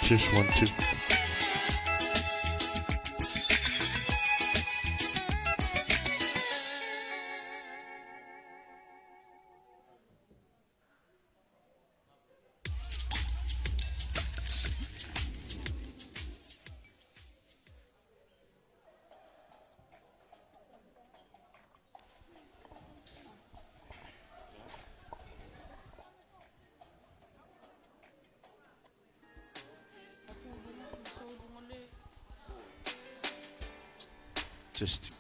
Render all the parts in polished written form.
Just 1, 2. Just.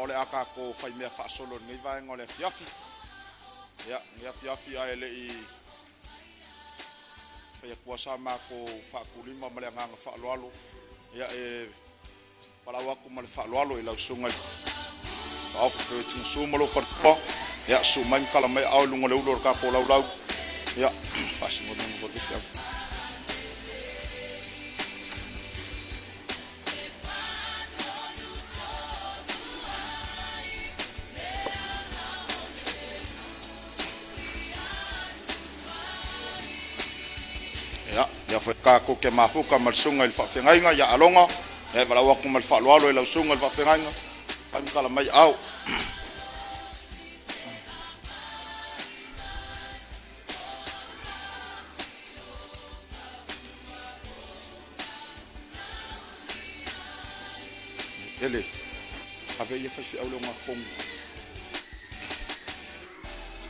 Ole aka ko fai mea fa solo ngai vai ngole fiafi ya ngia fiafi ai le I fai kuasa ma ko fa kulima male nganga fa loalo ya para wa ku mal fa loalo I la sunga fa fa tin sumo lo fa ya su man kala mai au lunga le ulor ka ko lau ya fa simo no ko fiafi ya foi ka ko ke mafuka mal sunga il fa fengainga ya alonga e bala wa ko mal fa loalo I la sunga il fa fengainga kan kala mai au ele ave ye fa fi au longa kong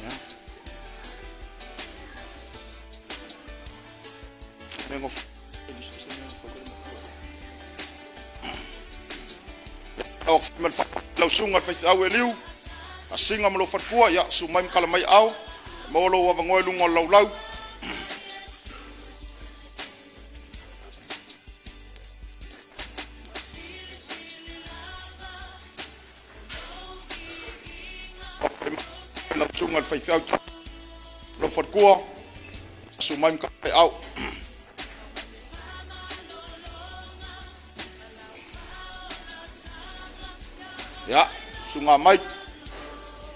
ya nengo au mal fa la sunga fa au eliu asinga malo fatkua ya su mai kala mai au molo wa ngoi lungo lau la sunga fa au lo fatkua su mai kala mai au ya sunga mai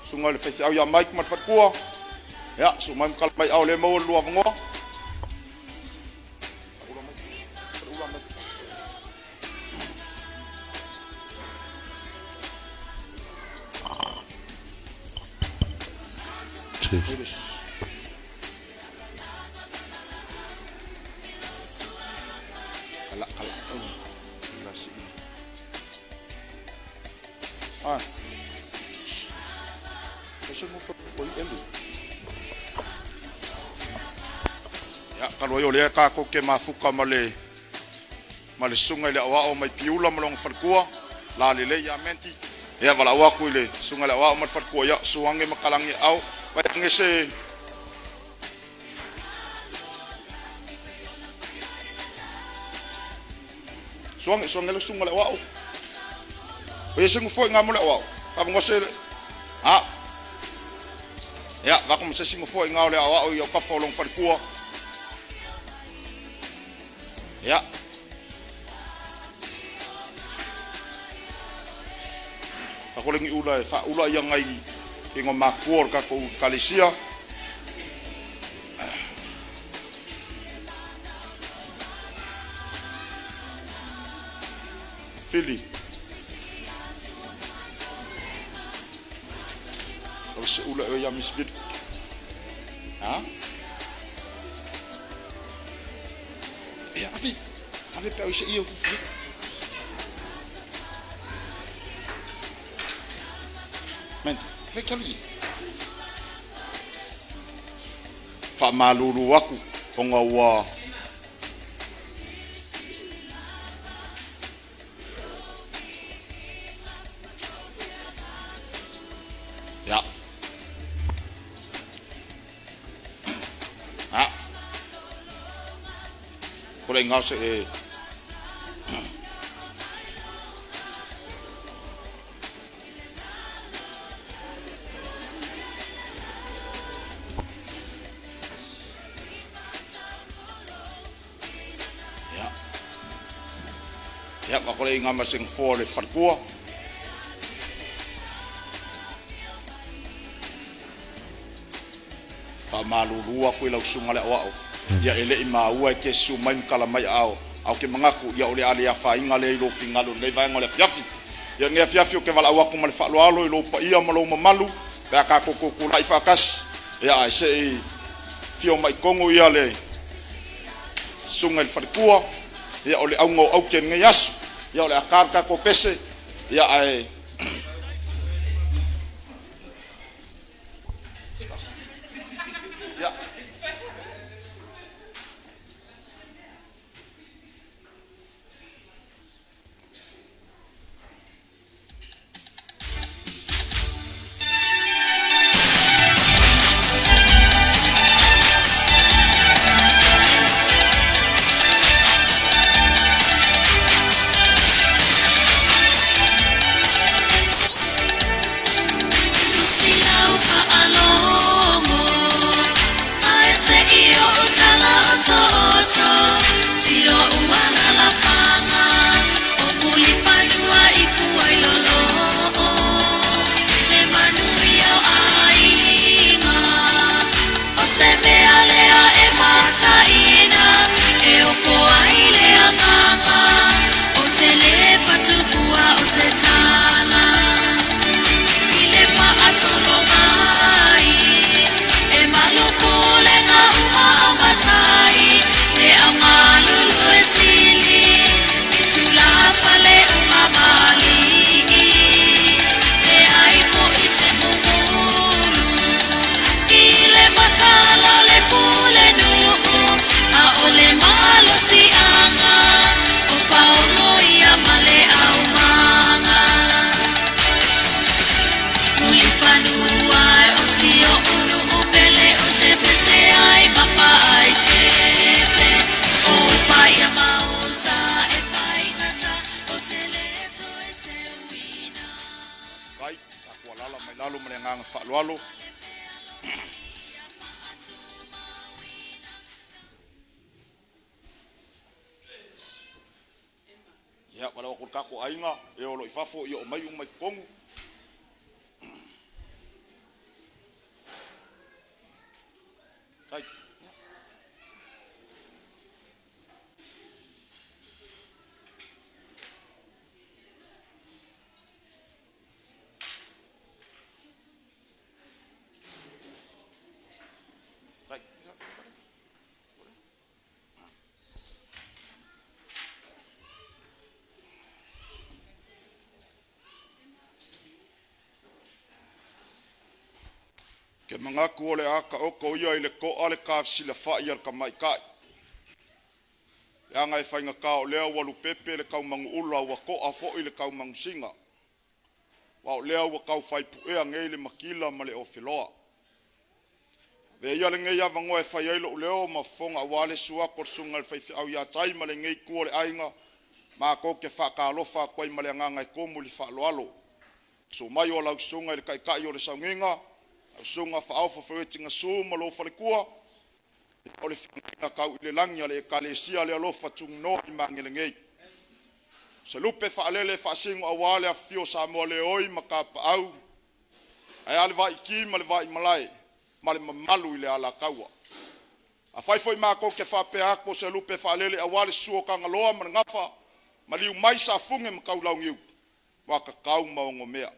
sunga le fesi au ya mai mat fat kua ya su mai kal mai au le mo lu ngo ya kalau yo le ka ko ke mafuka male sunga le wa o mai piula malong farkua la le ya menti ya bala wa ku le sunga le wa o mai farkua ya suange makalangi au wa ngese suange le sunga le wa o we singu fo ngamule wa ka ngose ya va como se singu fo ngale wa o yo ka folong farkua ya ako lengi ula yang ai ingo makuor ka ko kalisia Fili. O se ula o ya misbit. Ha? Ya ave pe o se ia fufu. Men, fe kali. Fa malulu aku fonga wa. Ya. Ha. Kole ngau se ya makole inga masing for le farkua pa malulu aku ila usunga le wao ya ele ima ua ke sumai kala mai ao ke mangaku ya ole ale afa inga le lo fingalo nei vai ngole fiafi ya nge fiafi ke vala aku mal fa lo lo pa ia malo malu ka ka ko la ifakas ya se fio mai kongo ia le sunga le farkua ya ole au ke nge yasu ya ole akarka ko pese ya ai ya lalu menengang 𝒂𝒊𝒅𝒚 ya wala ko kako ainga e o lo ifafo i o mai kongu sai ke mangaku ole aka oko ia ile ko ale ka sila fa ia ka mai kai ya ngai fainga ka o leo walu pepe le ka mangu ula wa ko afo ile ka mangu singa wa leo wa ka fai pu e ngele makila male o filoa ve ia le ngai ava ngoe fai ile leo ma fonga wale sua ko sungal fai au ya tai male ngai ku ole ainga ma ko ke fa ka lo fa ko male nganga ko muli fa lo so mai o la sunga ile kai kai o le sanginga sunga 𝒆𝒊𝒅𝒚 malo falekua ole finga ka ile langia le kalesia le alofa tungno i mangelengei se lupe fa alele fa singo awale afio sa mo le oi makapa au ai ale vai ki male vai malai male malu ile ala kawa a fai foi ma ko ke fa pe ako se lupe fa alele awale suo ka ngaloa man ngafa maliu mai sa funge mkaulau ngiu wa kakau maongo mea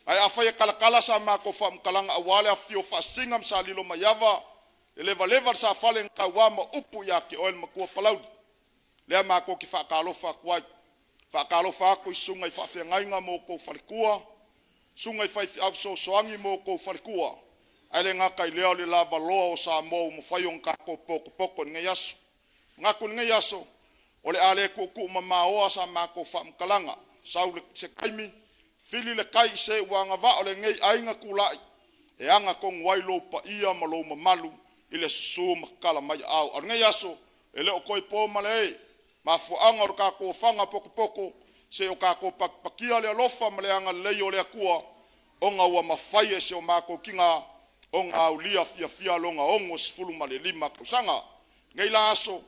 ai afai kalakala sa mako fa mkalanga awale afio fa singam sa lilo mayava leva sa fale ngawama upu yake oil makua palau le mako ki fa kalofa kwai fa kalofa ko sungai fa fengainga mo ko farkua sungai fa afso soangi mo ko farkua ale ngaka leo le lava lo sa mo mfayong ka ko poko ngayaso ngakun ngayaso ole ale ko ku mamao sa mako fa mkalanga saule se kaimi fili le kai se wanga va ole ngai ainga kulai e anga kong wailo pa ia malo mamalu ile su makala mai au ngayaso ele o koi po male mafu anga ka ko fanga poko se o ka ko pakia le lofa male anga le ole akua onga wa mafai se o mako kinga onga aulia fia longa ongo sifulu male lima kusanga ngai laso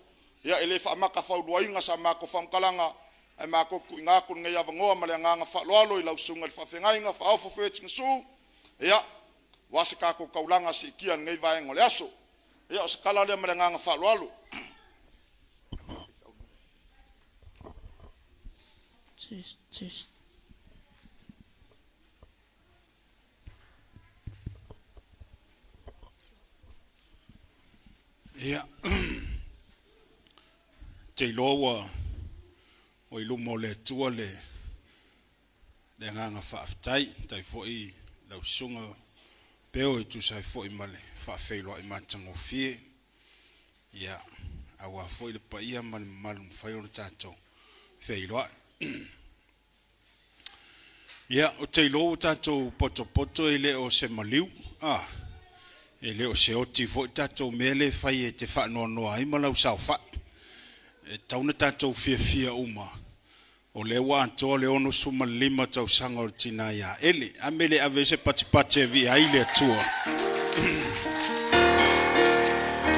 ya ele fa maka fa duainga sa mako fam kalanga ai mako inga kun ngai avangoa male nganga fa loalo ila usunga fa fengainga fa ofu 𝒆𝒊𝒆𝒆 ya wasika ko kaulanga si kian ngai vai ngole aso ya skala le male nganga fa loalo Test. Ya. Te loa o ilu mo le tua le nganga whaaftai tai foi lau sunga peo i tu sai foi male whaafeilo i matango fie ya awa foi le paia male malum whaiona tātou whailoa ya o te loa tātou poto i le o se maliu e leo se oti foi tātou mele whai e te whaanoa ai malau sau wha e tauna tātou fia uma o le wa antoa le ono suma lima tau sanga o tina ya ele amele avese pati vi ai le tua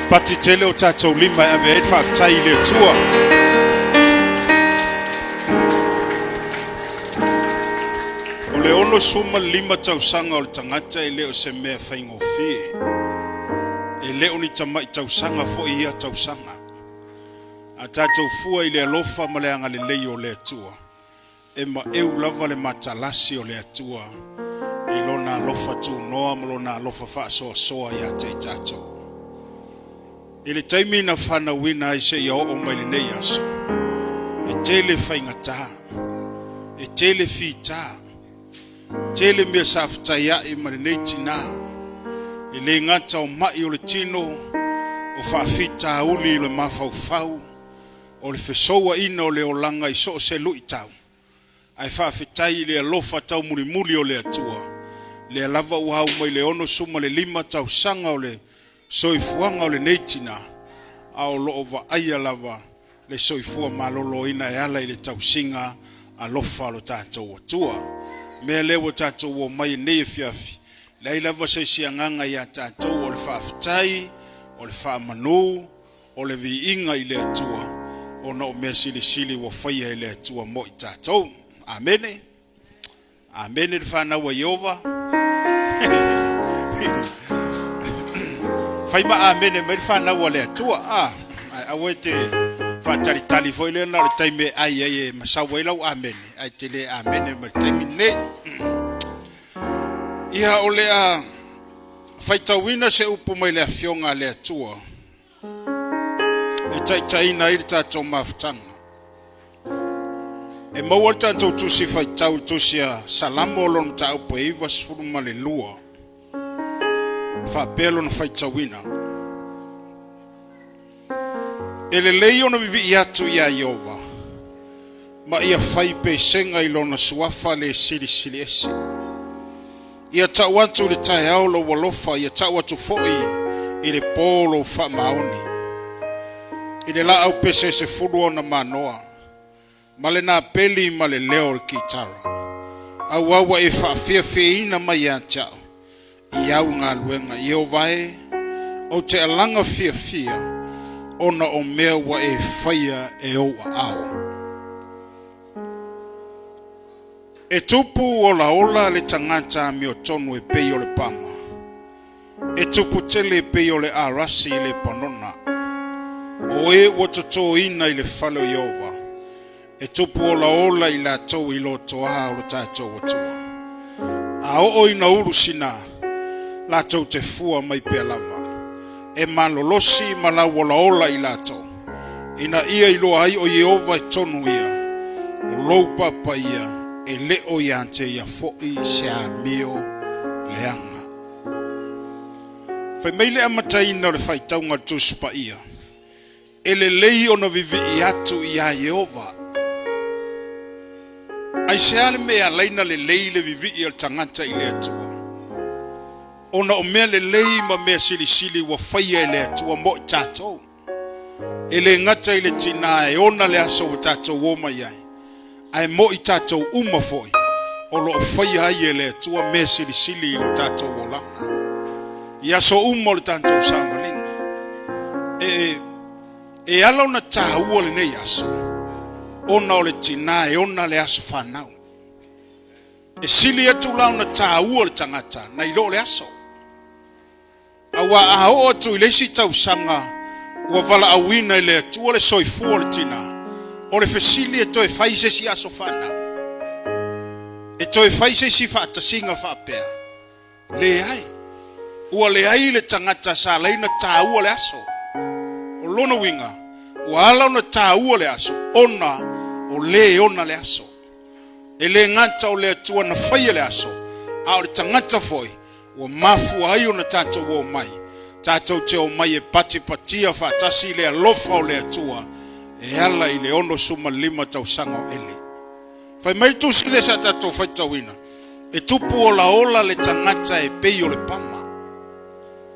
pati tele o tātou lima ave e whaaftai le tua o le ono suma lima tau sanga o tangata e leo se mea whaingo fie e leo ni tamai tau sanga fo ia tau sanga a tātou fua i le alofa ma le anga le lei o le atua e ma eu lava le matalasi o le atua i lona alofa tu noa ma lona alofa whaasoa ia te tātou i le taimi na whana wina i se ia o mai le nei aso e tele whaingata e tele fita tele mea saftaia i ma le nei tina i le ngata o mai o le tino o whaafita uli i le mawhau o le fesoa ina o le olanga i so se lui tau ai whaafetai le alofa tau muri o le atua le lava uhau mai le ono suma le lima tau sanga o le soifuanga o le neitina a o loo va aia lava le soifua malolo ina e ala i le tau singa alofa lo tātou atua mea lewa tātou o mai nei fiafi le ai lava se sianganga i a tātou o le whaafetai o le whaamanu o le viinga i le atua o no me sili wa faya ile tua mo i tātou amene le whana wa Yehova whaima amene me le whana wa le tua awe te whatari foi le na le taime ai e masawa ilau amene ai te le amene me le taime ne ia o le a whaitawina se upu mai le afionga le tua e taina i tātou mawhtanga. E maua tātou tusi whaitau tusia salamo lon tāu po iwa sfuruma le lua. Whapelo na whaitawina. E le leio na vivi i atu i a Iova. Ma ia whai pe senga i lona suafa le sili ese. Ia tau atu le tai au lo walofa, ia tau atu foi i le polo wha maoni. I le la au pese se furu ona manoa. Ma le nā peli ma le leo le kitara. Au awa e whaafia ina mai a tau. I au ngā luenga i o vai. O te alanga fia ona o mea wa e whaia e o au. E tupu ola le tangata mi o tonu e pei o le pama. E tupu tele e pei o le arasi le panona. O e watoto ina i le whalo Iova. e tupu ola i lātou i lotoa o lo tātou atua. A o ina uru sina lātou te fua mai pia lava. E malolosi malau ola i lātou. Ina ia i loa ai o Jehova e tonu ia. O lou papa ia e leo ia ante ia foi se a mio leanga. Fai meile amataina le fai taunga tuspa ia. Ele lei ono vivi i atu ia Jehova. Ai se ale mea leina le lei le vivi i al tangata i le atua. Ona o mea le lei ma mea sili wa faya i le atua mo i tātou. Ele ngata i le tina e ona le aso o tātou woma iai. Ai mo i tātou uma foi. O lo faya ai e le atua mea sili i lo tātou o langa. Ia so uma le tātou sangalina. E ala ona tāua le nei aso. Ona o le tina e ona le aso whanau. E sili atu lau na tāua le tangata na ilo le aso. Awa aho atu i leisi tau sanga ua vala awina i le atu o le soifua le tina. O le fesili e toi faise si aso whanau. E toi faise si whaatasinga whapea. Le ai. Ua le ai le tangata sa leina tāua le aso. O lona winga. Ua ala ona tāua le aso. Ona o le ona le aso. E le ngata o le atua na whaia le aso. A o le tangata foi. Ua mafu ai ona tātou o mai. Tātou te o mai e pati patia whaatasi le alofa o le atua. E ala i le ono suma 5 tau sanga o ele. Whai mai tu sile sa tātou whaitawina. E tupu o la ola le tangata e pei o le pama.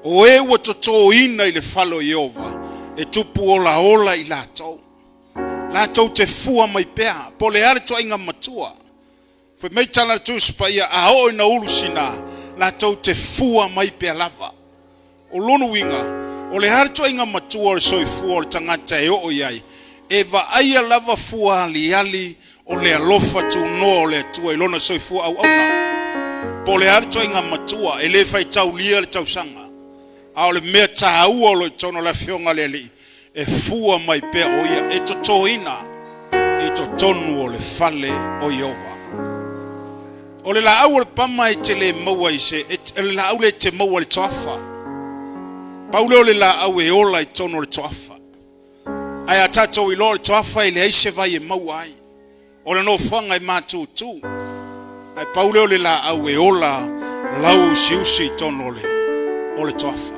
O e ua toto ina i le whalo Jehova. E tupu o la ola i lātou. Lātou te fua mai pea. Po le are toa inga matua. Whai mai tana tu spaia a o ina ulu sina. Lātou te fua mai pea lava. O lono winga. O le are toa inga matua o le soi fua o le tangata e o iai. E va aia lava fua ali o le alofa tu noa o le atua. I lona soi fua au auna. Po le are toa inga matua. E le fai tau lia le tau sanga. A o le mea tāua o lo i tono la fionga le li. E fua mai pea o ia. E to toina. E to tonu o le fale o Jehova. O le la au le pama e te le maua i se. E le la au le te maua le toafa. Paule o le la au e ola i tono le toafa. Ai a tatou i lo le toafa i le aise vai e maua ai. O le no fanga i mātu tu. Ai paule o le la au e ola lau usi i tono o le toafa.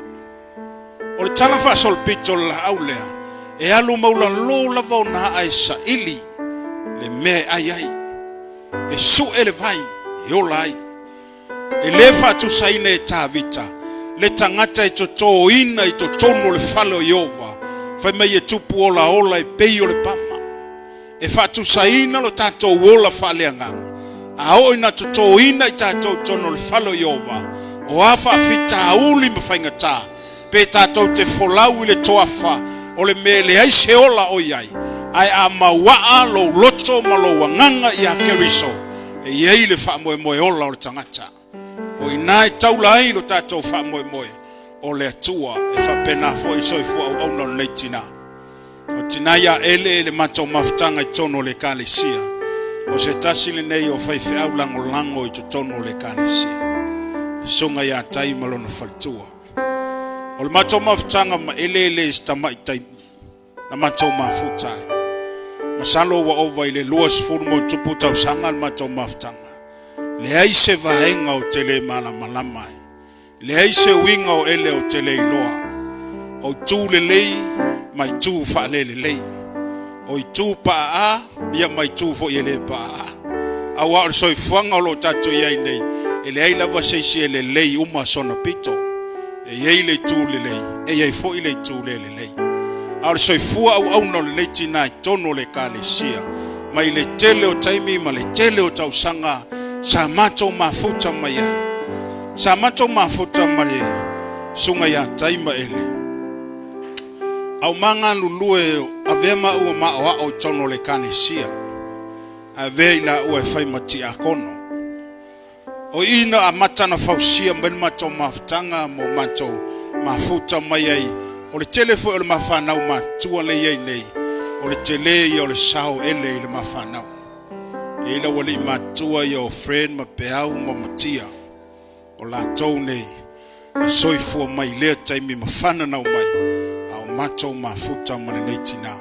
O le tala wha sol pito la au lea. E alu maula lo lava o na ai sa ili. Le mea ai ai. E su ele vai. E ola ai. E le wha tu saine e tā vita. Le tangata e to tō ina i to tono le whalo Jehova. Whai mai e tupu ola e pei o le pama. E wha tu saina lo tātou ola whale anganga. A o ina to tō ina i tātou tono le whalo Jehova. O awha fita uli ma whainga tā. Pe tātou te folau i le toafa. O le mele ai se ola o iai. Ai a mawaa lo loto ma lo wanganga i a keriso. E iei le wha moe ola o le tangata. O ina e taula ai lo tātou wha moe. O le atua e wha pena fo i soifua au auna nei tina. O tina ia ele le matou mafutanga i tono le kālesia. O se tasile nei o whaife au lango i to tono le kālesia. Songa ia taima lona faltua. O le matou mafutanga ma ele stama i taimi. Na matou mafutai. Masalo wa ova i le luas furumo tupu tau sanga le matou mafutanga. Le aise vahenga o tele malama. Le aise winga o ele o tele iloa. O tu le lei, mai tu fa le lei. O tu pa a, ia mai tu fo ele pa a. A wa so fanga lo tatu ia nei. Ele ai lava se ele lei uma sona pito. E ia le tu le lei. E ia fo ile tu le lei. A so fua au no le tina tono le kalesia. Mai le tele o taimi, ma le tele o tau sanga. Sa mato mafuta mai. Sa mato mafuta mai. Sunga ya taima ele. Au manga lulue avema ua maoa o tono le kanesia. Aveila ua fai mati akono. O ina a matana fausia mbele mato mafutanga mo mato mafuta mai ai. O le telefo o le mafanau matua le iei nei. o le tele ia o le sao ele i le mawhanau. E ila wale i matua ia o friend ma peau ma matia. O la tau nei, na soifua mai lea taimi mawhana nau mai, au matou mafuta ma le leitina.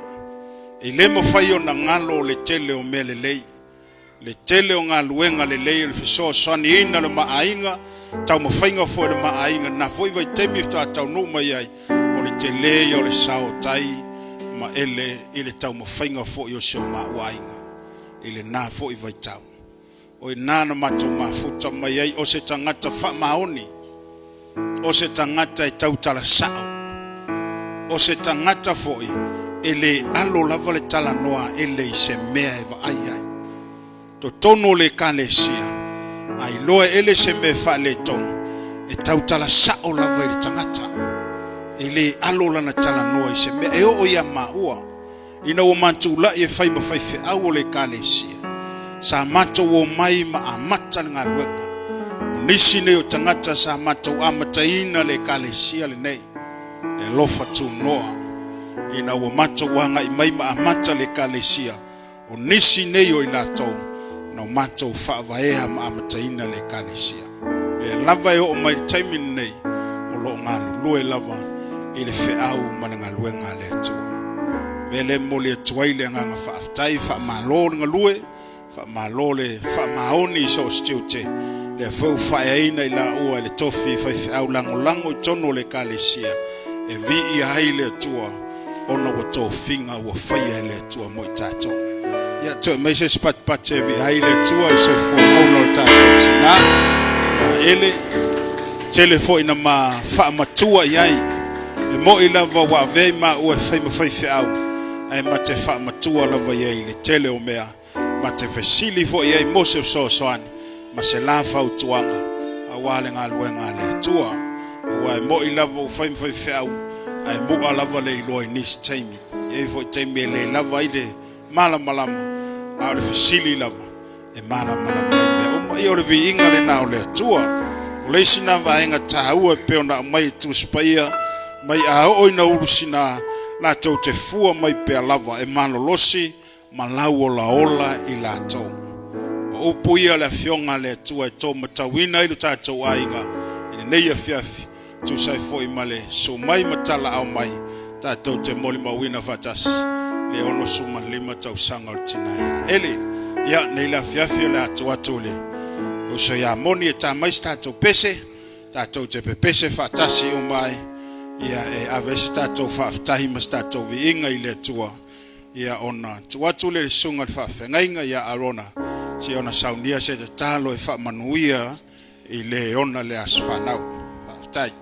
E le mawhai o na ngalo o le tele o me le lei. Le tele o ngā luenga le lei o le fisoa sani ina le maainga, tau mawhainga fo le maainga, na foi vai temi ta tau no mai ai, o le tele ia o le sao tai, ma ele ile tau mawhainga fo i o sio maainga. Ile nā fo i vai tau. O i nāna matou mafuta mai ai, o se tangata wha maoni, o se tangata e tau tala sao, o se tangata fo i, ele alo lava le tala noa, ele i se mea e va ai ai. To tono le kalesia, ai loa ele se me fa le tono, e tau tala sao lava i le tangata, ele alo lana tala noa i se mea, e o ia maua, ina o mantula e fai ma fai fe au le kalesia. Sa mato o mai ma amata ngā luenga. O nisi ne o tangata sa mato amata ina le kalesia le nei. E lofa tu noa. Ina o mato wanga i mai ma amata le kalesia. O nisi ne o ilato. Na o mato whaavaea ma amata ina le kalesia. E lava e o mai taimin nei. O lo ngā lue lava. I le feau ma ngā luenga le atua. Mele mo le atua i le nganga whaaftai whaamalo ngā lue. Fa malole fa maoni so stiute le fo fa ina ila o le tofi fa au lango tono le kalesia e vi I ai le tua ona wa tofinga wa fa le tua mo tato ya to me se pat e vi ai le tua so fo ona tato sina ele telefo ina ma fa matua yai e mo ila wa ve ma o fa au ai ma te fa matua la va yai le tele o mea ma te fesili fo ia I mose so soani ma se la fa utuanga a wale ngā luenga le tua wa mo I lava o fai au ai mo a lava le iloi nis taimi e fo taimi le lava ide mala malama a le fesili lava e mala malama o mai o le vi inga le nao le tua o le sina vaenga taua e peona mai tu spaia mai a o ina urusina la tau te fua mai pe lava e manolosi malau o la ola I la tau. O upuia le fionga le tua e tō matawina I lo tātou ainga. I nei a fiafi. Tu sai foi male. So mai matala au mai. Tātou te moli mawina fatas. Le ono suma lima tau sanga o tinaya. Ele. Ia nei la fiafi le atu atule. O so ia moni e tā mais tātou pese. Tātou te pepese fatasi o mai. Ia e avesi tātou faaftahi mas tātou vi inga I le tua. Ia ona tuatu le sunga fa fengainga ia arona si ona saunia se te talo e fa manuia I le ona le asfanau tai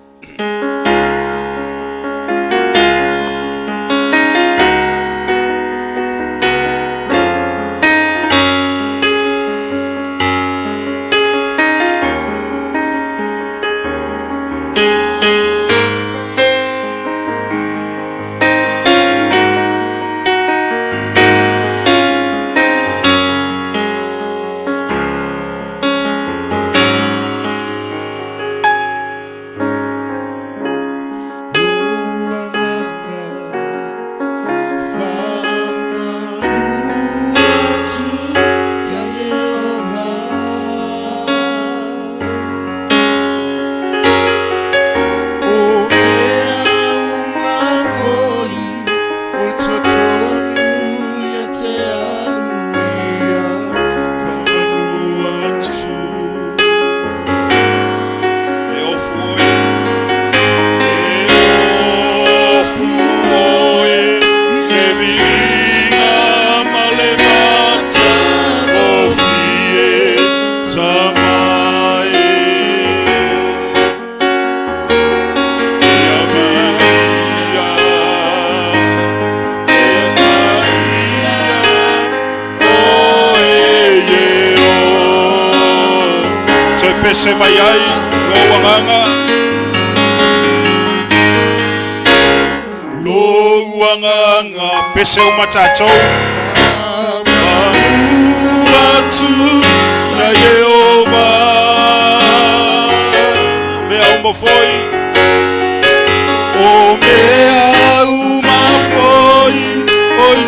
se mai ai lo wanganga pese o matato atu na Yehova me amo foi o me uma foi oi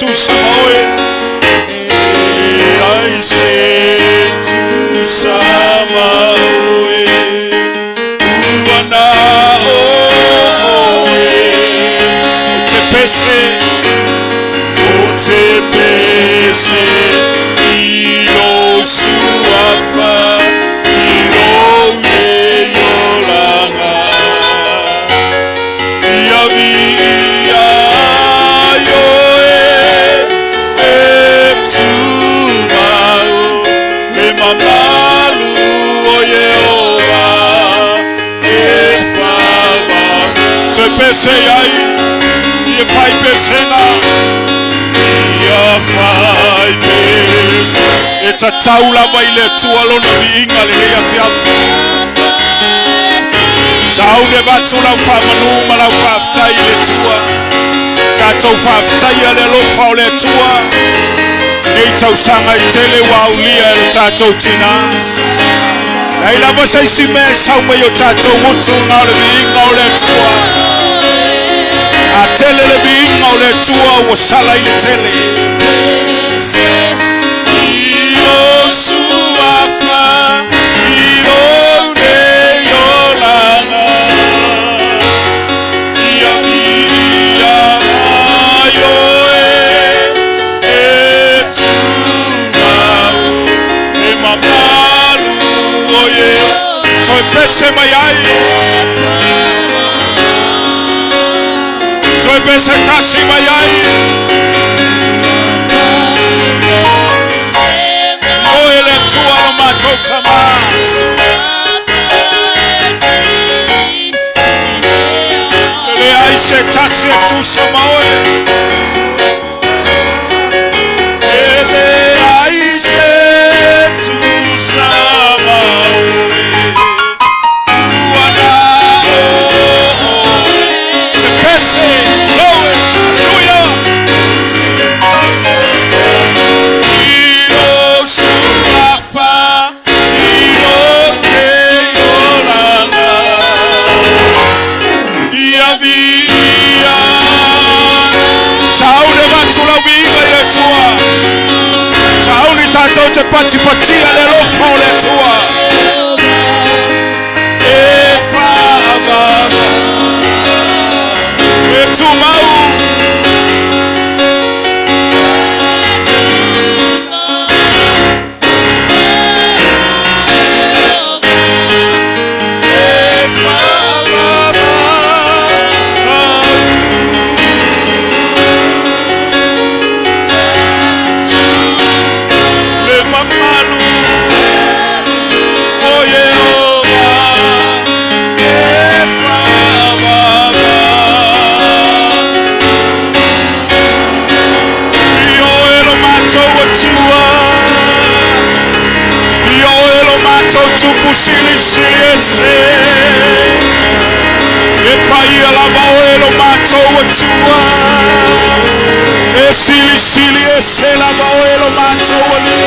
tu samaoe. Ai se tu samaoe. Uana oe. Te pese. Te pese. Ilo suafa. Ilo ne yolanga. Pese ai, ia fai pesena, ia fai pese. E ta taula vai le tua lona viinga le lea fiafu. Sau le vatu lau whamanu ma lau whaftai le tua. Tātou whaftai a le lofa o le tua. Nei tau sanga I tele wa ulia e tātou tina. Nei lava saisi me sau mai o tātou mutu ngā le viinga o le tua. A tele le viinga o le tua o sala I le tele. Ilo suafa, ilo ne yolanga. Ia ia ayoe e tumau e mamalu oye. Toi pese mai ai. Toi pese tasi mai ai. Oe le tua no matou tama. Le ai se tasi e tu samaoe. Le ai se tu samaoe. Uana o te pese. Te pati patia le lofa o le tua. E whaama e tumau. Tupu sili sili ese. E pai ala maoelo matou atua. E sili sili ese la maoelo matou ali.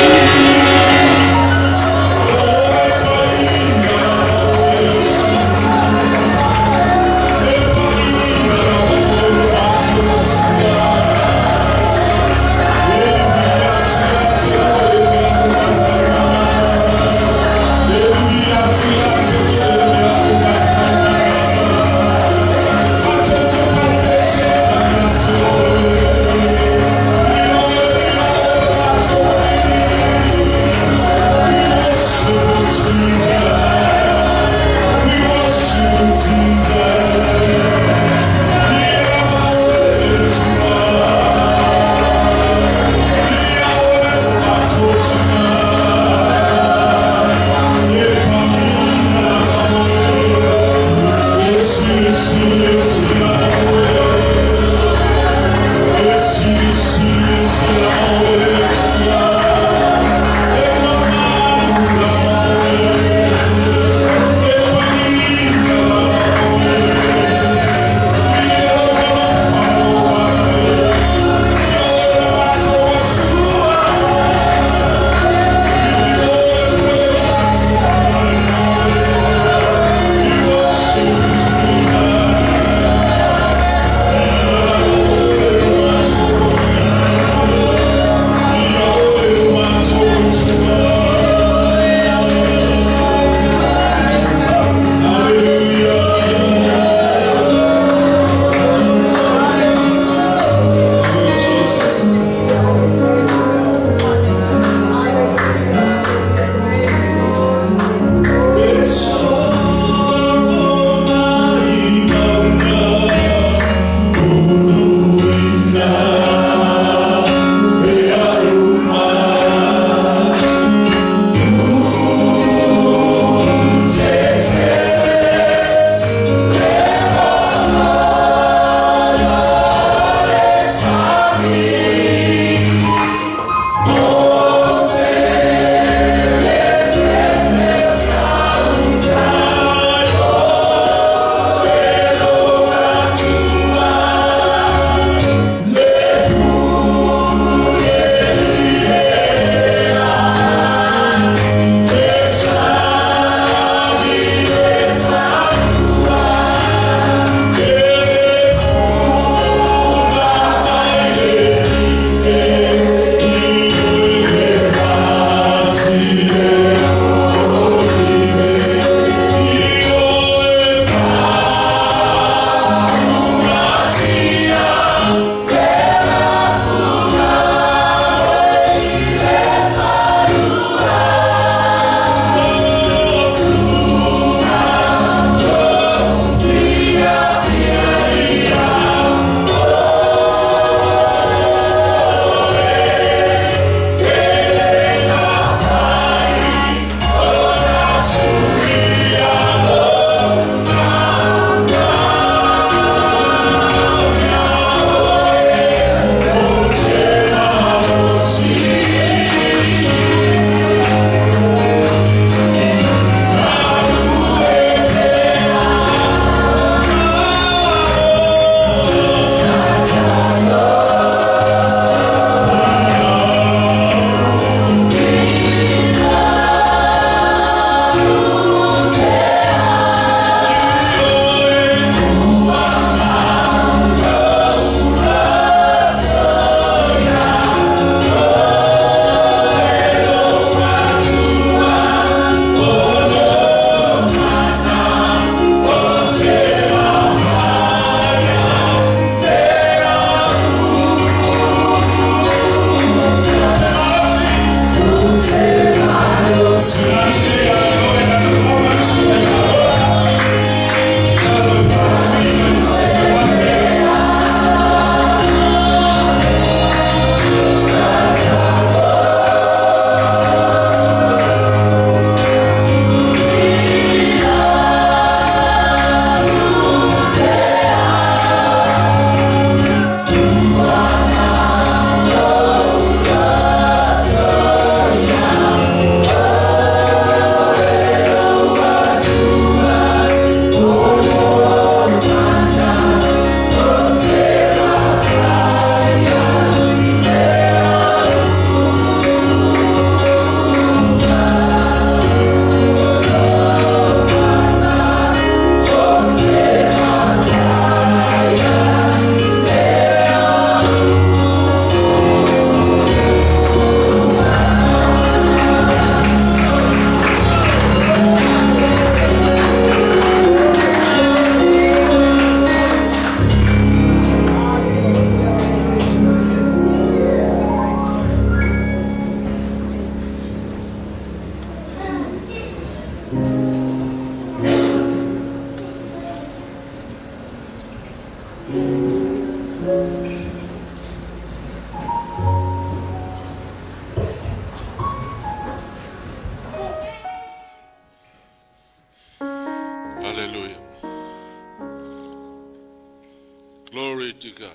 tika.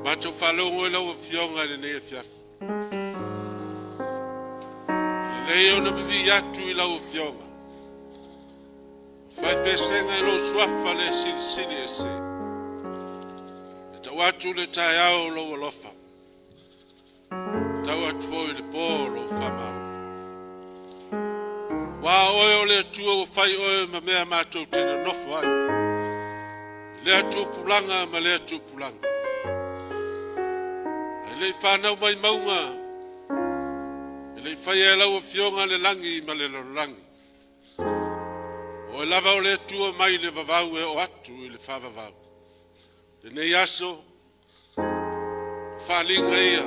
Mato falongo ila ufionga le ne fiaf. Le ona vivi yatu ila ufionga. Fai pesenga ilo swafa le sili ese. Ta watu le tayao lo walofa. Ta watu fo le polo fama. Wa oyo le tuo fai oyo mamea mato tena nofo ai. Le tu pulanga ma le tu pulanga. Le whanau mai maunga. Le whai e lau fionga le langi ma le langi. O lava o le tua mai le vavau e o atu i le whavavau. Le nei aso. Whalinga ia.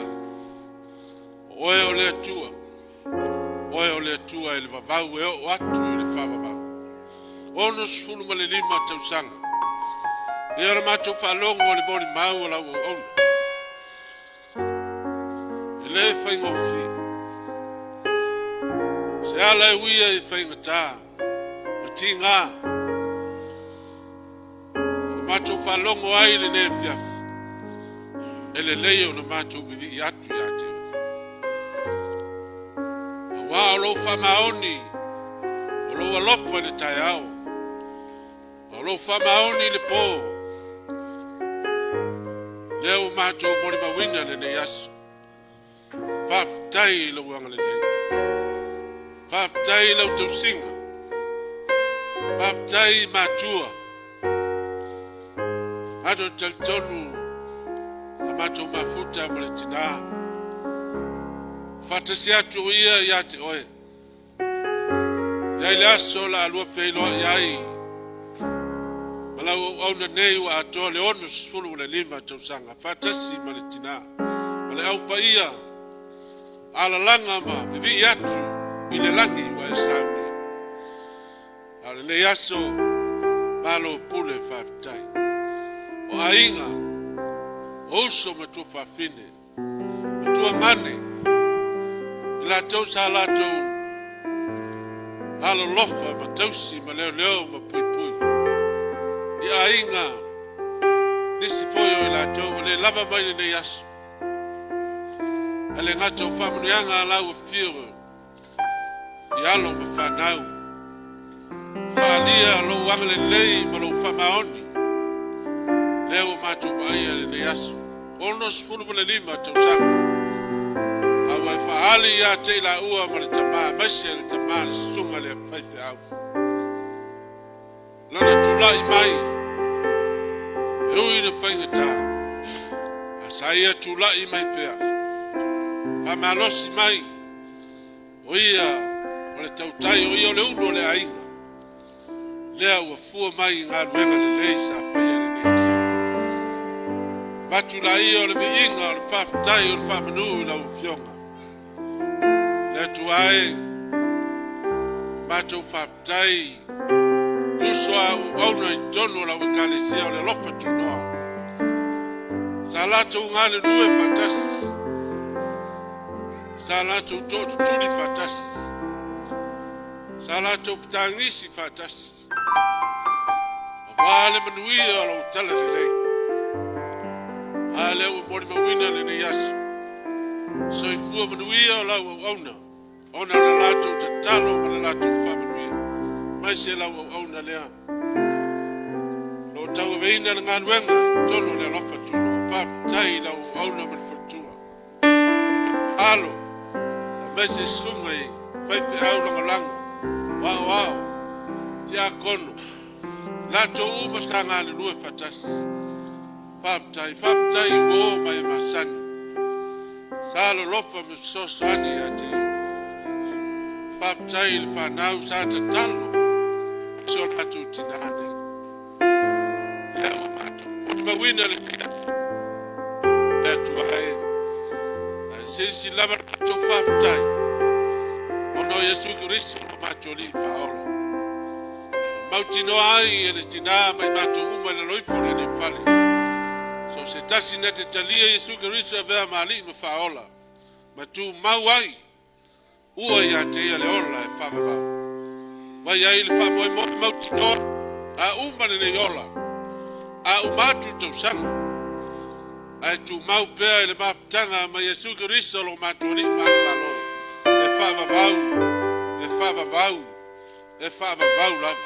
Oe o le tua. Oe o le tua i le vavau e o atu i le whavavau. Ono sfulu ma le lima tausanga. Le ara mato whalongo o le boni mau o lau o ono. Le whaingofi. Se ala uia i whaingata. Matinga. O mato whalongo ai le ne fiaf. Ele leo na mato vivi i atu i ate. Wa o lo whamaoni. O lo alofa le tai au. O lo whamaoni le po. Leo mato mori mawina le ne yasu. Whaftai lau wanga le nei. Whaftai lau tausinga. Whaftai matua. Ato taltonu. A mato mafuta ma le tina. Whatasi atu ia ia te oe. Iai le aso la alua whailoa iai. Malau au na nei wa atoa le ono sulu le lima tausanga. Whatasi ma le tina. Ma le au pa ia. Ala langa ma vivi atu i le langi wa e sauni. Ala le yaso malo pule whaftai. O ainga, oso ma tua whawhine, ma tua mane, i la tau sa la tau, ala lofa ma tausi ma leo leo ma pui pui. I ainga, nisi poyo i la tau, ma le lava mai le yaso. Ale ngata o whamanuanga lau whio i alo ma whanau. Whalia lo wangale lei ma lo whamaoni. Leo mato vaia le ne aso. Ono spulu ma le lima tau sanga. Awa e whaali ia te la ua ma le tamaa. Maisi le tamaa le sunga le whaife au. Lana tulai mai. E ui na whaingata. Asaia tulai mai pea. Pamalosi mai. O ia, o le tautai, o ia o le ulo le ainga. Lea ua fua mai ngā ruenga le lei sa whaia le neas. Vatu la ia o le viinga, o le whaftai, o le whamanu i lau fionga. Lea tuae, matou whaftai, uso au auna i tono lau i kalesia o le lofa tunoa. Sa latou ngāle nue whatasi. Salato tot tuli fatas. Salato tangisi fatas. Vale manuia lo tala le. Ale o mori mawina le nias. So i fu manuia la ona. Ona la lato tatalo ma la lato fa manuia. Mai se la ona le. Lo tau veina le nganwenga tono le lofa tuno. Pa tai la ona ma futua. Alo. Mese sungai, whaipe au langa langa. Wao wao, tia kono. Lato uma sanga le lue fatas. Whaptai wo mai masani. Salo lopa me sosani ate. Whaptai le whanau sa te talo. So lato tinane. Leo mato. Tima wina le nia. Letu ae. Sisi lava to whaptai. Ono Yesu Kristo no mato li whaola. Mautino ai e le tina mai mato uma le loipore ni whale. So se tasi na te talia Yesu Kristo e vea maali no whaola. Ma tu mau ai. Ua ia te ia le ola e whawawau. Vai ai le whamoe mo mautino a uma le ola. a umatu tau sanga ai tu mau pea le maptanga ma Yesu Kristo lo maturi mapalo e fava vau lava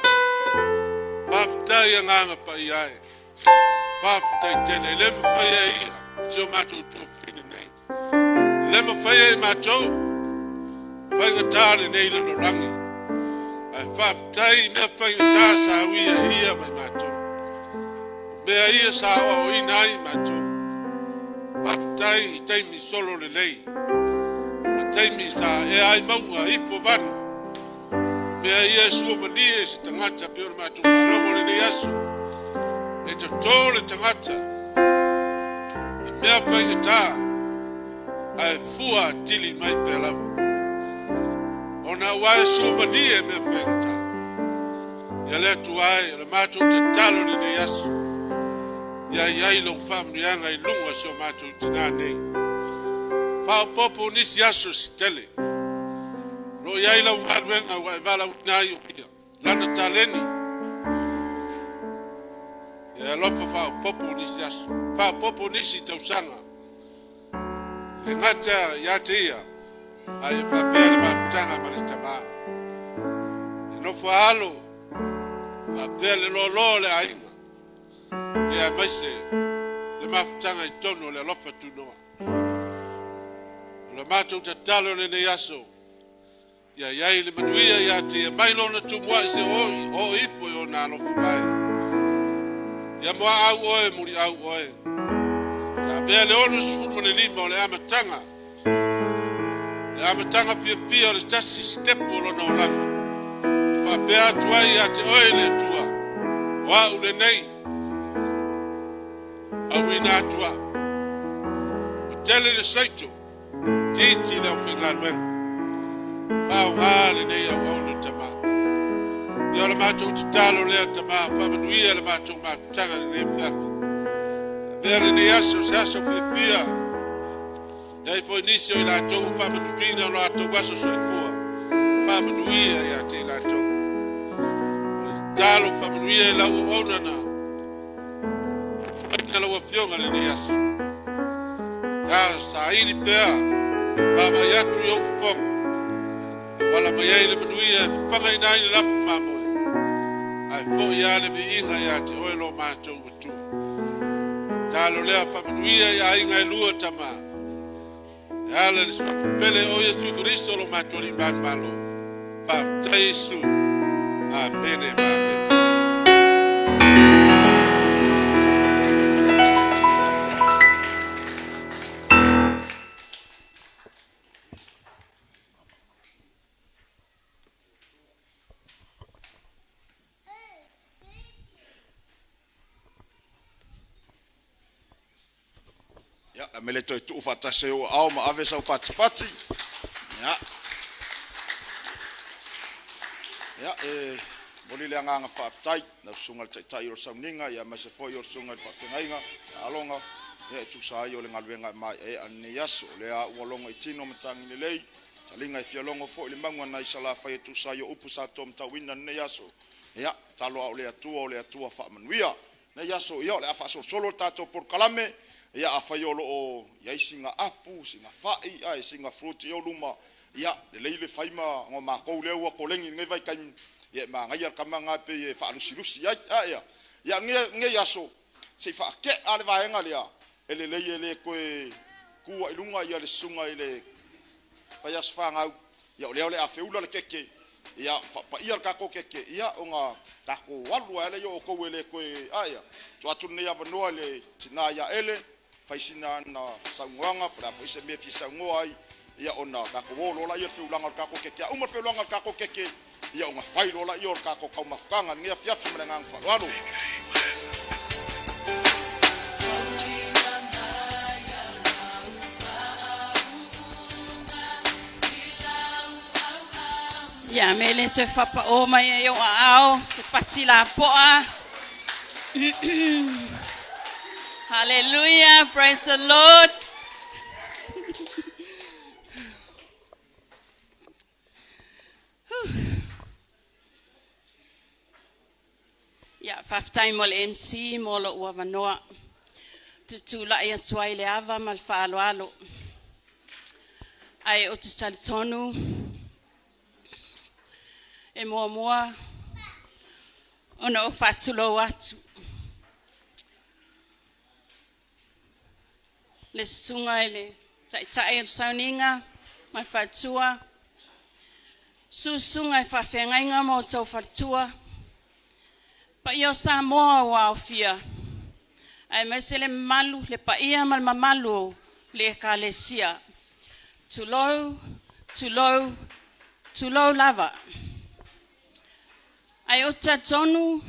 maptai nganga pa iai maptai tele le mfaya ia tio matu tu fini nei le mfaya matu fai tale nei le rangi ai maptai me fai ta sa ia mai matu Bea ia sawa o inai macho. Patai i taimi solo le lei. Ma taimi sa e ai maua i po vanu. Bea ia sua manie se tangata pio le macho. Malongo le ne yasu. E te tole tangata. I mea whaingata. Ai fua tili mai pe lava. Ona wae sua manie mea whaingata. Ia lea tuai le macho te talo le ne yasu. Ia lo famrianga I lunga so mato tinane. Fa popo nisi aso stele. Lo ia lo warwenga wa vala nayo ia. Lana taleni. Ia lo fa popo nisi aso. Fa popo nisi tausanga. Le ngata ya tia. Ai fa pele ma tanga ma tama. No fa alo. Fa pele lo le ai. Ia maise le mafutanga I tono le lofa tunoa. Le matou te talo le ne yaso. Ia iai le manuia ia te mai lona tumua I se o ifo I o na lofa mai. Ia moa au oe muri au oe. Ia bea le onu sfurma le lima o le amatanga. Le amatanga pia le tasi stepo lona o langa. Fa bea tuai ia te oe le tua. Wa ule nei. Awina tua. Tele le saito. Titi le whengarwenga. Whao hale nei au au le tama. Ia le matou te talo lea tama. Whamanuia le matou matanga le ne mthafi. Vere ne aso se aso whiwhia. Ia I fo inisio I la tou whamanutrina o la tou waso soifua. Whamanuia ia te la tou. Talo whamanuia I la uonana. Lo wafionga le ne aso. Ya sa ili pea. Baba yatu yo fonga. Wala mayai le manuia fanga ina ile lafu mamoe. Ai fo ya le viinga ya te oe lo matou watu. Talo lea fa manuia ya inga ilua tama. Ya le pele o Yesu Kristo lo matou li ban malo. Pa taisu. Amen. Amen. Ya, la mele toi tu fa tase o au ma ave sa pati. Ya. Ya, moli le anga fa tai na sungal tai o sauninga ya ma se foi o sungal fa fingainga alonga ya tu sa yo le ngalwenga mai ane yaso le a wolonga itino mtangi le lei talinga fialongo fo le mangwa na isala fa tu sa yo upu sa tom tawina ne yaso ya talo o le atua fa manuia ne yaso yo le afa solo tato por kalame ya afayolo o ya singa apu singa fai ai singa fruit yo luma ya le leile faima ngo ma ko le wa kolengi ngai vai kan ya ma ngai ka manga pe fa lusi ya nge yaso se fa ke ale va enga lia ele le ko ku ilunga ya le sunga ile fa ya sfanga ya le afeula le keke ya pa ia ka ko keke ya onga ta ko walu ele yo ko wele ko aya to atune ya vanoa le tina ya ele faisina na sanguanga para pois me fi sangoai ia ona ka ko wolo la ia fiulanga ka ko keke uma fiulanga ka ko keke ia uma failo la ia ka ko kauma fanga ngia fiafi mlenga ngfalo Ya mele te fapa o mai yo ao se pati la poa. Hallelujah, praise the Lord. Ya Whaftai mo le MC mo lo ua wanoa. Tutula ia tuai le ava mal whaalo alo. Ai o te talitonu. E mua mua. Ona o whatulo atu. Le sunga ele. Tai o sauninga. Mai whatua. Susunga e whawhengainga mo tau whatua. Pa ia sa moa wa o fia. Ai mai se le malu, le pa ia mal mamalu le kalesia. Tulou, tulou, tulou lava. Ai o tonu,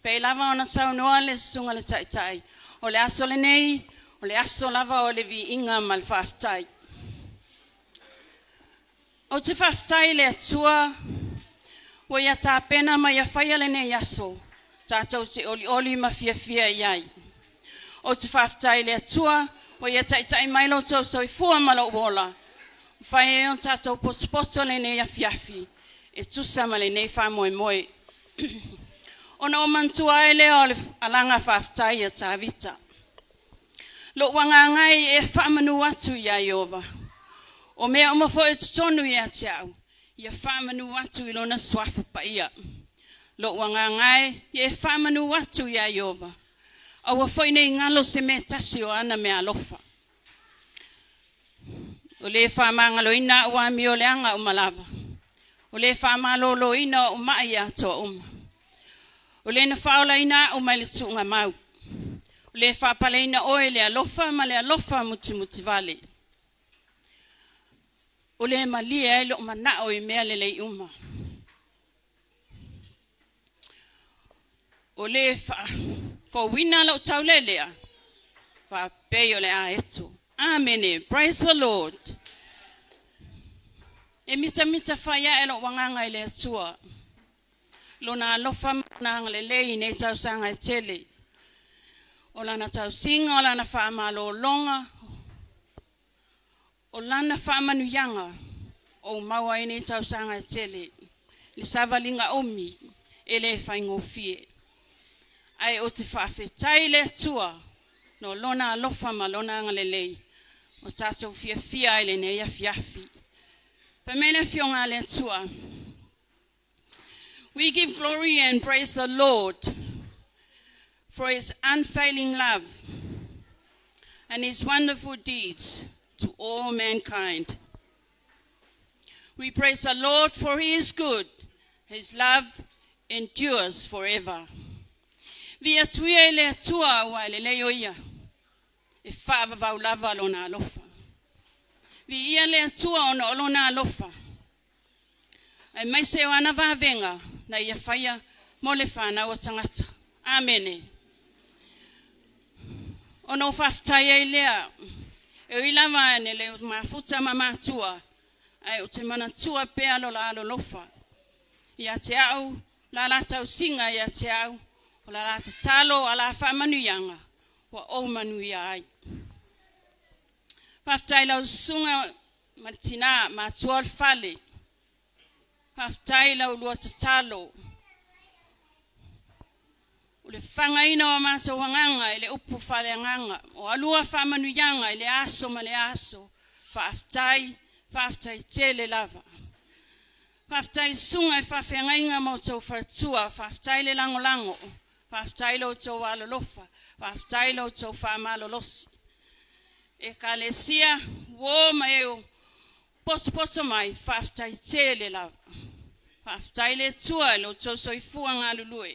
pe lava ona saunoa le sunga le tai. O le aso le nei, o le aso lava o le vi inga mal whaftai. O te whaftai le atua, o ia tā pena ma ia whaia le nei aso. Tātou te oli ma fia iai. O te whaftai le atua, o ia tai mailo tau so i fua malo wola. Whai e on tātou poto le nei a fiafi. E tusa ma le nei wha moe moe. Ona o mantua e leo le alanga whaftai a tā vita. Lo wangangai e whamanu atu ia Iova. O mea oma fo e tutonu ia tiau. Ia whamanu atu i lona swafu pa ia. Lo wangangai e whamanu atu ia Iova. Awa foi nei ngalo se me tasi o ana me alofa. O le whamangalo ina ua mi o le anga o malava. O le whamalolo ina o mai ato uma. O le na whaola ina o mai le tunga mau. O le whapale ina oe le alofa ma le alofa muti vale. O le malia e lo mana o i mea le lei uma. O le for wina lo taulelea. Fa peyo le a eto. Amen. Praise the Lord. E mita faya e lo wanganga i le atua. Lo na alofa mananga le lei ne tau sanga e tele. O lana tau singa, o lana whaamalo longa. O lana whaamanu yanga. O maua i ne tau sanga e tele. Le savalinga omi. E le whaingo fie. Ai o te whawhetai le atua. No lona alofa ma lona angalelei. O tātou fia ele ne ia fiafi. Pamene fionga le atua. We give glory and praise the Lord for his unfailing love and his wonderful deeds to all mankind. We praise the Lord for he is good. His love endures forever. Via tuia le atua wa le leoia. E whaava vau lava lona alofa. Vi ia le atua ona olona alofa. Ai mai se o ana vavenga na ia whaia mo le whanau o tangata. Amene. Ona o whaftai ei lea. E o ilava ane le mafuta mamatua. Ai o te mana tua pea lo la alo lofa. Ia te au, la la tau singa ia te au. O la la te talo a la whamanu yanga. Wa o manu ia ai. Whaftai lau sunga martina ma tuol fale. Whaftai lau lua te talo. O le whangaina o maso wanganga i le upu fale anganga. O alua whamanu yanga i le aso ma le aso. Whaftai tele lava. Whaftai sunga i whawhengainga mo tau whartua. Whaftai le lango lango. Whaftai lo tau alolofa. Whaftai lo tau whamalolosi. E kalesia wo mai o poso mai whaftai tele lava. Whaftai le tua lo tau soifua ngā lulue.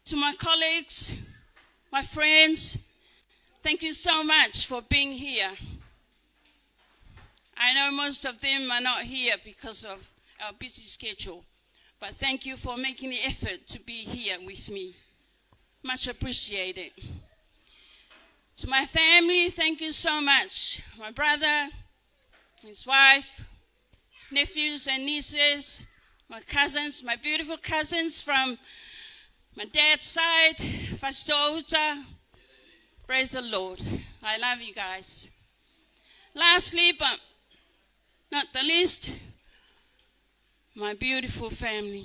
To my colleagues, my friends, thank you so much for being here. I know most of them are not here because of our busy schedule, but thank you for making the effort to be here with me. Much appreciated. To my family, thank you so much. My brother, his wife, nephews and nieces, my cousins, my beautiful cousins from my dad's side, 𝒆𝒊𝒅𝒚. Praise the Lord. I love you guys. Lastly, but not the least, my beautiful family.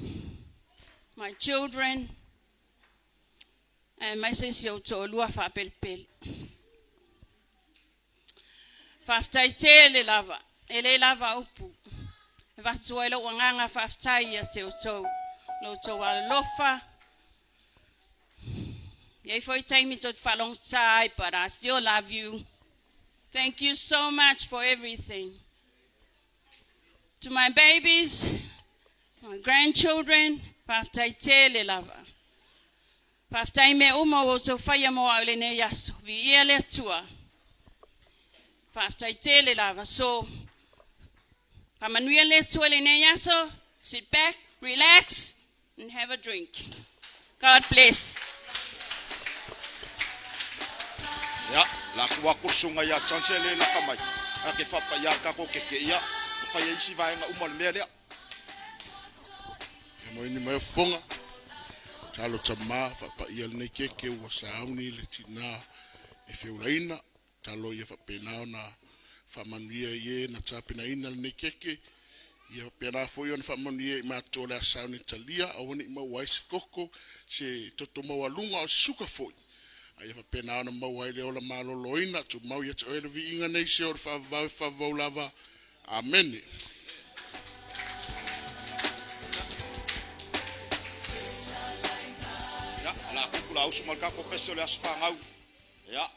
my children, and my sister to lua 𝒂𝒊𝒅𝒄. 𝒂𝒊𝒅𝒄 le lava, ele lava upu. 𝒂𝒊𝒅𝒄 lo wanganga 𝒂𝒊𝒅𝒄 lo to lofa. Yay for time me to follow side, but I still love you. Thank you so much for everything. To my babies, my grandchildren, 𝒂𝒊𝒅𝒄 le lava. 𝒂𝒊𝒅𝒄 umo wo so faya mo ale ne yaso. Vi le tua. 𝒂𝒊𝒅𝒄 le lava. So, pamanuia le tua le ne yaso. Sit back, relax, and have a drink. God bless. Ya, la kuwa kursunga ya chancele la kamai. Ake fapa ya kako keke ya. Faya isi vaenga umol melea. Mo ni mai fonga. Talo tama fapa ia le keke wa sauni le tina e feulaina talo ia fa penao na fa manuia ye na tapina ina le keke ia pena foi on fa manuia ma tola sauni talia au ni ma wais koko se toto mo walunga o suka foi ia fa penao na ma wai le ola maloloina tu mau ia to ele vi inga nei se or fa volava amen. La usu mal kako peso le asfangau. Ya.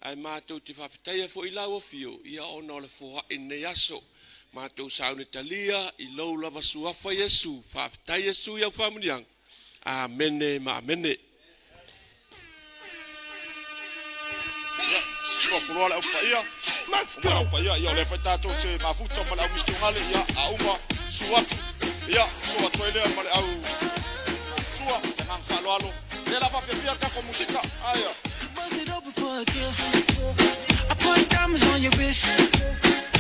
Ai mātou te whawhitaia fo I lau fio, ia ona ole fo hae ne aso. Mātou saune talia, I lau lava suafa Yesu, whawhitaia Yesu iau whamuniang. Amene, ma amene. Sikokuloa le upa ia. Uma upa ia, ia ole whaitato te mafuta male au miski ngale, ia a uma suatu. Ia, suatu ele male au tua, te ngang whaloalo. Le la whawhewhia kako musika, aia. Was it over for a gift? I put diamonds on your wrist.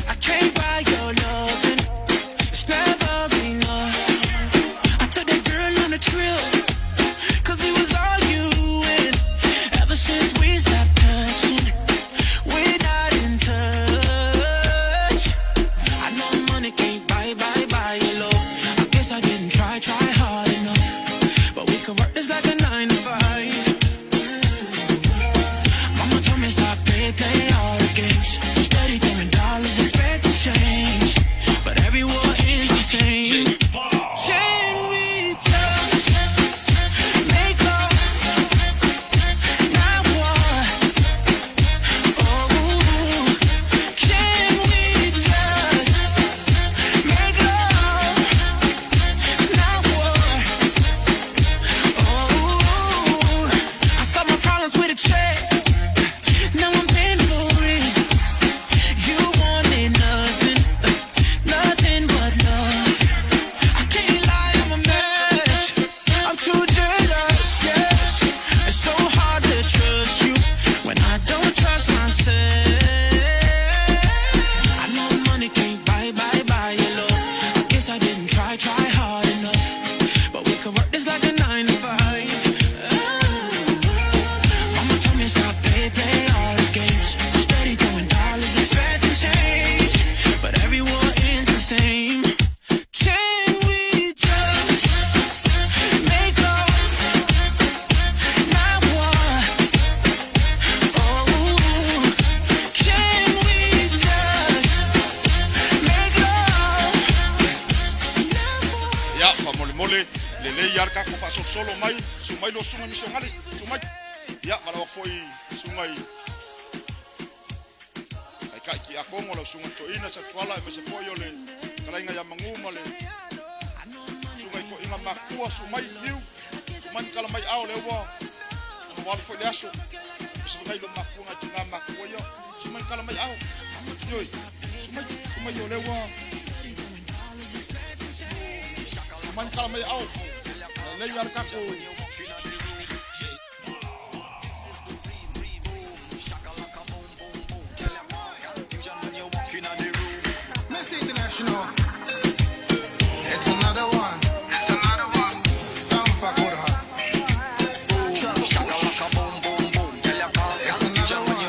I can't buy your loving. It's never enough. I took that girl on a trip, 'cause we was arguing. Ever since we stopped touching, we're not in touch. I know money can't buy your love. I guess I didn't try hard enough. But we could work this like a 9 to 5. Play all the games, steady throwing dollars, expect to change, but every war ends the same. myself. I know money can't buy your love. I guess I didn't try hard enough. But we could work this like a 9 to 5. Mama told me stop play all the games. Steady throwing dollars, expecting change. But every war ends the same. Can we just make love, not war? Oh, can we just make love, not war? Ya fa mole le yarka ko fa solo mai sumai lo sunga misongali sumai ya mala foi sungai ai ka ki akongo lo sunga to ina sa twala e se foi ole kalainga ya manguma le sungai ko inga makua sumai yu man kala mai ao le wa wa foi aso sungai lo makua tinga makua yo sumai kala mai ao yoi sumai yo le wa man kala mai ao le yarka ko Miss International, it's another one. Tampa Kura. It's another one.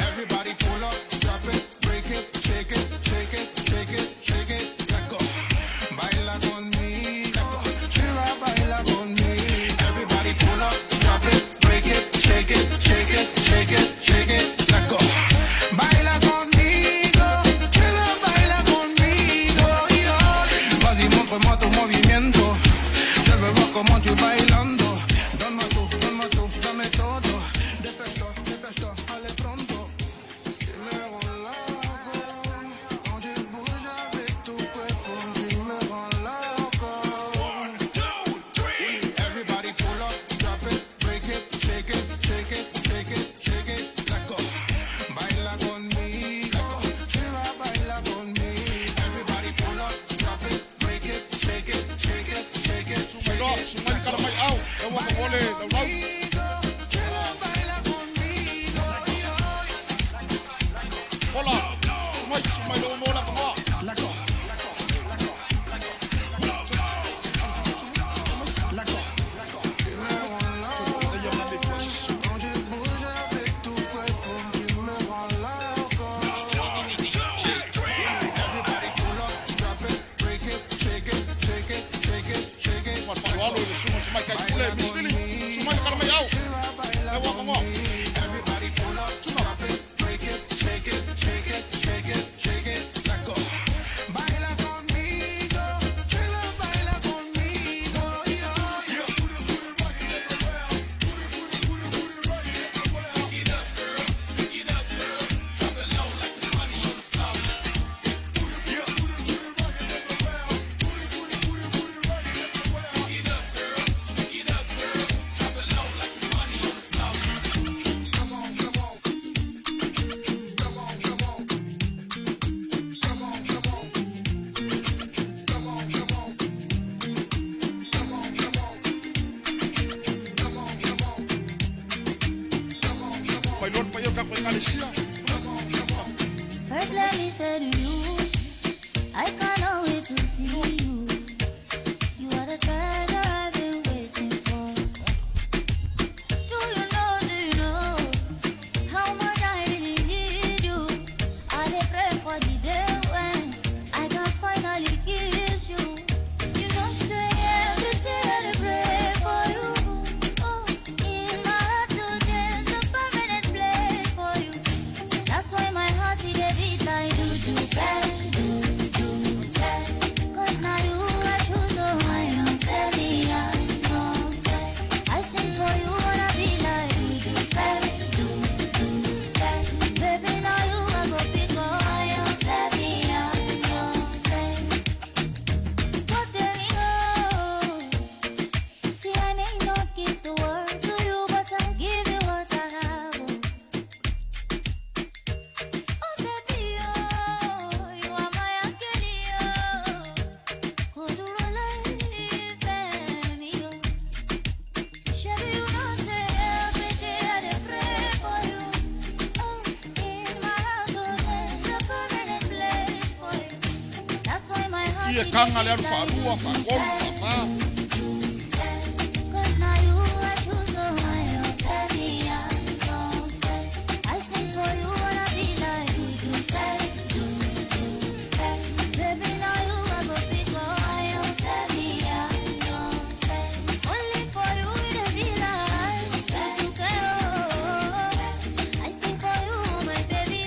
Everybody pull up, drop it, break it, shake it, shake it, shake it, shake it, let go. Baila conmigo, chira, baila conmigo. Everybody pull up, drop it, break it, shake it, shake it, shake it, shake it, let go. Baila conmigo, chira, baila conmigo. Vas-y, montre-moi tu movimiento. Je veux voir comment tu bailando. Donne-moi tout, dame todo. Dépêche-toi, allez pronto. Tu me rends loco. Quand tu bouges avec ton cuerpo, tu me rends loco. Everybody pull up, drop it, break it, shake it, shake it, shake it, shake it, let go. Baila conmigo, chira, baila conmigo. Everybody pull up, drop it, break it, shake it, shake it, shake it, shake it. sumai kala mai ao e wa mole da lau Chira, baila conmigo. hola sumai lo mo la fa Let go. Let go. Tu me rends loco. Quand tu bouges avec ton cuerpo, tu me rends loco. Everybody pull up, drop it, break it, shake it, shake it, shake it, shake it. ma fa lo lo sumai kai kule misili sumai kala mai ao e wa mo Everybody pull up, drop it, break it, shake it, shake it, shake it, shake it, let go. Baila conmigo, chila, baila conmigo, yo. pai lo pai ka ko ngalesia First, let me say to you, I cannot wait to see you. You are the treasure I've been waiting for. Do you know how much I really need you? I dey pray for the day when I can finally kiss you. You know, say every day I dey pray for you. Oh, in my heart today is a permanent place for you. That's why my heart is a beat like do bad. 'Cause now you e kanga le alfa rua fa kolu fa fa. Cause now you are choose the one you tell me I confess. I sing for you wanna be like you do that. Baby now you are go big one you tell me I confess. Only for you it be like you can. I sing for you my baby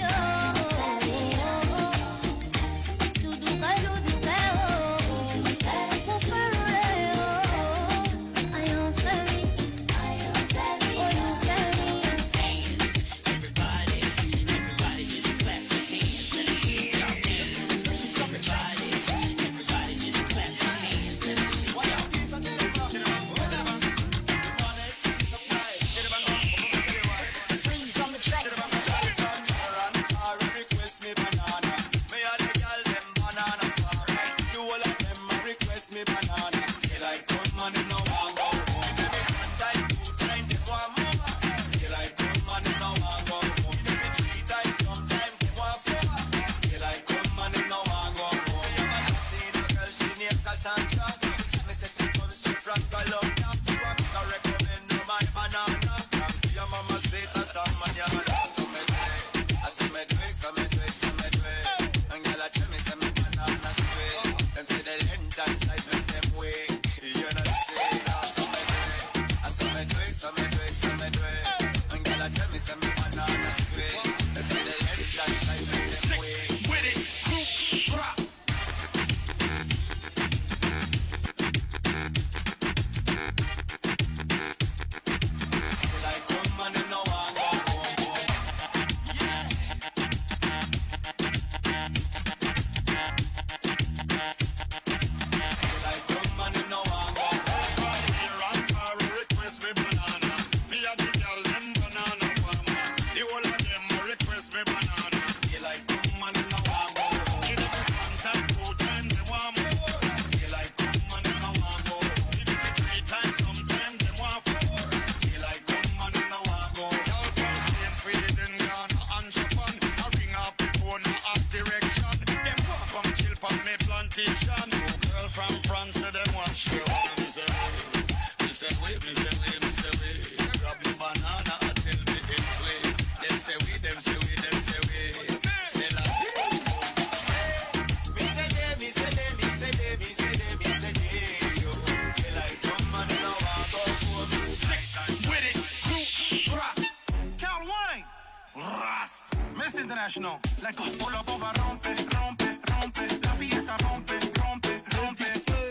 International, like a pull up, on va romper, romper, romper, la fiesta rompe, rompe, rompe,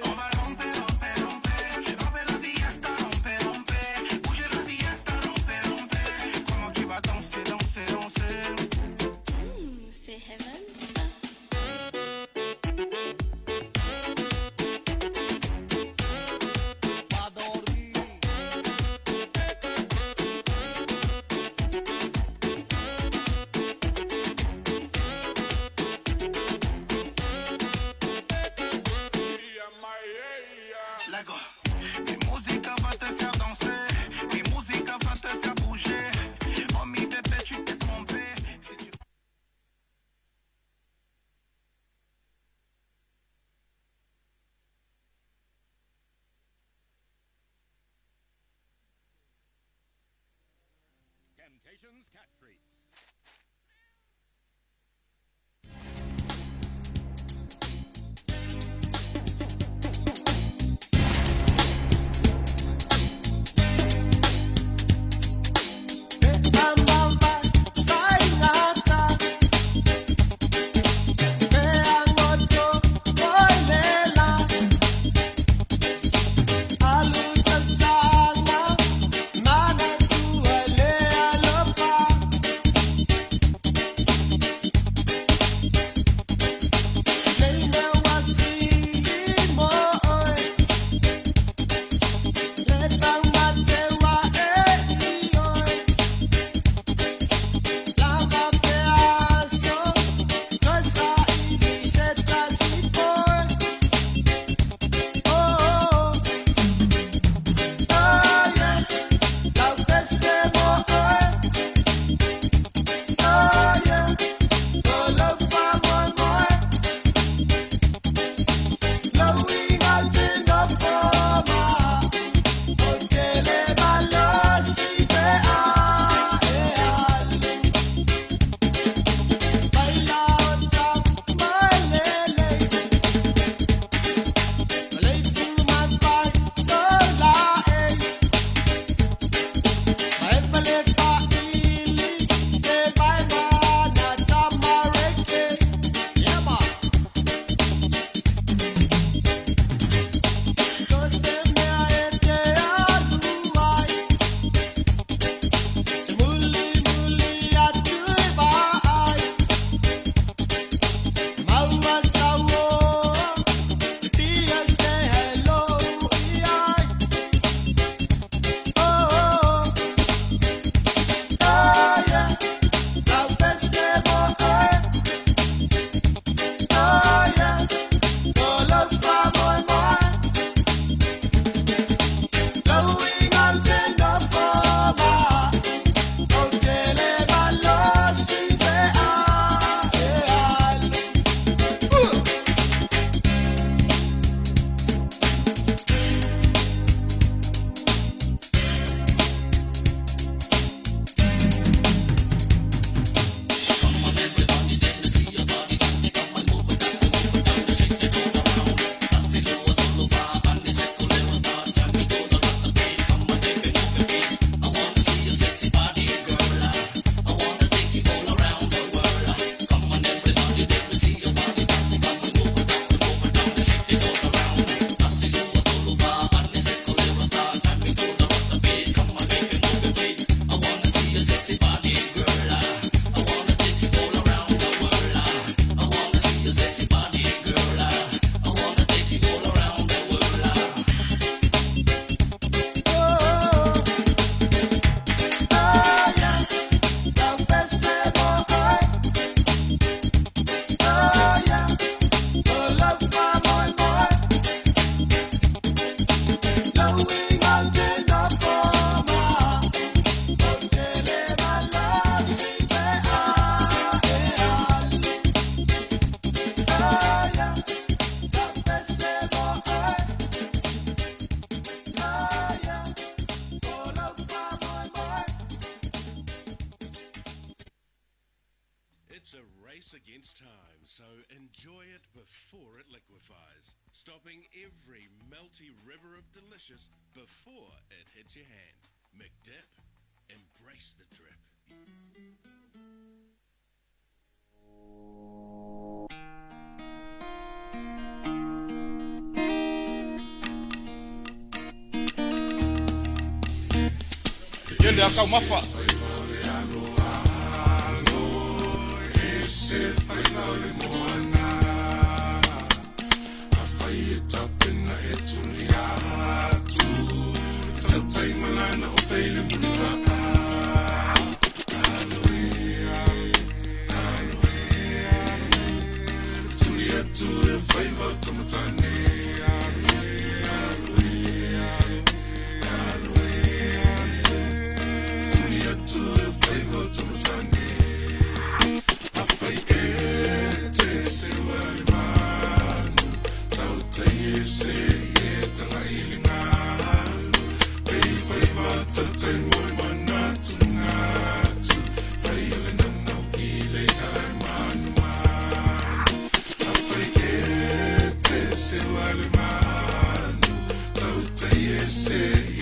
on va romper, romper, romper, romper la fiesta, romper, romper, bouger la fiesta, romper, romper, comment tu vas danser, danser, danser. C'est heaven. Cat treats. It's a race against time, so enjoy it before it liquefies, stopping every melty river of delicious before it hits your hand. McDip. Embrace the drip. Ele aka mafa. Yeah.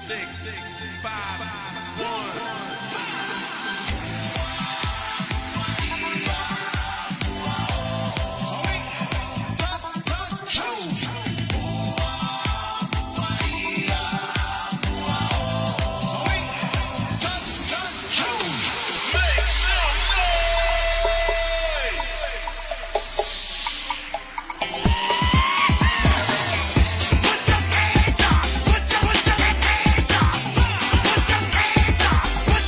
6, 5, 1. Put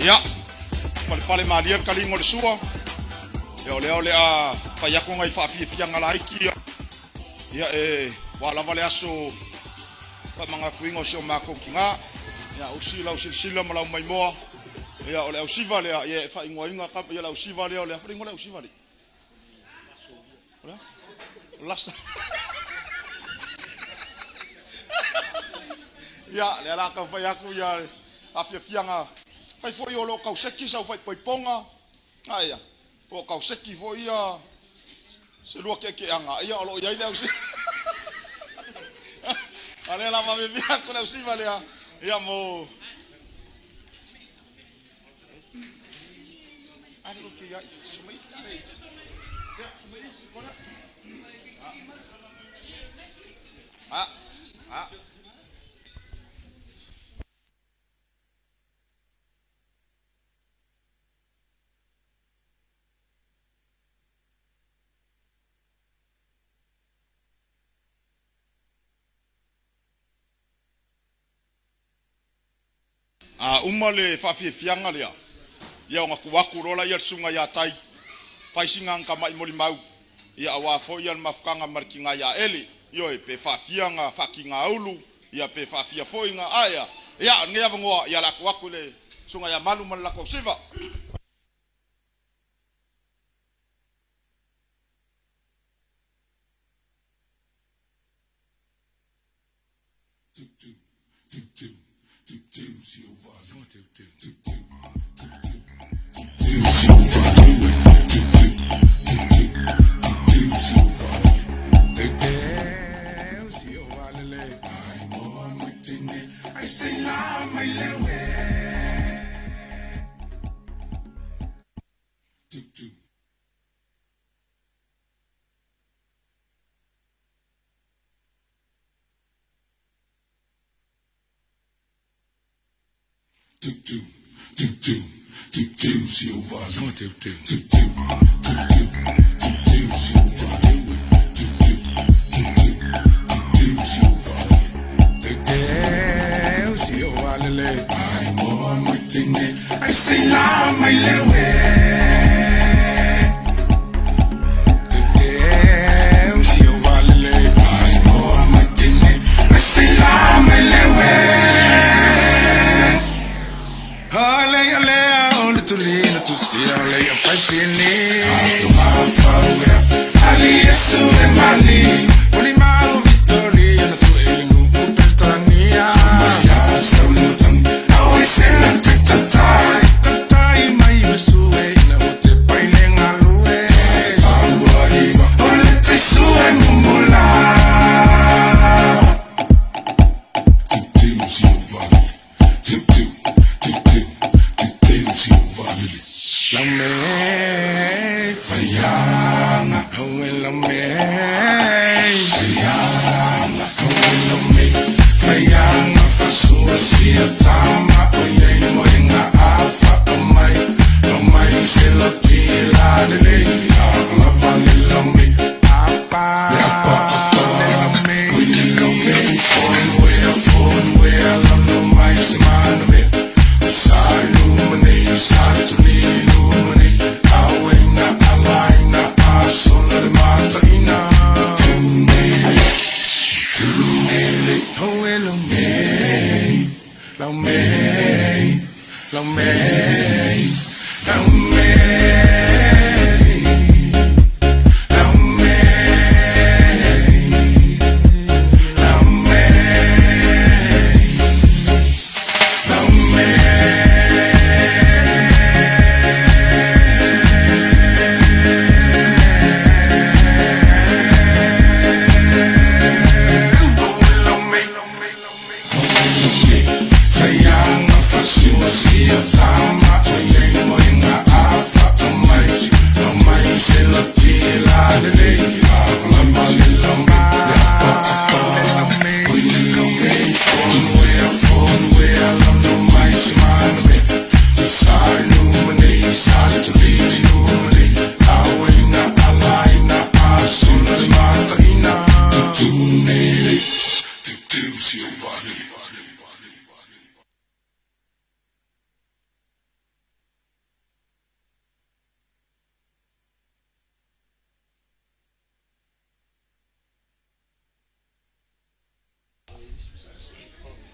Ya, pale malia kalingo le sua. Ole a fai ako ngai whaafianga la iki. Ya wala vale aso pa mga kuingo sio mako kinga. Ya usila malau mai moa. Ya ole usiva le ya fa ingoinga ka ya la usiva le ole fa ingo le usiva le. Ola? Lasta. Ya le ala ka fai aku ya afianga. Fai foi o lo kauseki sa fai poiponga. Aya. Po kauseki foi ia se lua ke anga. Ia lo ia le usi. Ale la ma via con la usiva le ia mo. Ani lo que ya sumai tare. Ya sumai kona. Umale whawhiawhianga lea. Ia o ngaku waku rola ia sunga ia tai. Whaisinga ka mai mori mau. Ia awa fo ia mafukanga marikinga ia ele. Ia pe whawhianga whakinga ulu. Ia pe whawhia fo inga aya. Ia ngea vangoa ia laku waku le sunga ia malu malako siva.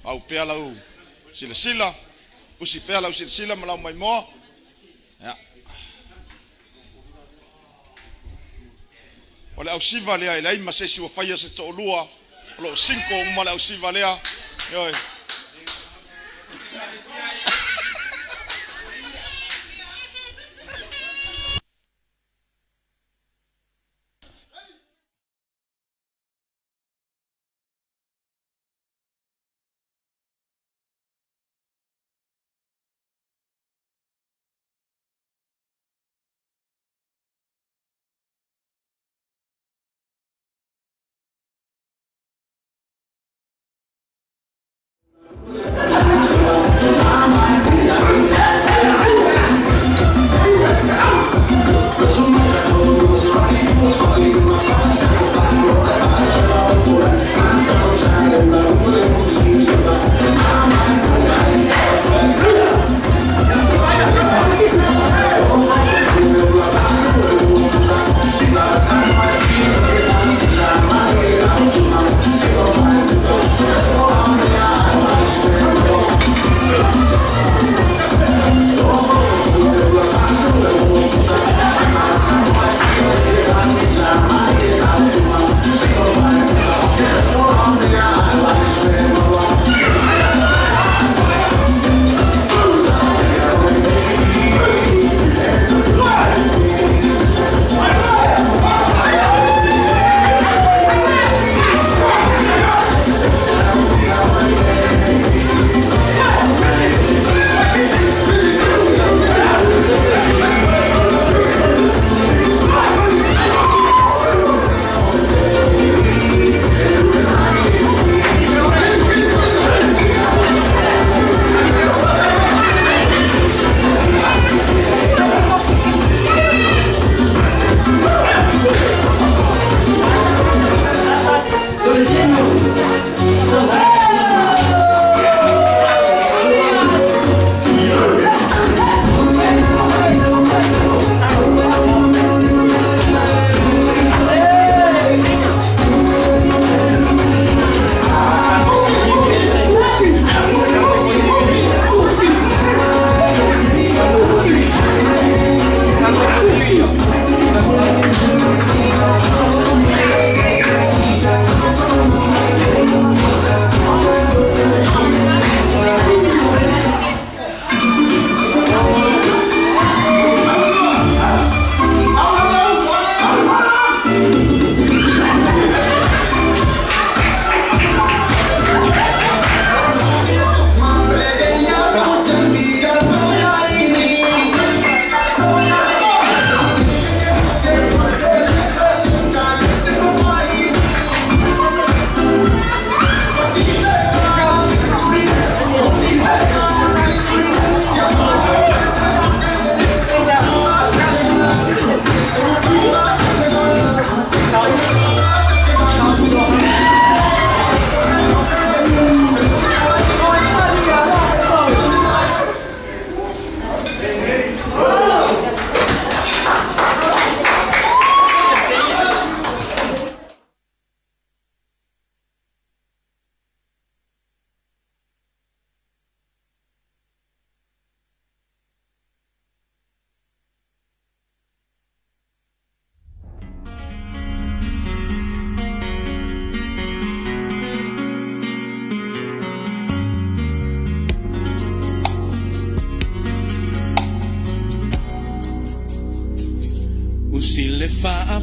au pea lau sila usi pea lau sila malau mai moa ya ole au siva lea ile ai masesi wa faia se tolua lo 5 mala au siva lea yoi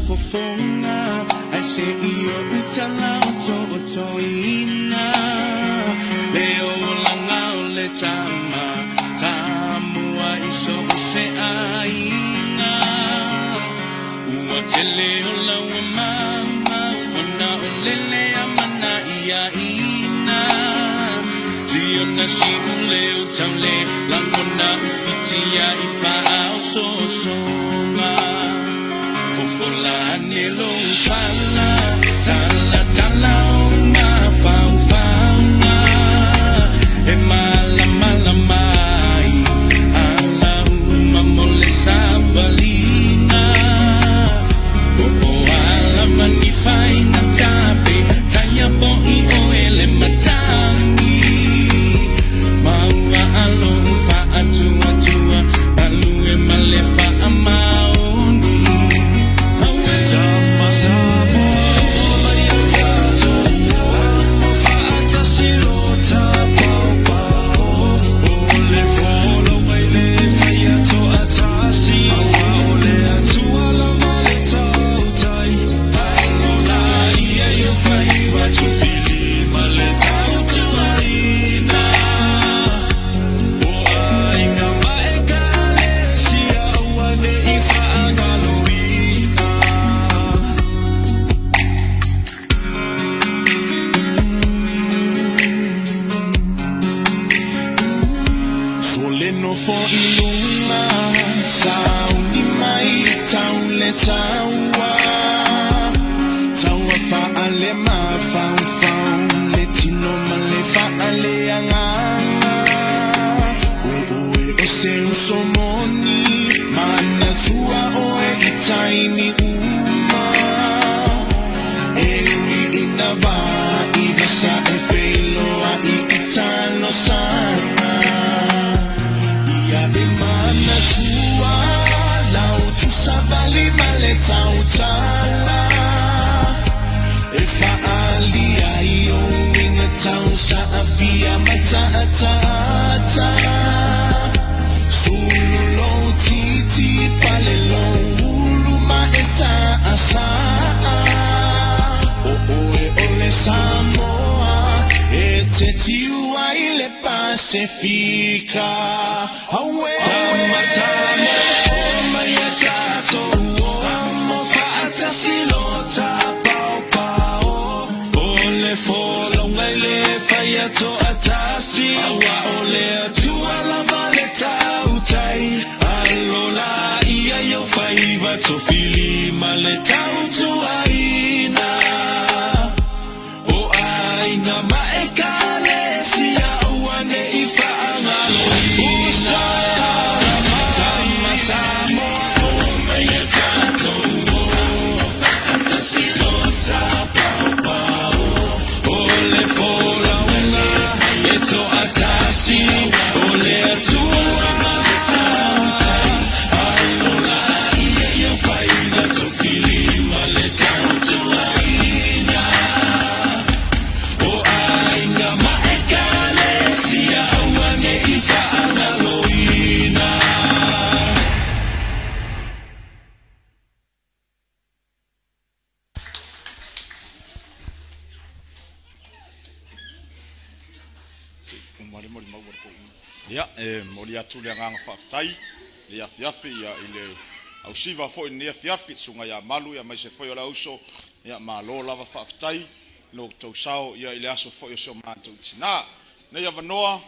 Fofonga, I say iyo utala otoina. Leo langa ole tama, tamua iso se aina. Uatele ola wa mama, ona olele amana ia ina. Dio na si ule utale, langona ufitia ifa ao songa. Fola nelo fala, tala uma fauna, e mala mai, ala uma mole sabalina, ala manifai na tape, tanya po I o ele matangi. somoni mana tua oe I taimi uma ewi inava I vasa e feloa I italo sana ia de mana tua lau tu savali male tau tala e faali ai o inga tau sa afia mata atata sulu titi palelo ulu ma esa asa o e ole Samoa e te tiua I le Pacifica awe tama Samoa o mai tato o mo fata silota pao pao ole fola ngai le faya to atasi awa ole tua la valeta utai alola ia yo faiva to fili maleta tu aina o aina maekale sia uane ifa angalo usa tama Samoa o mai tato o fantasy lota pao pao ole fola una eto atasi ole tua alola ia yo faina to fili maleta tu aina o aina maekale sia uane ifa angaloina ia moli atu le nganga whaftai le afiafi ia ile au siva fo ni afiafi sunga ia malu ia mai se foi ola uso ia malo lava whaftai lo tausao ia ile aso foi so mantu tina ne ia vanoa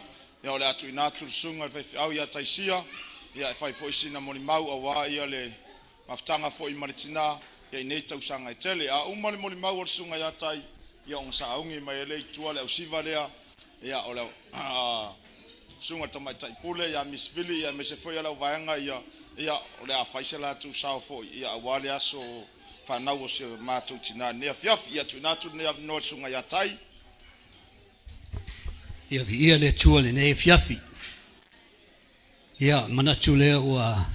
ia ole atu inatu sunga fe au ia taisia ia fai foi sina moli mau awa ia le maftanga foi maritina ia nei tausanga tele a umali moli mau sunga ia tai ia on saungi mai le tua le au siva lea ia ole sunga tama tai pule ya misvili ya mesefo ya la vaanga ya ole a faisela tu sao fo ya wale aso fa na wo se ma tu tina ne fiaf ya tu na tu ne no sunga ya tai ia vi le tuole ne fiafi ia mana tule wa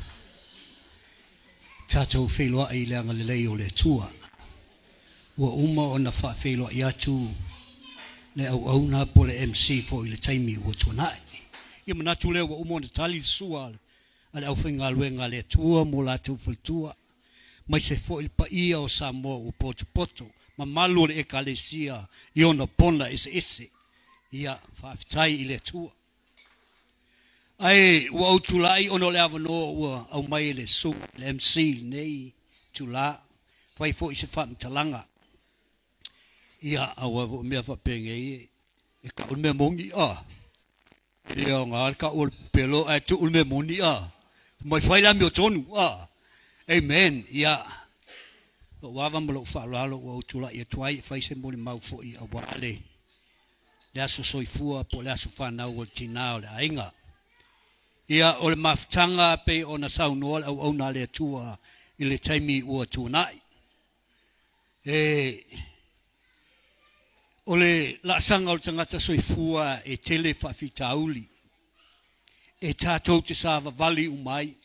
tato felo ai le ngale le ole tua wa uma ona fa felo ya tu le au na pole MC fo ile taimi wo tonight ia mana tule wa uma na tali sual ale au finga luenga le tua mo la tu fultua mai se fo il paia o Samoa o poto ma malu le ekalesia iona pona ese ia fa tai ile tua ai wa utulai ono le avano wa au mai le su le MC nei tula fai fo se fa mtalanga ia awa vo me fa penge e ka un me mongi ia nga ka ul pelo ai tu ul me mongi mai fai la mi tonu amen ia wa va mo fa lo wa utula ia twai fai se mo mau fo ia wale le aso soifua po le aso fa na o tina le ainga ia o le maftanga pe ona saunoa au ona le tua I le taimi ua tunai o le la sanga o tangata soifua e tele whawhitauli e tātou te sāwa vali umai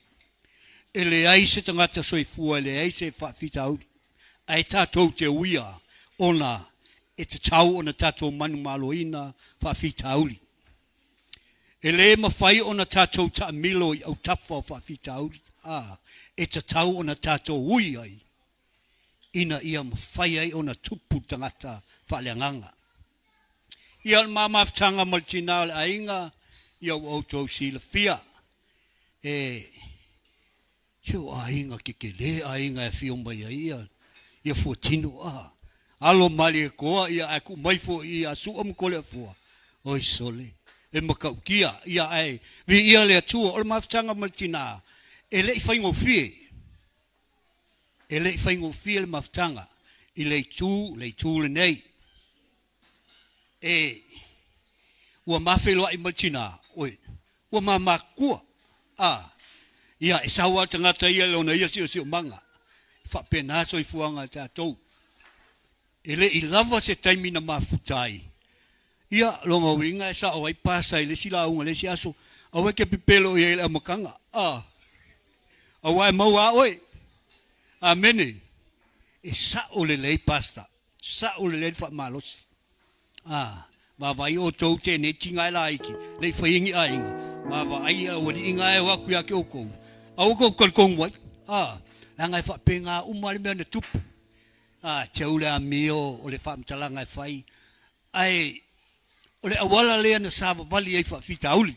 e le aise tangata soifua le aise whawhitauli e tātou te uia ona e te tau ona tātou manu maloina whawhitauli e le mawhai ona tātou ta milo I au tawha whawhitauli e te tau ona tātou ui ai ina ia mawhai ai ona tupu tangata whaleanganga. Ia mamaftanga maltina le ainga ia auto si le fia yo ainga ke le ainga e fio mai ia fotino alo mali koa ia aku mai fo ia su kole fo oi sole e makaukia ia ai vi ia le tua o maftanga maltina ele faingo fie le maftanga I le tu le nei ua mafelo ai maltina oi ua mamakua Ia, e sawa tangata ia lona ia sio manga. Whapena soi fuanga tātou. Ele I lava se taimi na mafutai. Ia, longa winga e sa o ai pasa le sila unga le si aso. Awe ke pipelo ia ele amakanga. Awa e maua oi. Amene. E sa o le lei pasta. Sa o le lei wha malosi. Ma vai o tau te ne tinga e laiki. Lei whaingi a inga. Ma vai a wadi inga e waku ya ke o kou. Au kou kalkong wai. Langa e whapenga umale mea na tupu. Te ule a mio o le whamtalanga e whai. Ai, o le awala lea na sāwa wali e whawhita auli.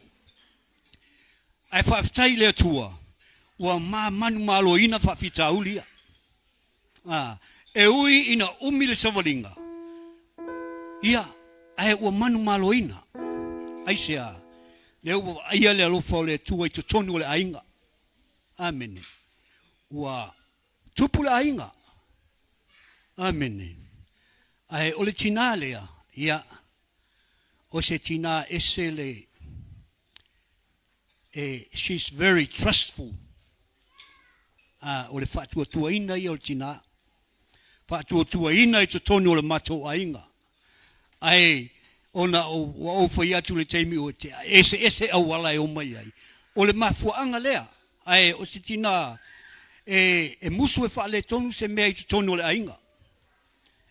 Ai whawhitai lea tua. Ua manu malo ina whawhita auli ia. E ui ina umile savalinga. Ia, ai ua manu malo ina. Ai sea. Le ua aia le alofa o le tua I totonu o le ainga. Amen. Ua tupu le ainga. Amen. Ai ole tina lea. Ia. O se tina ese le. She's very trustful. O le whaatua tua ina I o le tina. Whaatua tua ina I totonu o le matou ainga. Ai, ona o whai atu le teimi o te ese awala e o mai ai. O le mafuanga lea. Ai, o se tina e musu e whaale tonu se mea I totonu o le ainga.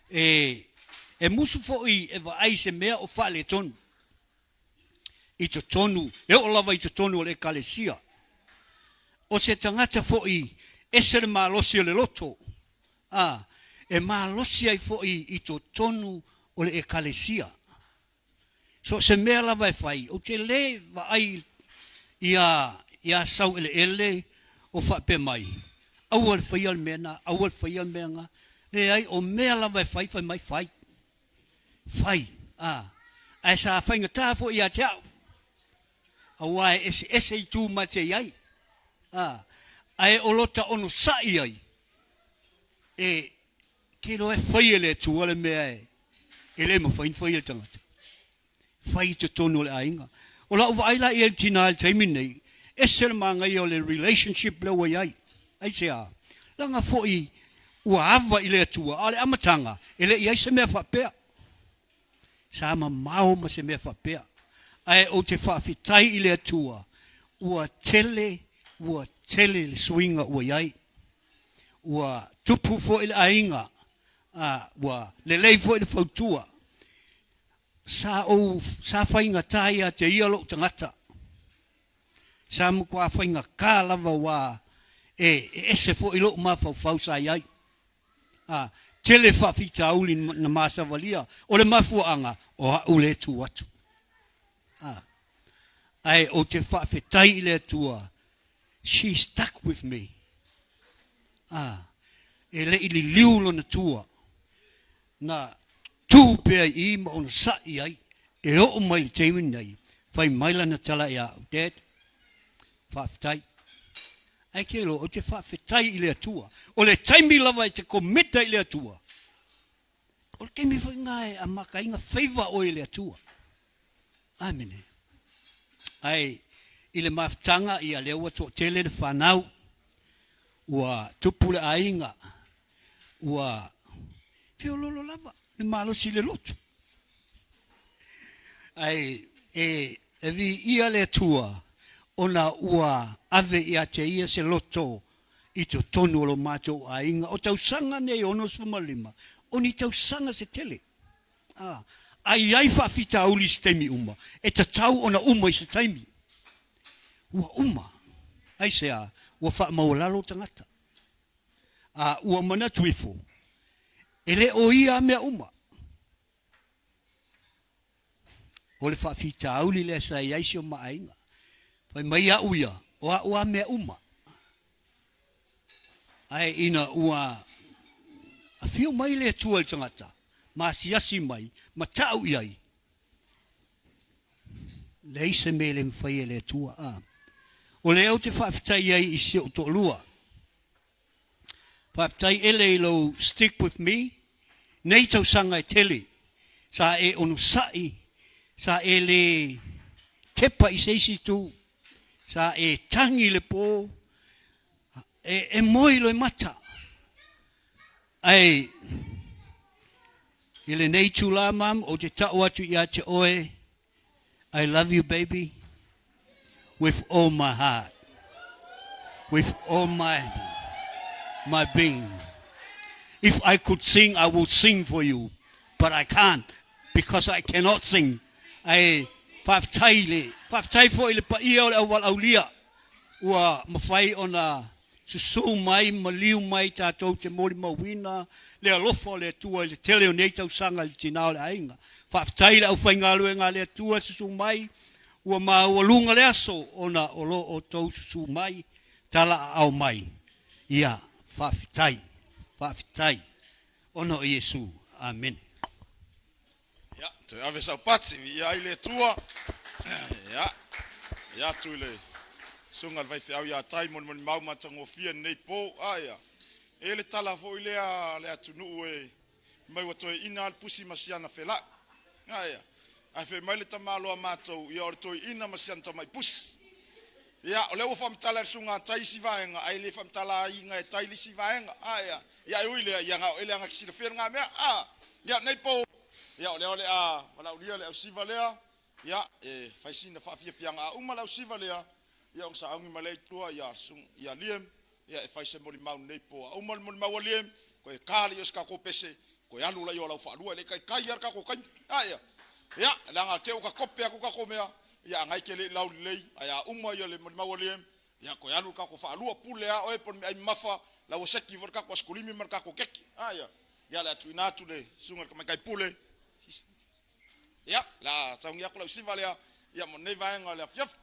E musu foi e vai se mea o whaale tonu. I totonu, e o lava I totonu o le ekalesia. O se tangata foi ese le malosi o le loto. E malosi ai foi I totonu o le ekalesia. So se mea lava e whai. O te le vai ia sau ele o whape mai. Au al whai al mena, au al whai al menga. Le ai o mea lava e whai mai whai. Whai. Ai sa whai ngata fo ia teau. Awai ese I tū mate iai. Ai o lota ono sai ai. Ke lo e whai ele tua le mea e. Ele mo whai ele tangata. Whai te tono le ainga. O la uwa aila I el tina el taimi nei. Ese le manga I o le relationship le wa iai. Ai sea. Langa foi ua ava I le tua. Ale amatanga. Ele iai se mea whapea. Sama mau ma se mea whapea. Ai o te whawhitai I le tua. Ua tele le swinga ua iai. Ua tupu fo I le ainga. Ua le lei fo I le fautua. Sa whainga taia te ia lo tangata. Sa mukua whainga kā lava wā. Ese fo I lo ma fau sa iai. Tele whawhita auli na masa walia. O le mafuanga o hau le tu atu. Ai o te whawhitai I le tua. She stuck with me. E le ili liulo na tua. Na tu pea I ma ona sai ai. E o mai le teimi nei. Whai maila na tala ia. Dad. Whawhitai. Ai ke lo o te whawhitai I le tua. O le taimi lava I te kometa I le tua. O le kemi whainga a maka inga whaiva o I le tua. Amen. Ai, I le maftanga I a lewa to tele le whanau. Ua tupu le ainga. Ua whiololo lava. Le malo si le lotu. Ai, vi ia le tua. Ona ua ave ia te ia se loto. I to tonu o lo mato ainga. O tau sanga nei ono sumalima. Oni tau sanga se tele. Ai whawhita auli se teimi uma. E ta tau ona uma I se teimi. Ua uma. Ai sea, ua whaamaolalo tangata. Ua mana tuifo. Ele o ia mea uma. O le whawhita auli le sa iaisi o maainga. Whai mai a uia. Ua mea uma. Ai ina ua. A whio mai le tua I tangata. Ma siasi mai. Ma tau iai. Le ise me le mwhai le tua. O le au te whawhitai iai I se o to lua. Whawhitai ele lo stick with me. Nei tau sanga e tele. Sa ono sai. Sa ele tepa I seisi tu. Sa e tangi le po. E moi lo mata. Ai. Ile nei tula mam o te tau atu ia te oe. I love you baby. With all my heart. With all my being. If I could sing, I would sing for you. But I can't. Because I cannot sing. I whaftai fo ile pa ia o le awal aulia. Ua mawhai o na susu mai, maliu mai tātou te mori mawina. Le alofa o le atua, le tele o nei tau sanga le tinao le ainga. Whaftai le au whaingalue ngā le atua susu mai. Ua mawalunga le aso o na olo o tau susu mai. Tala au mai. Ia, whaftai. Ono Yesu. Amen. Ja, te ave sa patsi ia ile tua. Ja tu le. Sungal vai fe au ia tai mon mau matango fia nei po. Aya. Ele tala fo ile le atunu e. Mai wa toi ina al pusi masiana fela. Aya. Ai fe mai le tamalo matou ia or toi ina masiana tamai pusi. Ya, ole o fam tala sunga tai si vaenga, ai le fam tala inga e tai li si vaenga. Aya. Ya uile ya nga ele nga kisi fer nga mea. Ya nei po. Ya ole wala ulia le siva lea. Ya faisina fa fia nga uma la siva lea. Ya on sa angi malai tua ya sung ya liem. Ya faise moli mau nei po. Uma moli mau liem ko e kali os ka ko pese. Ko ya lula yo la fa lua le kai yar ka ko kai. Aya. Ya la nga ke o ka kope ko ka ko mea. Ya ngai ke le lau lei aya uma yo le mau liem. Ya ko ya lu ka ko fa lua pulea o e pon ai mafa la o seki vor ka ko skulimi mar ka ko keki. Aya. Ya la tuina tu le sunga ka mai pule. Ya, la saungia ko la siva le ya mo nei vaenga le fiaf.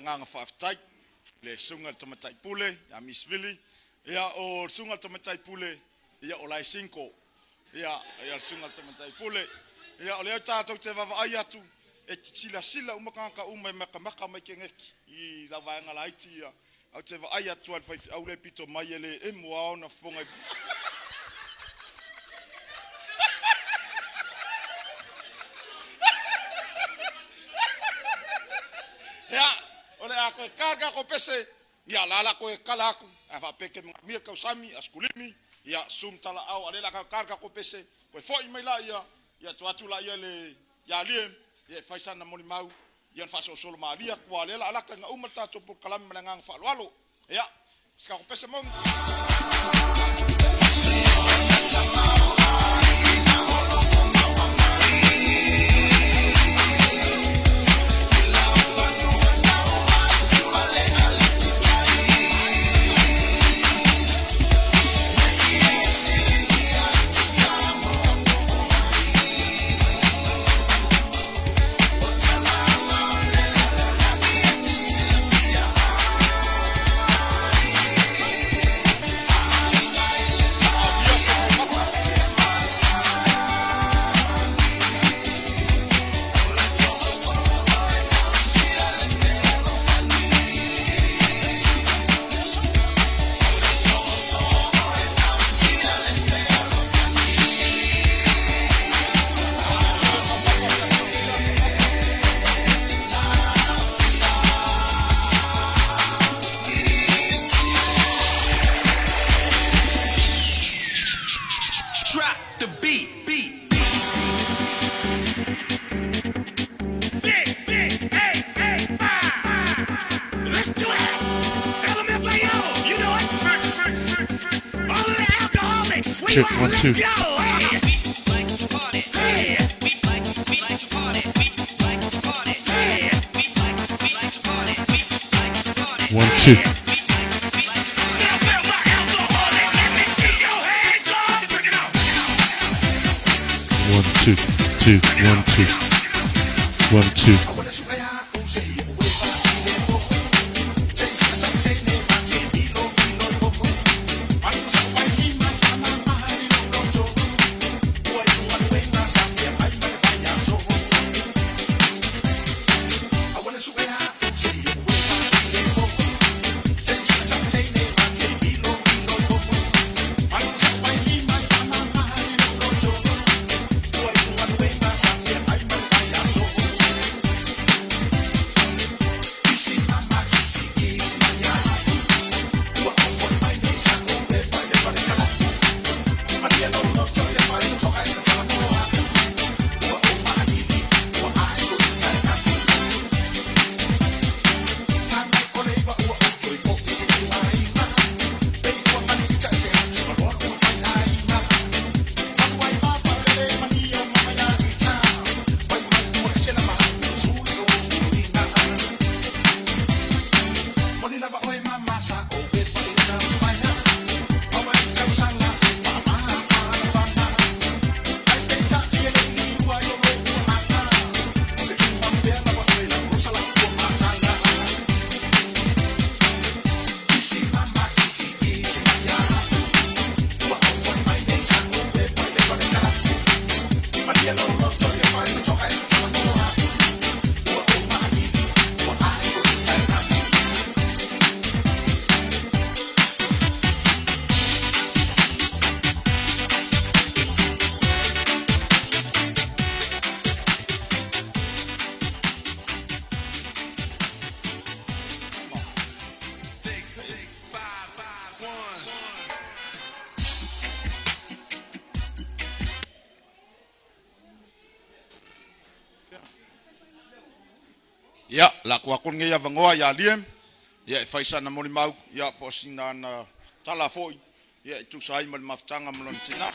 ngang whaftai, le sunga tamatai pule, ya Miss Willie, ia o sunga tamatai pule, ia o lai cinco, ia sunga tamatai pule, ia o leo tātou te wawa ai atu, e sila umakanga ume maka mai kengeki, I la vaenga la iti ia, au te wawa ai atu al whaifi au le pito mai ele e mua o na whongai. Ya, ole a koe kaga ko pese, ia lala koe kala aku, a whapeke mia kausami, askulimi, ia sum tala au, alela ka karga ko pese, koe foi mai la ia tuatu la ia le, ia liem, ia faisana moni mau, ia nfaso solo maalia, kua lela alaka nga umata topo kalami manangang whalualo, ia, ska ko pese mong. Check 1 2. One, two. One, two, two, 1 2. 1 2. Ya, la kuakon ngia vangoa ya liem, ya faisa na moni mau, ya posina na tala foi, ya tu sai mal maftanga malon tina.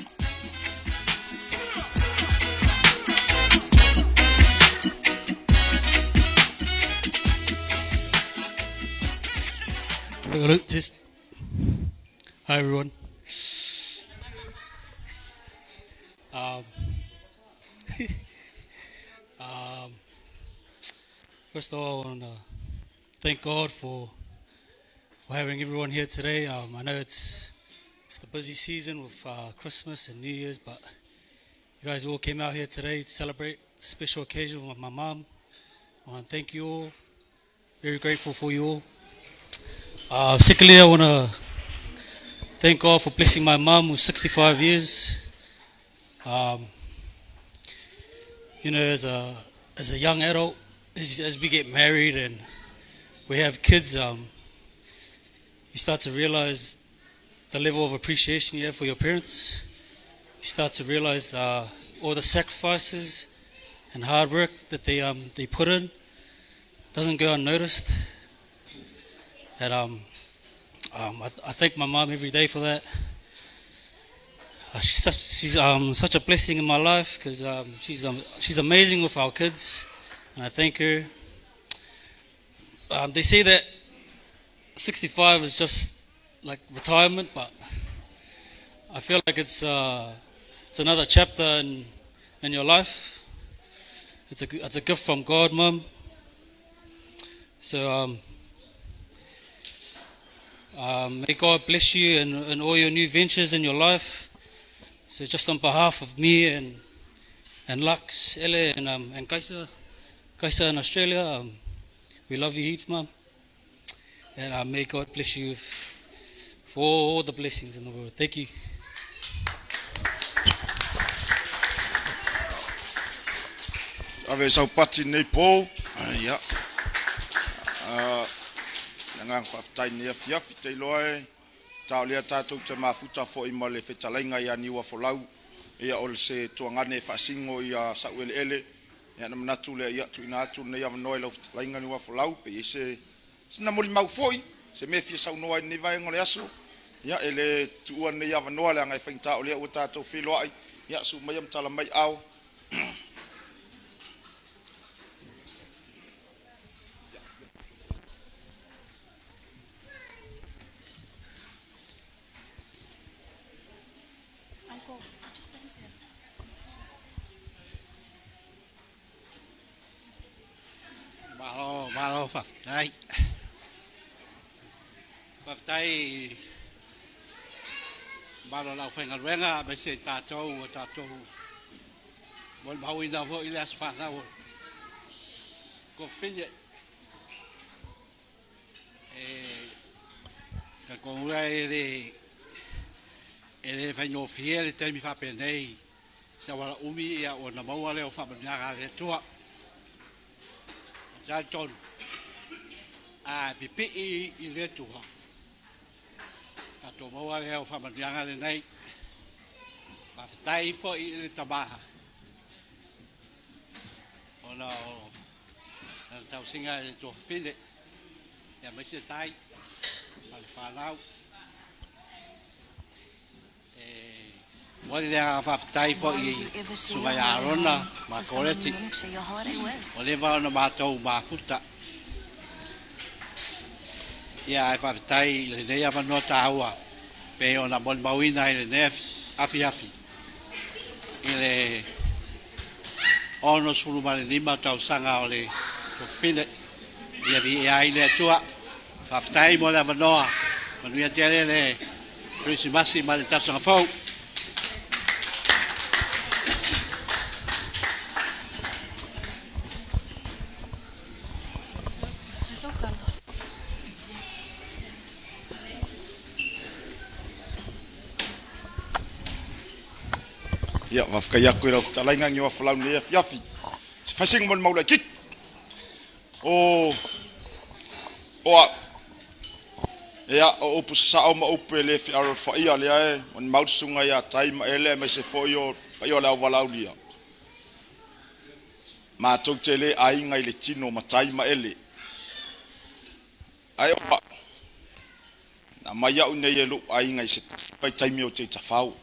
Just hi everyone. First of all, I want to thank God for having everyone here today. I know it's the busy season with Christmas and New Year's, but you guys all came out here today to celebrate a special occasion with my mom. I want to thank you all. Very grateful for you all. Secondly, I want to thank God for blessing my mom, who's 65 years. You know, as a young adult, as we get married and we have kids, you start to realize the level of appreciation you have for your parents. You start to realize all the sacrifices and hard work that they put in. Doesn't go unnoticed. And I thank my mom every day for that. She's such a blessing in my life because she's amazing with our kids, and I thank her. They say that 65 is just like retirement, but I feel like it's another chapter in your life. It's a gift from God, Mum. So may God bless you in all your new ventures in your life. So just on behalf of me and Lux, Ele, and Kaisa in Australia, we love you heaps, Mum. And may God bless you for all the blessings in the world. Thank you. Ave sau pati nei po. Ya. Ngang faftai nei fiafi te loe. Tau lea tātou te mafuta fo I ma le whetalainga ia niwa folau. Ia ol se tuangane whasingo ia sauele ele. Ia na manatu lea ia tu ina atu nei avanoe lau whetalainga niwa folau. Pe i se sina moli mau foi. Se me fia sau noa ni vai ngole aso. Ia ele tuua nei avanoe lea ngai whainta o lea ua tātou whiloa ai. Ia su mai am tala mai au. Malo whaftai. Whaftai malo lau whengaruenga me se tātou o tātou mon mauina vo I le as whanau ko whine ka kongra e le whaino fie le teimi whapenei sa wala umi ia o na maua leo whamaniaga le tua Jaton pipi I le tua tato maua leo whamanianga le nei whaftai fo I le tamaha o na tau singa le tō whine ia mai se tai ma le whanau Wali lea whaftai fo I sungai arona ma koreti o le wao na mātou mafuta ia e whaftai le nei avanoa tāua pe o na mon mauina I le nei afi I le ono suru ma le lima tau sanga o le tofine ia vi e ai le atua whaftai mo le avanoa manuia tere le Christmasi ma le tasanga fau Ia wafka yaku ira whtalainga ngiwa whalau lea fiafi. Se whasing mon maula kik. Ia o opu sa ma opu le fi arot fa ia lea e. Mon mautsunga ia taima ele me se fo yo lea walau lia. Ma tok te le ainga I le tino ma taima ele. Ai opa. Na mai au nei e lo ainga I se pai taimi o te tafau.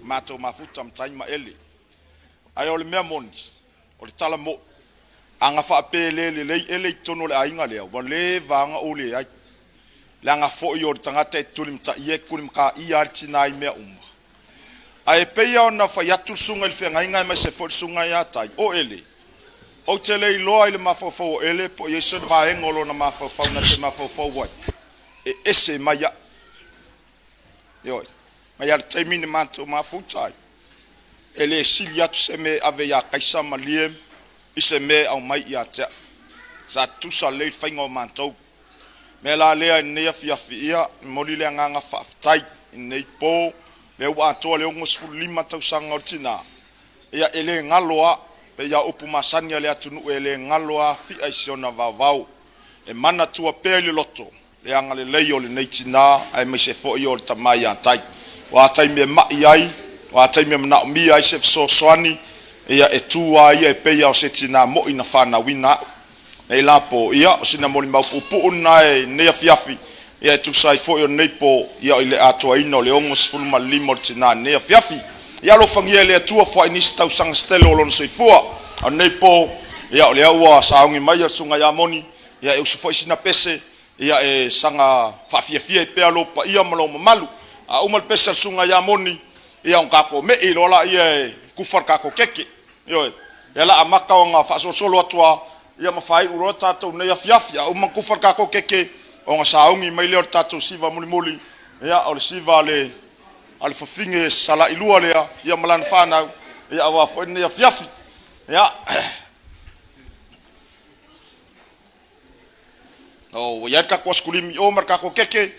Mato mafuta mtaima ele. Ai ole mea mons. Ole tala mo. Anga whaapele le ele tono le ainga leo. Wa le vanga ole ai. Le anga fo i o tangata e tulim ta ie kulim ka i arti nai mea uma. Ai peia ona whaiatu sunga il whenga inga mai se fo sunga ia tai. O ele. O te le iloa ile mafofo ele po yesu ma engolo na mafofo na te mafofo wai. E ese maya. Yoi. Maya te mine manto mafutai. Ele sili atu se me ave ya kaisa maliem. Ise me au mai ia te. Sa tusa le whainga o mantou. Me la lea nea fiafi ia. Moli lea nganga whaftai. Nei po. Le ua atoa le ongos fulima tau sanga o tina. Ia ele ngaloa. Pe ia upu masania le atunu ele ngaloa fi aisiona vavau. E mana tua pele loto. Le anga le leio le nei tina. Ai me se fo i o le tamai a tai. Wa tai me mai ai. Wa tai me mana mi ai se so soani. Ia e tua ia e peia o se tina mo ina whana wina. Nei lapo ia o sina moli mau pupu unai nea fiafi. Ia e tu sai fo i o neipo ia ile atua ina o le ongos fulma limo tina nea fiafi. Ia lo fangia le atua fo inisi tau sanga stelo o lono soifua. O neipo ia o le aua saongi mai sunga ia moni. Ia e usufo isina pese. Ia e sanga whafiafia e pea lopa ia malo mamalu. A umal pese sunga ia moni. Ia on kako me i lola ia e kufar kako keke. Ia la amaka o nga whaasosolo atua. Ia mawhai uro tatou nea fiafia. Uman kufar kako keke. O nga saongi mai leo tatou siva muli muli. Ia o le siva le ale fafinge sala ilua lea. Ia malan whanau. Ia awa fo nea fiafi. Ia. O ia ka ko skulimi o mar ka ko keke.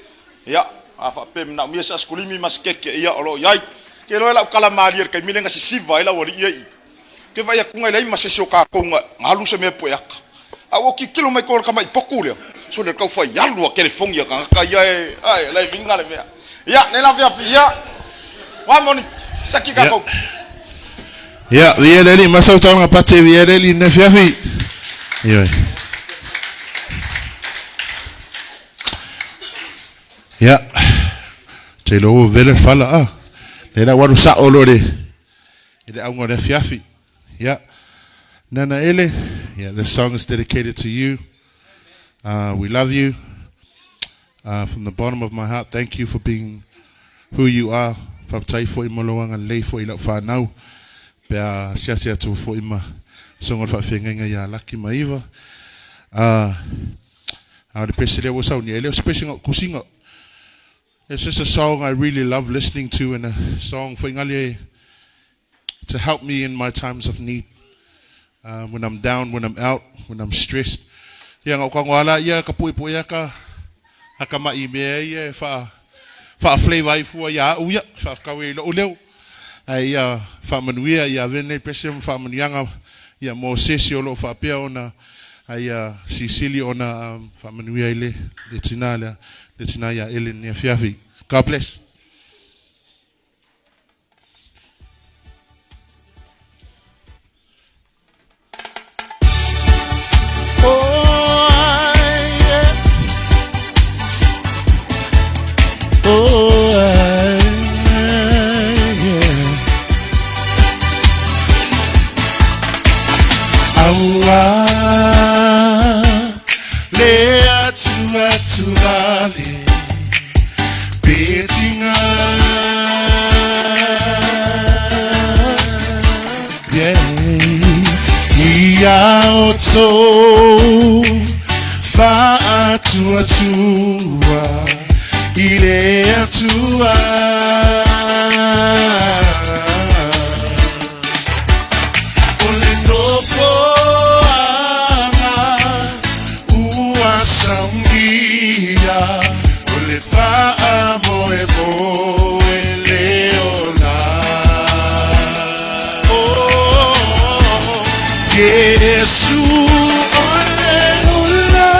Ia afa pem na mia sa skulimi mas keke ia olo yai. Ke lo la kala malier kai milenga si siva ila wali ia. Ke vai kunga ila ma se so ka kunga ngalu se me poyak. A o ki kilo mai ko ka mai pokule. So le ka fa yalu ke le fongia ka ia ai la vinga le vea. Ia ne la vea fia. Wa moni saki ka ko. Ia vieleli masau tanga pate vieleli ne fiafi. Ia. Ja, te lo vele fala a. Le la waru sa olore. Ile aunga le fiafi. Ja. Nana ele. Yeah, this song is dedicated to you. We love you. From the bottom of my heart, thank you for being who you are. Whaptai fo ima loanga lei fo ila whanau. Pea siasi atu fo ima songa whawhenga ya laki maiva. Aure pesele wa sauni. Ele o spesing kusinga. It's just a song I really love listening to, and a song for ingalie to help me in my times of need. When I'm down, when I'm out, when I'm stressed. Ia ngau kangwala ia kapui ia ka hakama ime ia fa flavor fu ia uia fa kawe lo leo. Ai fa manuia ia vene pesem fa manuanga ia mo sesio lo fa pia ona ai Sicily ona fa manuia ile de tinala. Le tinaya Ellen ne fiafi. God bless. Lea tu vale. Betinga, yeah, ia oto fa atua ile atua ole nofo anga ua sangia. Le fa amo e bo e leona. Oh, Gesù alleluia.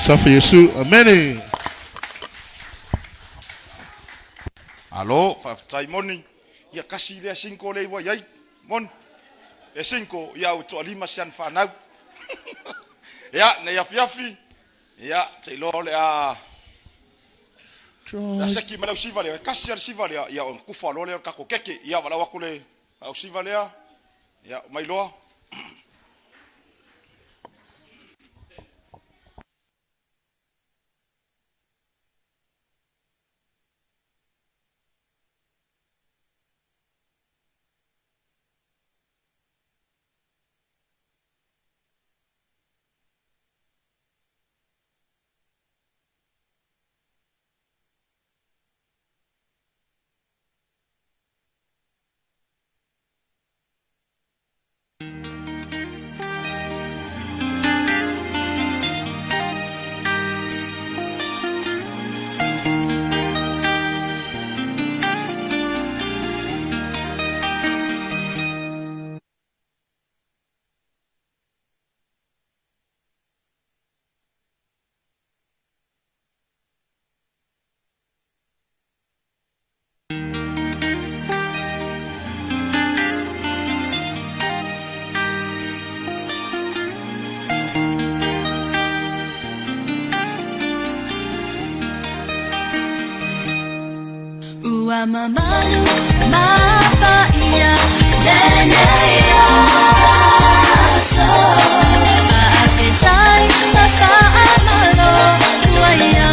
Safa Yesu, amene. Alo, whawhtai moni. Ia kasi lea sinko le iwa iai. Mon. E sinko, ia uto alima sian whanau. Ia, ne afi. Ia, te ilo le a... Ia seki malau siva lea. Kasi al siva lea. Ia, on kufa lo lea kako keke. Ia, wala waku le au siva lea. Ia, mai loa. Mamanu mapaya leneya so ba afetai masa amalo tuaya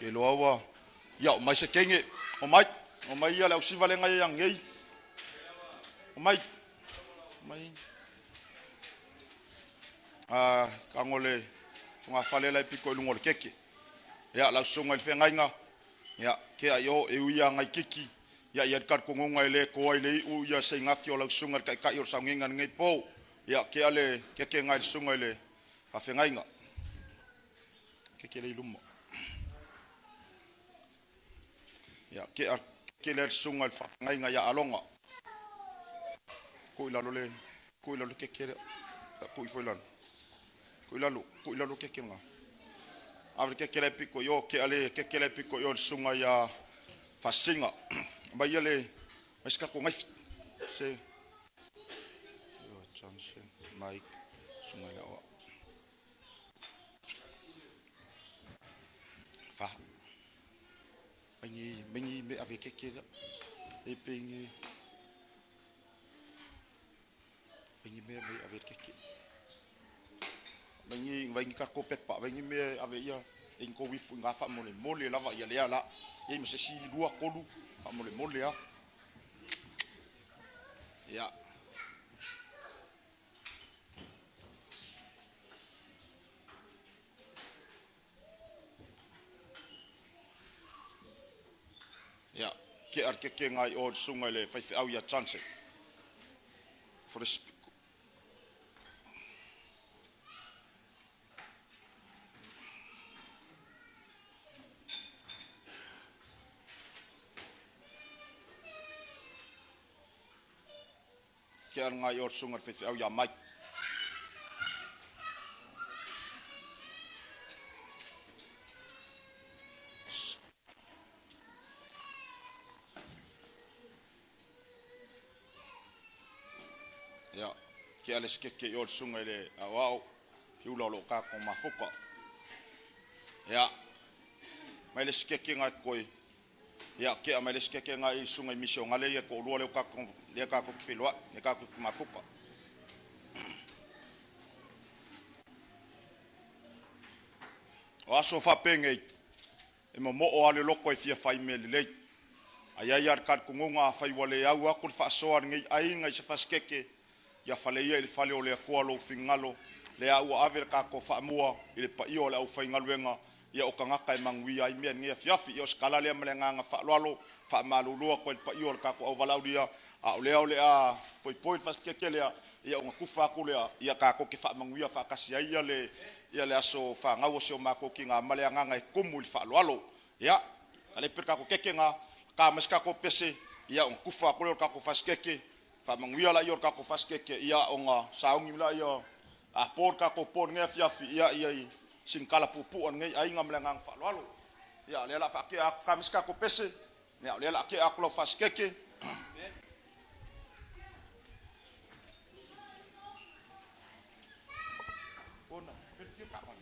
e loa wa ia o mai se kenge o mai ia le usiva le ngai yang ngei o mai ka ngole funga fale lai piko lungo le keke ia la songa le fengainga ia ke ayo e uia ngai kiki ia kar ko ngonga le ko ai le u ia se ngaki o la songa ka yo sanginga ngai po ia ke ale keke ngai songa le ka fengainga keke le lumo ya ke le sunga al ngai ngai ya alonga ko ila lo ke ko ila lo ke nga ave ke le piko yo ke ale ke le piko yo sunga ya fasinga ba yele eska ko ngai se yo chance mai sunga ya fa Mengi me avec quelqu'un et pengi me avec quelqu'un mengi ka ko pepa mengi me avec ya en ko wipu nga fa mole lava ya le ala e me se si lua kolu fa mole ya ya ke ar ke ngai o sunga le fai au ya chance for this ke ar ngai o sunga fai au ya mai ke ale skeke yo sunga le awao hiula lo ka ko mafuka ya mai le skeke nga koi ya ke mai le skeke nga i sunga mission ngale ye ko lo le ka ko le ka ko filwa le ka ko mafuka wa so fa penge e mo o ale loko e fia fai me le aya yar ka ko ngonga fai wale au akul fa so ngai ai ngai se fa skeke ya fale ia le fale o le ko lo fingalo le au ave ka ko fa mua ile pa io le au fingaluenga ia o kanga kai mangwi ai me ngia fiafi io skala le mlenga fa lolo fa malulu ko pa io ka ko valaudia a le a poi fa skekele ia o kufa ko le ia ka ko ke fa mangwi fa kasia ia le aso fa ngau se o mako kinga mlenga e kumul fa lolo ia ale per ka ko kekenga ka meska ko pese ia o kufa ko le ka ko fa skeke fa manguia la yor ka ko faskeke ia onga saungi la ia a por ka ko por nge fiafi ia sin kala pupu on nge ai ngam lengang fa lalo ia le la fa ke a kamiska ko pese ia le la ke a ko faskeke ona perché ka man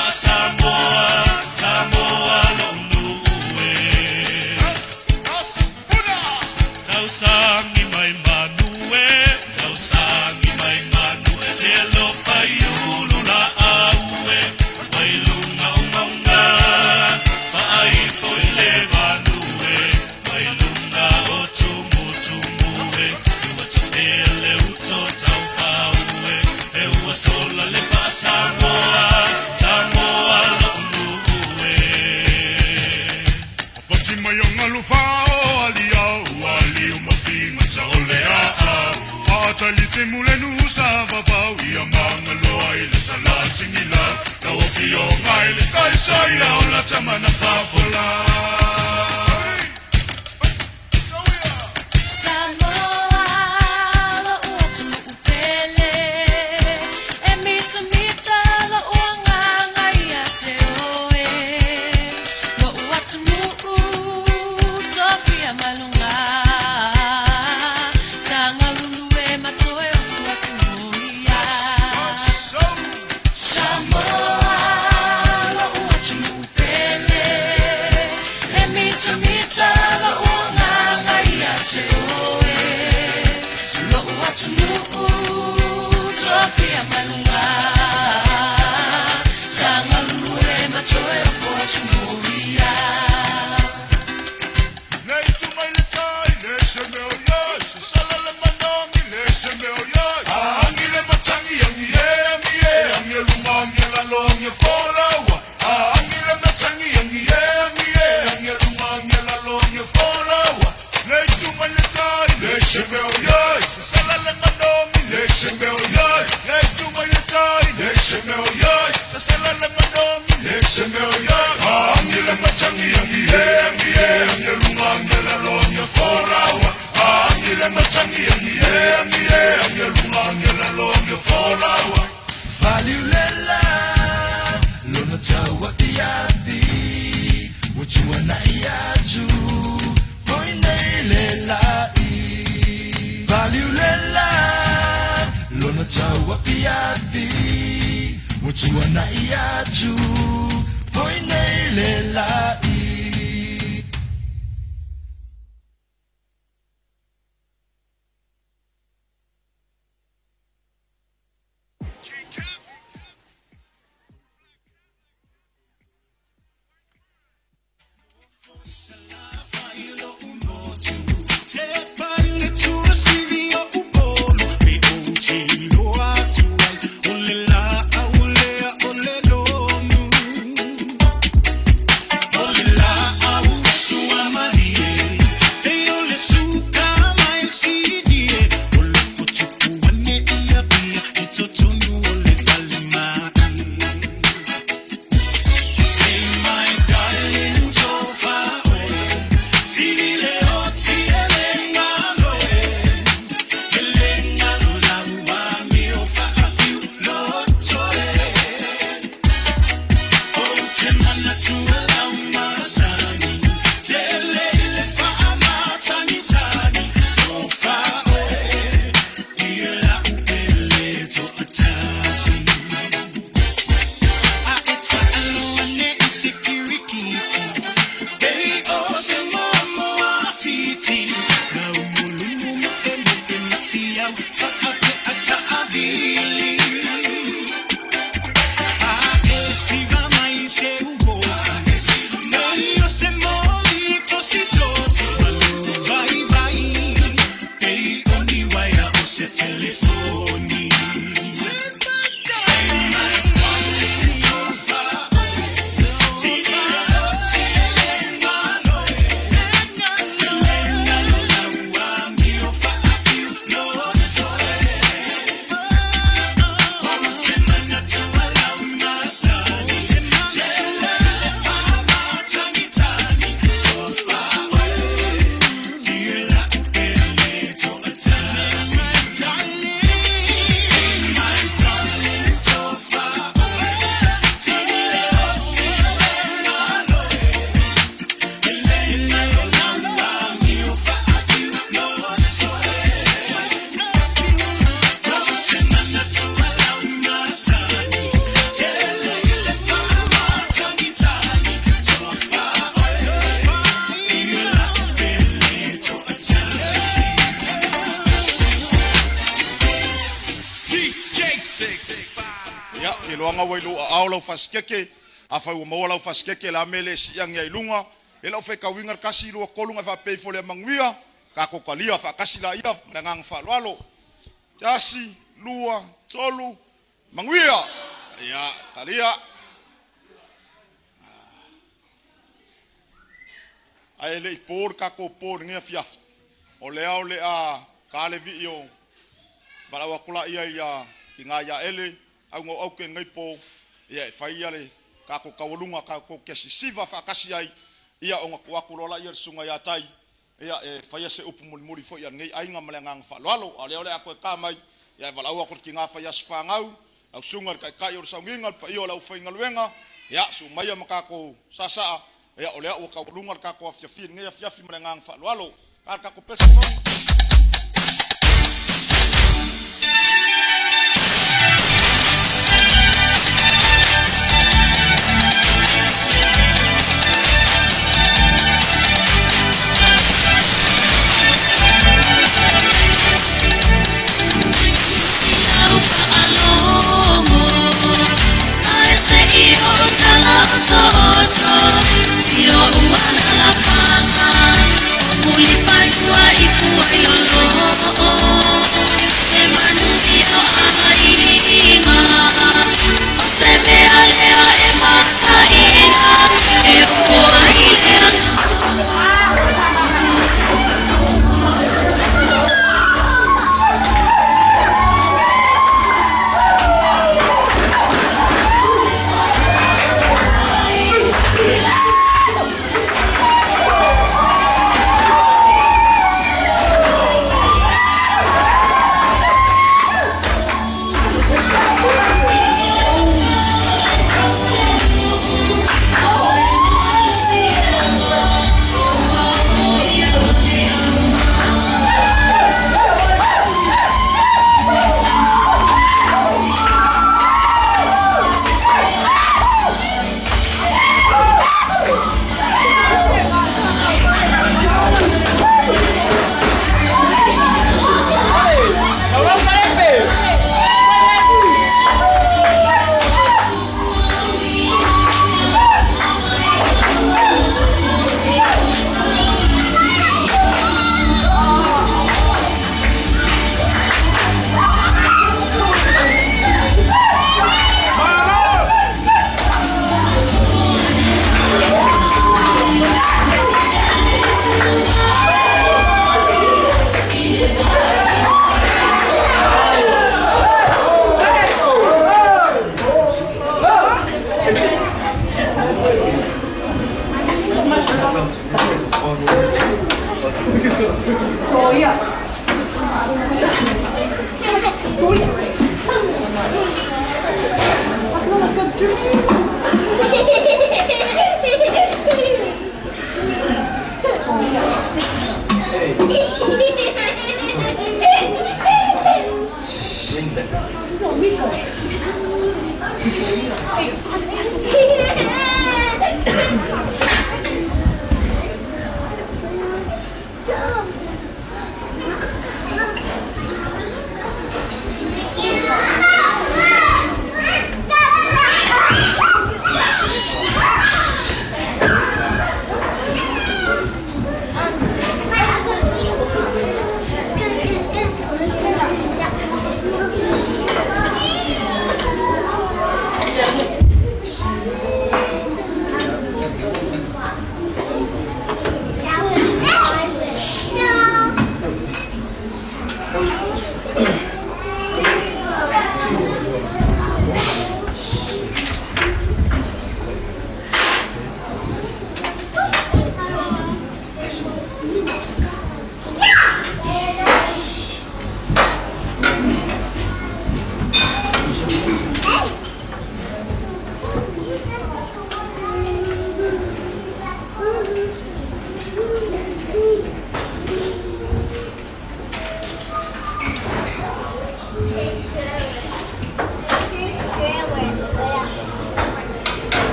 Samoa, iathi Mutua na iatu Poine le lai Faskeke afa o mo lau faskeke la mele siang ya ilunga e lau fe ka wingar kasi lo kolunga fa pe fo le manguia ka ko kalia fa kasi la ia ngang fa lalo tasi lua tolu manguia ya kalia ai le por ka ko por nge fiaf o le a ka le video bala wa kula ia kinga ya ele au ngo au ken ngai po ia fai ale ka ko kawalunga ka ko kesisiva fa kasi ai ia o ngaku lola ia sunga ya tai ia fai se upumul muri fo ia ngai ainga malengang fa lalo ale ole ako ka mai ia valau ko kinga fa ya sfangau au sunga ka yor sangingal pa io lau faingal wenga ia sumaya maka ko sasa ia ole o kawalunga ka ko fiafi ngai fiafi malengang fa lalo ka ko pesa Ifua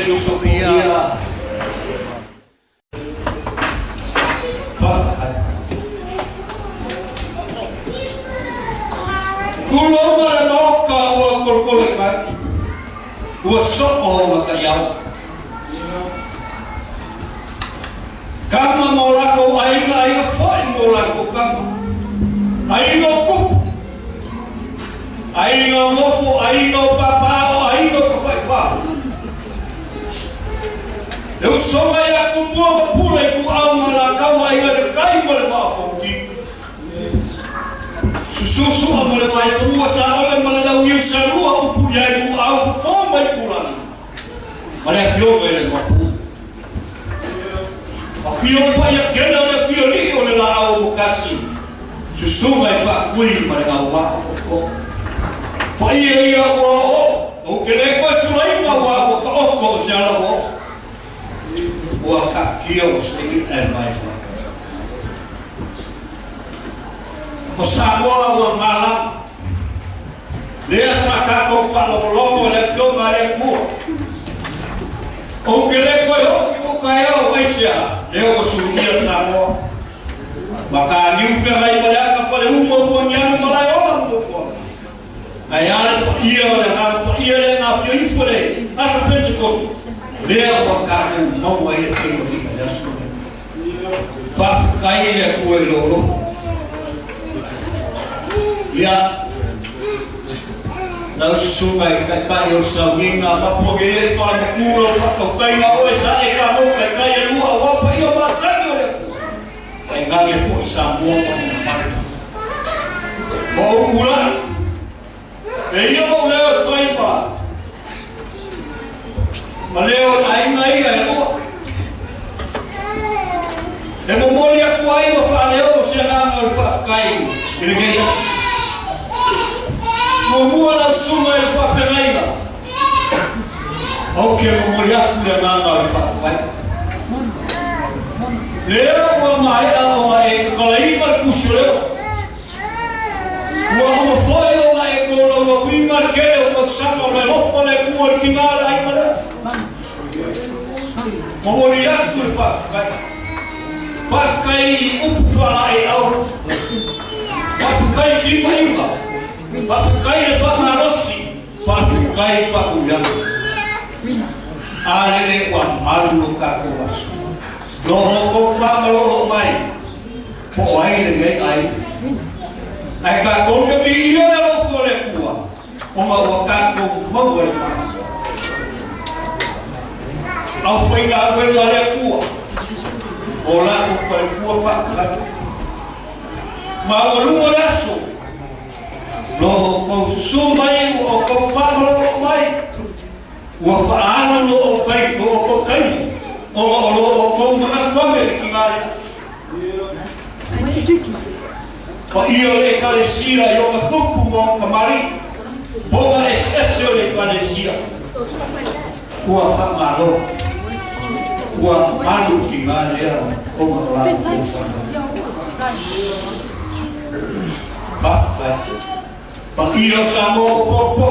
susu ia. Kuloma le moka ua kolkole kai. Ua soko maka iau. Kama mo lako ainga foi mo lako kama. Ainga kupu. Ainga mofo, ainga papao, ainga kawhaiwha. Eu songa ia kumua mapule ku au malakau ainga de kai mo le wafauti. Sususu a mo le waifamua sa ole ma le lau iu sa rua upu iai ku au fafoma i kulana. Ma le afionga i le mapu. A fiona pa ia kena o le fioni o le la au mukasi. Susunga i whakui ma le au wako koko. Pa ia o kele koe sulai ma wa ka oko o se ala wo. Ua ka kia o stegi e mai ma. O Samoa ua ngala. Lea sa kako whalopoloko le fionga le mua. O kele koe o ki muka ea o waisia. Leo o surumia Samoa. Ma ka niu fia mai ma lea ka whale umo o nyanu malai ola mo fona. Ai ale pa ia o le ngā pa ia le ngā whio ifole asa Pentecost lea o kāre maua e te o tika le asu whawhikai le kua i lolo ia lau susunga i kai o sa winga mapoge e whane kuro whakaukai ngā oe sa e whamo kai e lua wapa ia mā kai o le kua ai ngā le fo i sa mua o kula e ia mo leo e whaipa. Ma leo ainga ia e roa. E mo mori a kuai ma wha leo o se nganga i whawhikai i le geia. Mo mua lau sunga i le whawhengaina. Au ke mo mori a kuai nganga i whawhikai. Leo ua mahea o ma e kakalaima i kusio leo. Ua hama foi o ma e kolo lo winga kele o sanga o le lofa le kua le kingala ai mara. Mamori atu e whawhikai. Whawhikai i upu whala e au. Whawhikai ki maima. Whawhikai e whamarosi. Whawhikai whakuiana. Arele ua malu no kako wasu. Loho ko whamalolo mai. Po ai le mei ai. Ai ka konga mi ia le lofo le kua. O ma ua kako maua le maa. Au whainga awela le kua. O la ko whare kua whakaka. Ma ua lunga le aso. Loho kou susu mai o kou whamalolo mai. Ua whaana lo o kai, lo o kou kai. O ma o lo o kou mga kwame ki ngāia. Pa ia le kalesia i o ka kupu mo ka mari. Ponga ese o le kalesia. Ua whamaro. Ua manu ki ngā lea o ma lāku kusanga. Whawhai. Pa ia sa mō o poko.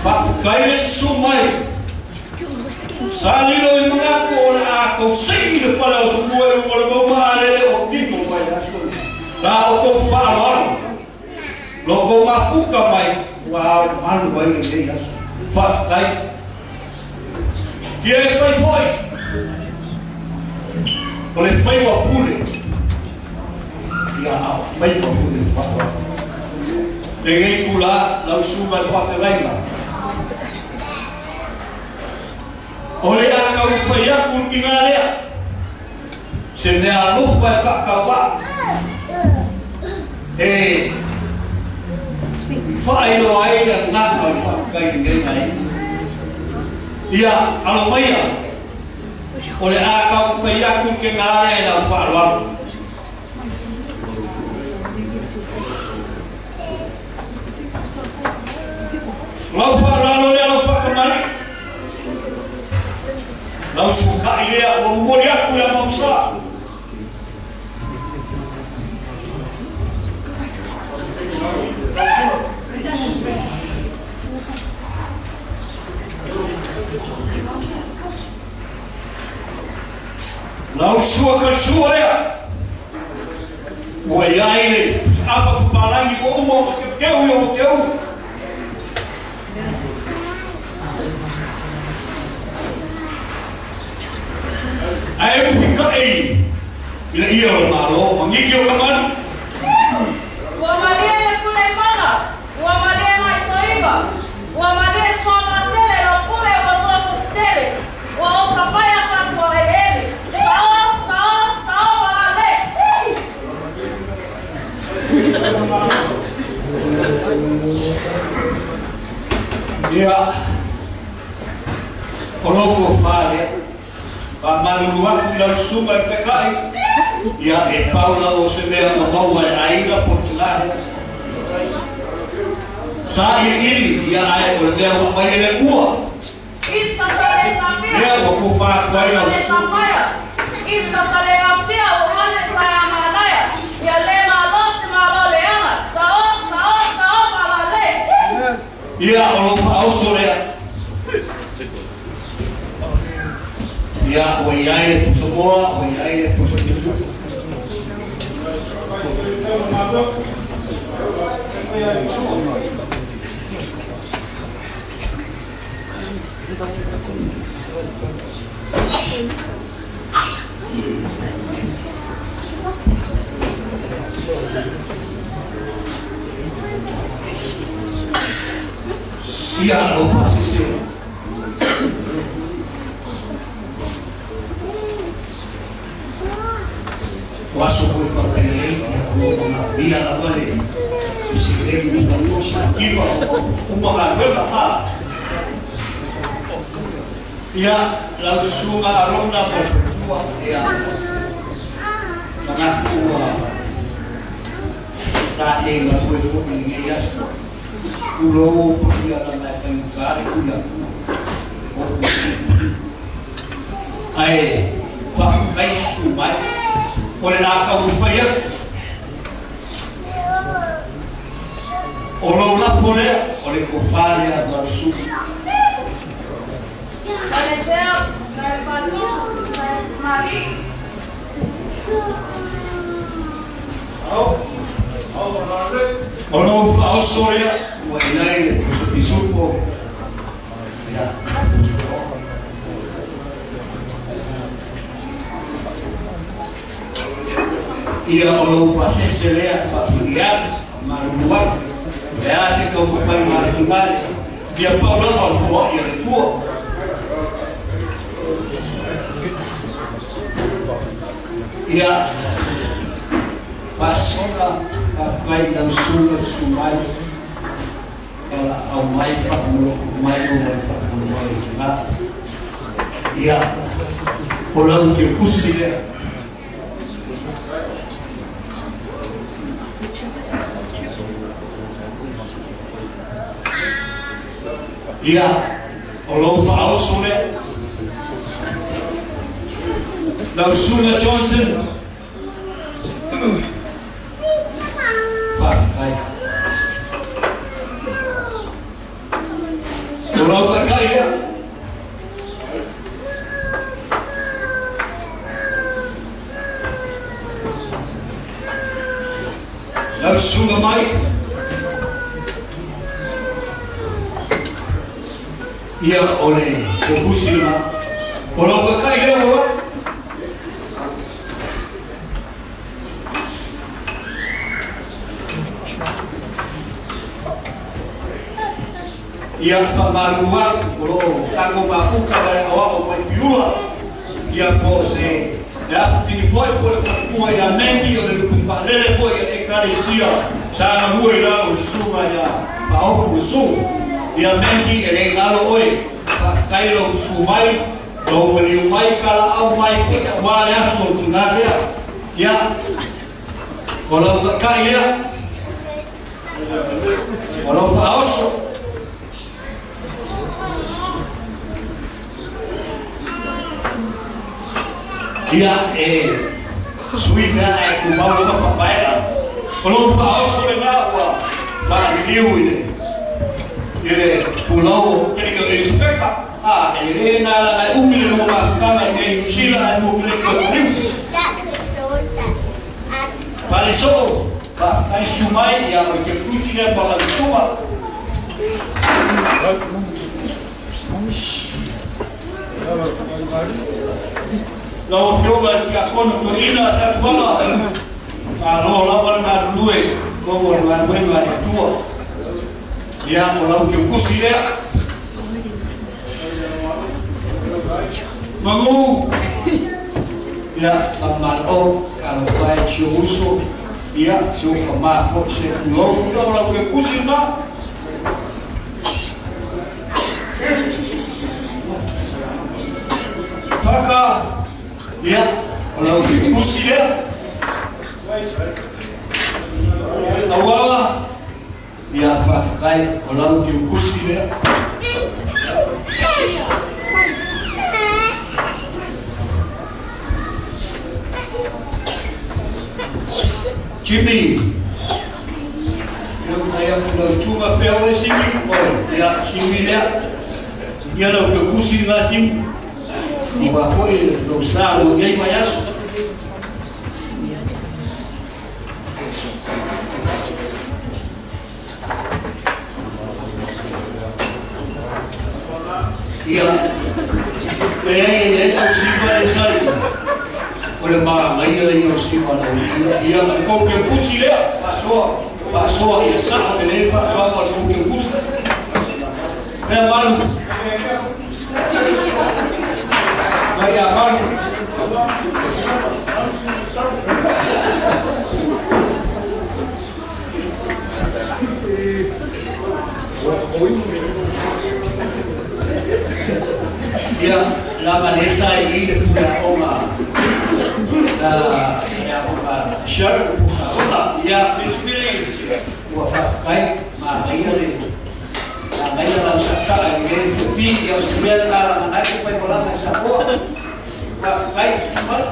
Whawhikai le sumai. Sa lilo i mga ko o le a kou sei le whala o sa mua e o le mauma alele o timo mai aso. La o kou whaaloaro. Lo kou mafuka mai. Wow, manu mai le mei aso. Whawhikai. Kia e whai foi. O le whai wa pule. Ia a whai wa pule whaaloaro. Le ngei kula lau sunga le whawhikai. O le a kau whai aku ki ngā lea. Se mea alofa e whakawa. E whaelo aina ngāka i whakakai ngei ngai. Ia alo maia. O le a kau whai aku ki ngā lea e lau whaaloalo. Lau whaaloalo lea lau whakamari. Lau suka i lea o mori aku lea mamsa. lau sua ka sua ya wa ya ile apa palangi ko umo keu yo keu ai fika ai ila iyo malo mangikyo kaman wa malia kule mana wa malia mai soiba wa malia swa masele lo kule wa sofu stele wa osafaya kwa ele sao wale ya koloko fale Pamaluwa kila suma kakai ya Paula o se me amawa ainda Portugal sa ili ya ai o de o mai le cua isso sale sabia ya o ku fa vai na suma isso sale afia o male para malaya ya le malos malole ana sao malale ya o fa o sore ya o iae somoa o iae positivo ya o pasisi waso foi fabricado na via da vale e se deve me dar força aqui uma garganta ia la suga alona por tua ia sana tua sa ele foi ninguém ia ulo podia dar mais para cuidar ai vai sumar oleh nak kau faya, oleh fole, oleh kufaya bersu. Oleh Deo, oleh Batu, oleh Mari. Oleh Australia, walai disupo, ya. Ia o pasese lea familiar maruwa ya se ko fai maruwa dia paulo al fo ia le fo ia pasoka kai dan sura sumai ala au mai fa mai ia olang ke kusile ia o fa'au sule lau sula Johnson fakai o lau kakai ia lau sula mai ia oleh kebusilma kalau pakai dia orang ia famaruan kalau tango baku kalau awak orang biula ia pose ya fini foi por semua yang nanti oleh lupa lele foi ekaresia sana huai lah usuma ya mau usu ia menti ele ngalo oi kai lo sumai lo meliu mai kala au mai kita wale aso tungaria ya kalau kai ya kalau faoso dia suida kumau lo fapaela kalau faoso legal fa liu ele pulau que ele espera ele na la umi le ma kama e usila no kle ko Vale so, vai sumai ya o que fucile para a suma. Lo fioga ti afono torina sa tuala. Alo la van na lue, como la buena de tua. Ya o la que fucile. Mangu ya amalo kalau fai uso ya so kama fo se no lo que pusima kaka ya lo que pusile awala ya fa kai lo que pusile Jimmy, eu estou a fazer assim, olha, Jimmy e ela que cozinha assim, não foi no sal, ninguém mais. E ela cozinha assim. Olha para aí eu sei para e a qualquer coisa é passou e sabe ele passou para qualquer coisa é mal vai a mal e a Vanessa aí de uma shirt usaha ya bismillah wa fakai ma ayale la gaya la sasa ni bi ya sebenarnya la ngai ko pa kola sa ko wa fakai mal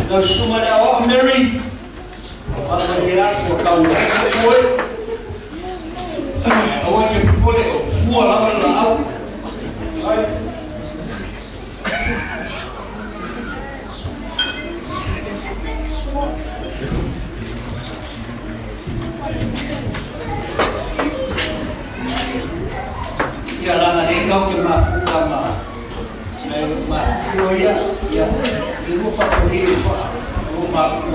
la suma da wa Mary wa dia ko ka ko awak ke pole fua la la au ya la mereka que ma ya eu fa ko ni fa ko ma ko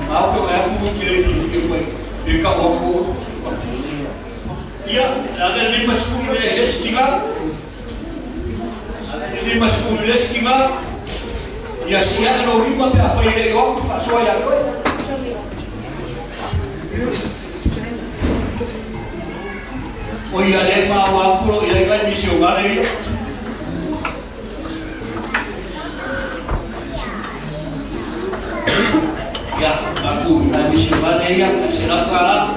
ma ko ya ko ke ka ko ya ada 5 estiga ada 5 estiga ya sia no riba pe fa ile yo fa so ya ko o ya le ma wa pulo ile ga misión gale ya aku na misión gale ya será para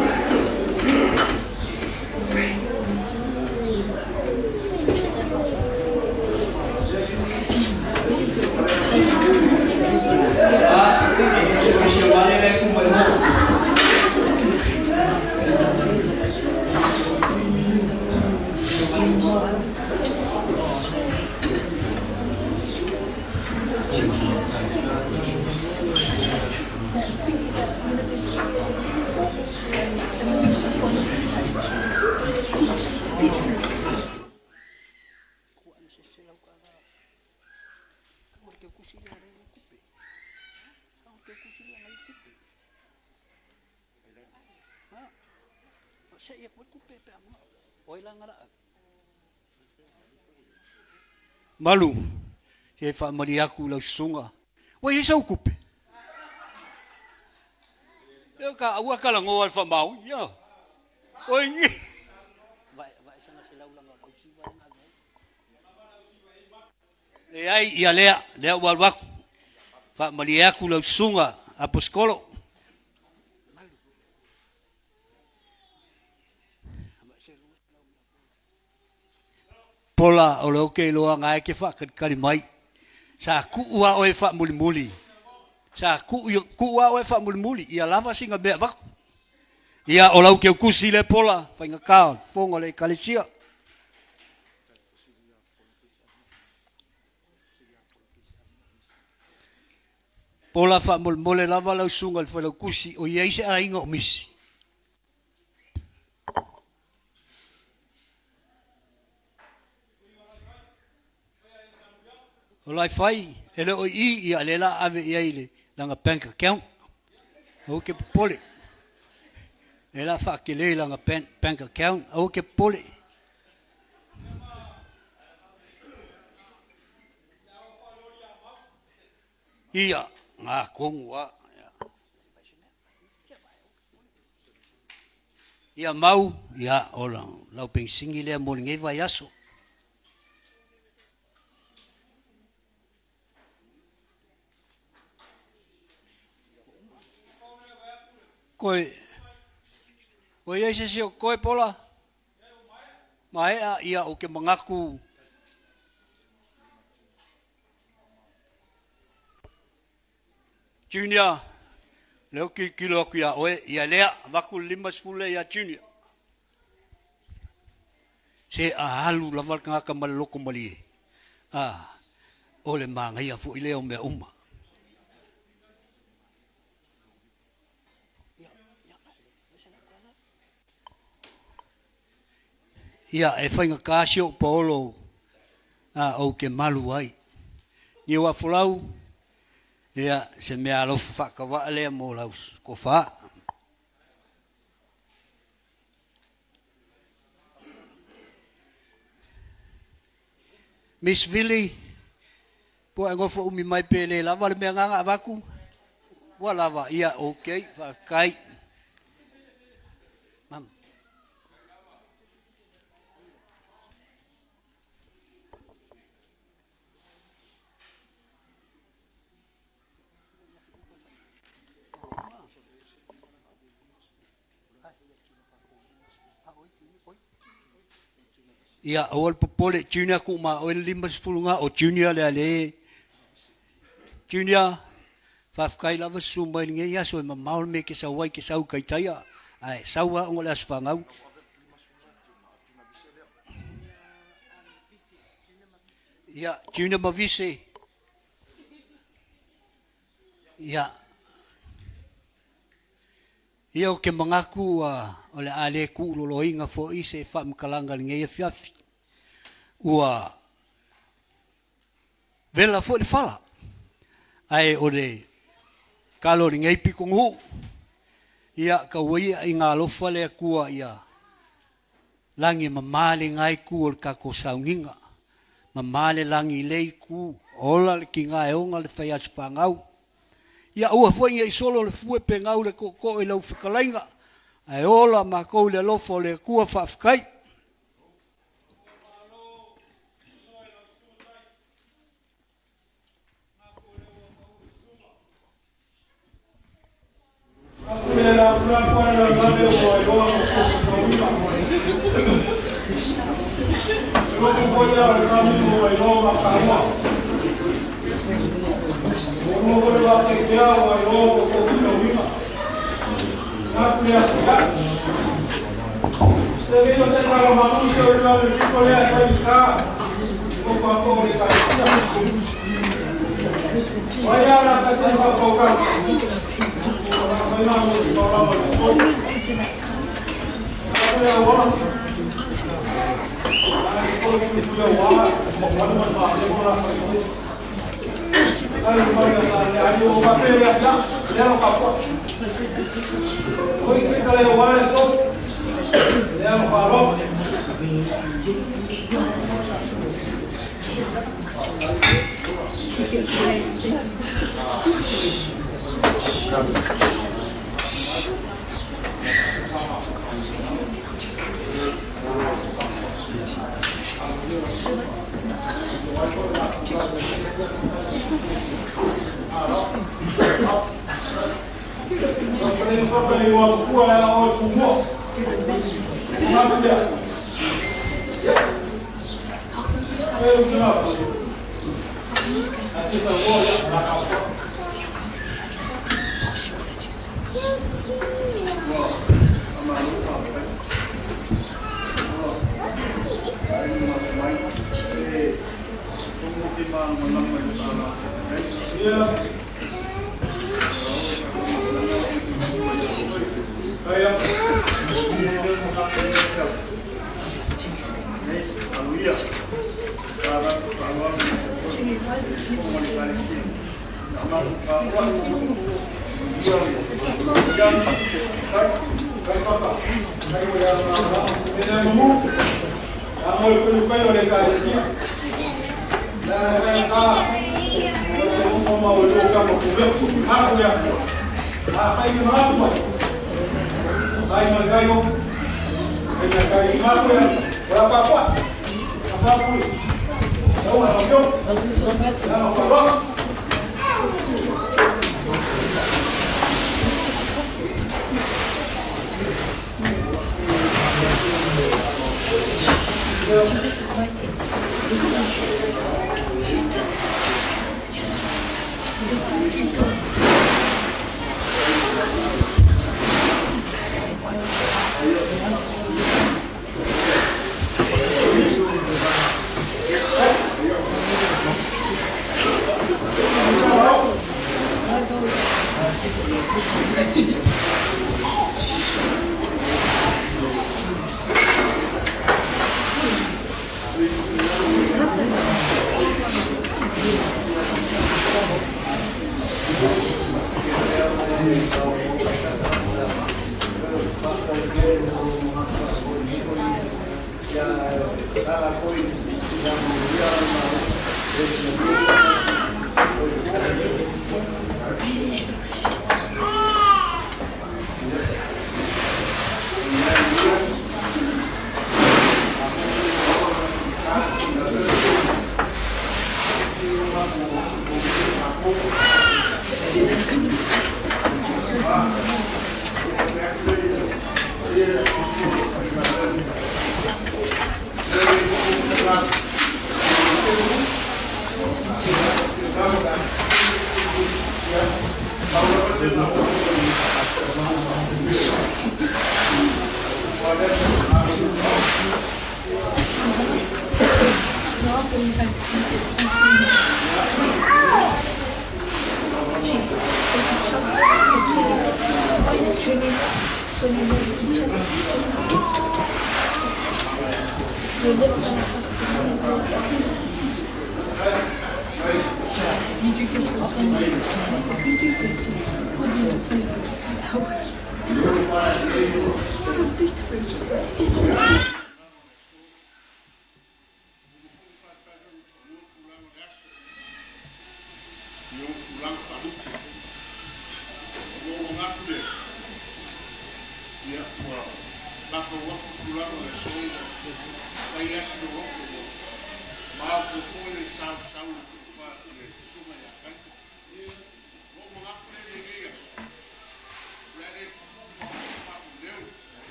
Malu, ke fa mari aku lau sunga. Wa isa ukupe. Eu ka awa kala ngo alfa mau, ya. Oi. Vai sana sila ulang au siwa na. Le ai ia le walwak. Fa mari aku lau sunga aposkolo. Pola o lo ke lo ngai ke fa kali mai sa ku ua o fa muli sa ku ua o fa muli ia lava singa be Ia o lau ke kusi le pola, whainga kao, fonga le kalesia. Pola wha mole lava lau sunga le whalau kusi, o iei se a inga o misi. O lai whai, ele o ia le la ave iei le, langa bank account. O ke pole. E la whakele langa bank account, au ke pole. Ia, ngā kongu a. Ia mau, ia o lau pensingi lea mo ngei vai aso. Koe iei se sio koe pola. Maea ia o ke mangaku. Junior, leo kilo aku ia oe, ia lea, waku 5 ia junior. Se a halu lawal ngaka maloko mali e. Ole manga ia fu i leo mea uma. Ia e whainga kāsio paolo au ke malu ai. Ni wa fulau, ia se mea alofu whakawa lea mo lau ko wha. Miss Willie, po ngofo umi mai pele lava le mea nganga awaku. Wa lava ia okay, whakai. Ia awal popole junior ku ma o 5 o junior le ale. Junior fafkai lava sumba nge ia so ma maul me ke sa wai ke sau kai taia. Ai saua ngola sfangau. Ia junior ma vise. Ia o ke mangaku o le ale ku loloinga fo i se whamkalanga ngei fiafi. Ua vela fo le fala. Ai o le kalo ngei pikongu. Ia ka waia i ngā lofa le kua ia. Langi mamale ngai ku o le kako saunginga. Mamale langi lei ku ola le ki ngai onga le whaias whangau. Ia ua fwinga i solo le fue pe ngau le ko i lau whikalainga. Ai ola ma kou le lofo le kua whafkai. Thank you.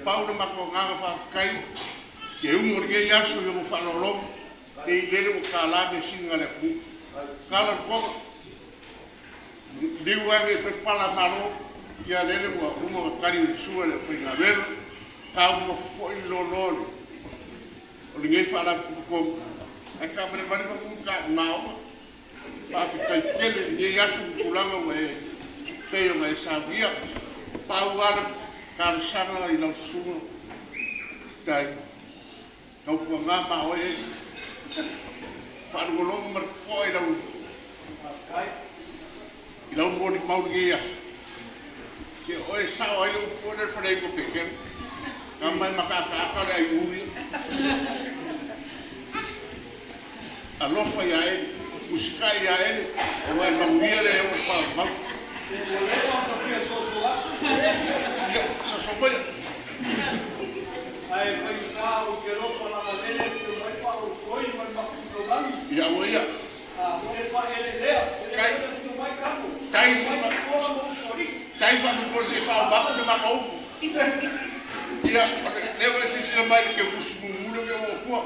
Paulo mako nganga fa kai ke umur ke yaso yo fa lolo e lele ko kala be singa le ku kala ko diwa ke pe pala malo ya lele ko umo kari suele fe na ver ka umo fo lolo o ngai fa la ko e ka bre bari ko ka nao fa fi kai kele ye yaso kulanga we pe yo mai sabia pauala kar sanga I lau sunga tai kau kua ngama o e whanugolong marko I lau moni mauni ke ias ke oe sao I lau fuane whanei ko peken ka mai makaka le ai uri alofa ia e musika ia e o ai mauria le e o whanau sa sopa ya ai fai ka o ke ro para la vele que vai pa o coi vai pa o programa ya o ya ah o fa ele le kai vai campo kai fa por se fa ba no ma ko ya le vai se sina mai que o muro que o ko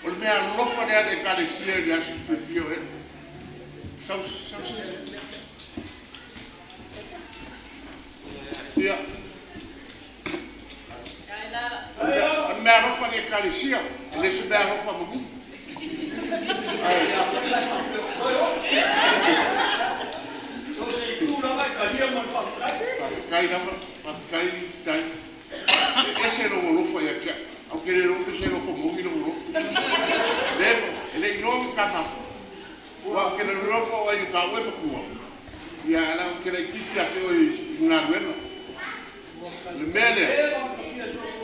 o me a lofa de calesia de asu fio e sa ya me arrofa de calesia le se me arrofa mu kai ese no lo fue ya aunque le rompe se lo fue muy no lo luego el no cama o que le rompo hay un cawe por ya la que le quita que hoy una nueva le mele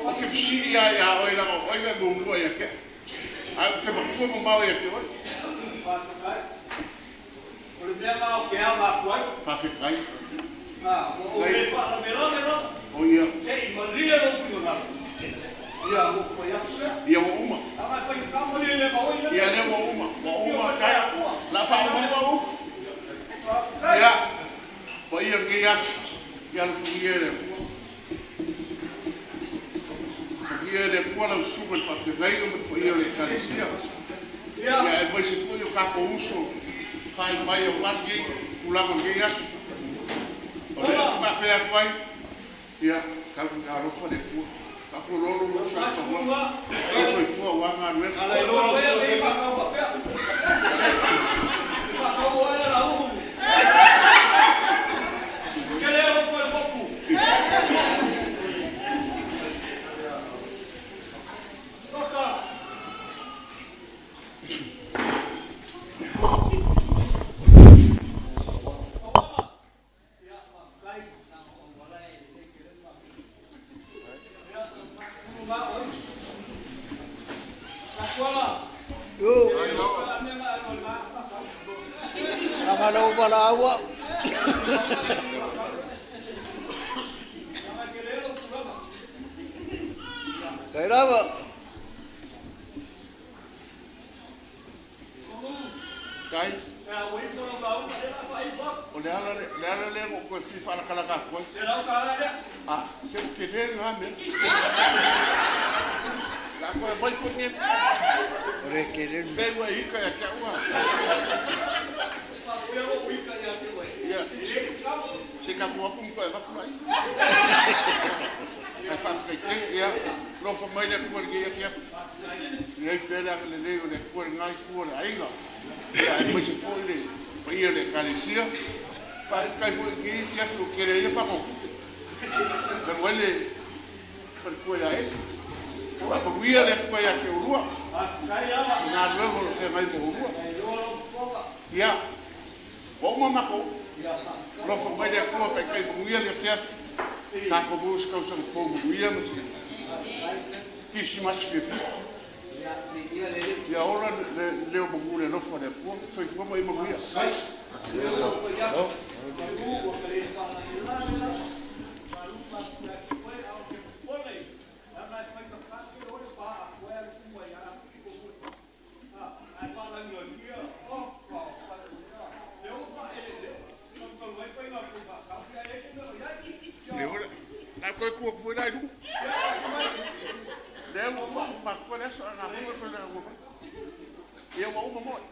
o que fisi ya hoy la hoy me bombo ya que que me como mau ya que hoy o le mele o que ama cuai pa fe kai o le fa la melo oia sei maria no final ia o foi a ia o uma ah foi campo le le vai ia le o uma kai la fa o ia foi ia que ia no figueira le qua la super fa che vengo per poi le calesia ia e poi se foi o capo uso fai mai o guardi pulava che ia ma per poi ia caro fa de qua capo loro lo fa io sono fuori a una nuova alla loro e fa che le ho fuori poco Kalau bala awak. Kaya apa? Kai. O le ala mo ko fi fa kala ka ko. Ah, se ke le ngame. La ko boy fo ni. Ore ke le. Be wa hika ya ka wa. Ya, se ka ko pum ko ba ko ai. Ai fa ka ya, lo fo mai le ko ge ya. Nei pela le le o le ko ngai ko le ai nga. Ya, mo se fo le, pa ia le calesia. Fa ka fo ge ya fo ke le pa ko. Per wele per ko ya ai. Wa pa ia le ko ya ke urua. Na luego lo se mai mo urua. Ya. Bom mako. Lo fo mai le ko ka kai mo ia le fiaf. Ta ko busca o fogo ia mo se. Kisi mas fifi. Ya ya ora le o mangule no fo de ko foi fo mai manguia na ko ku fu dai du le o fa ma ko le so na ko na ko eu vou uma moto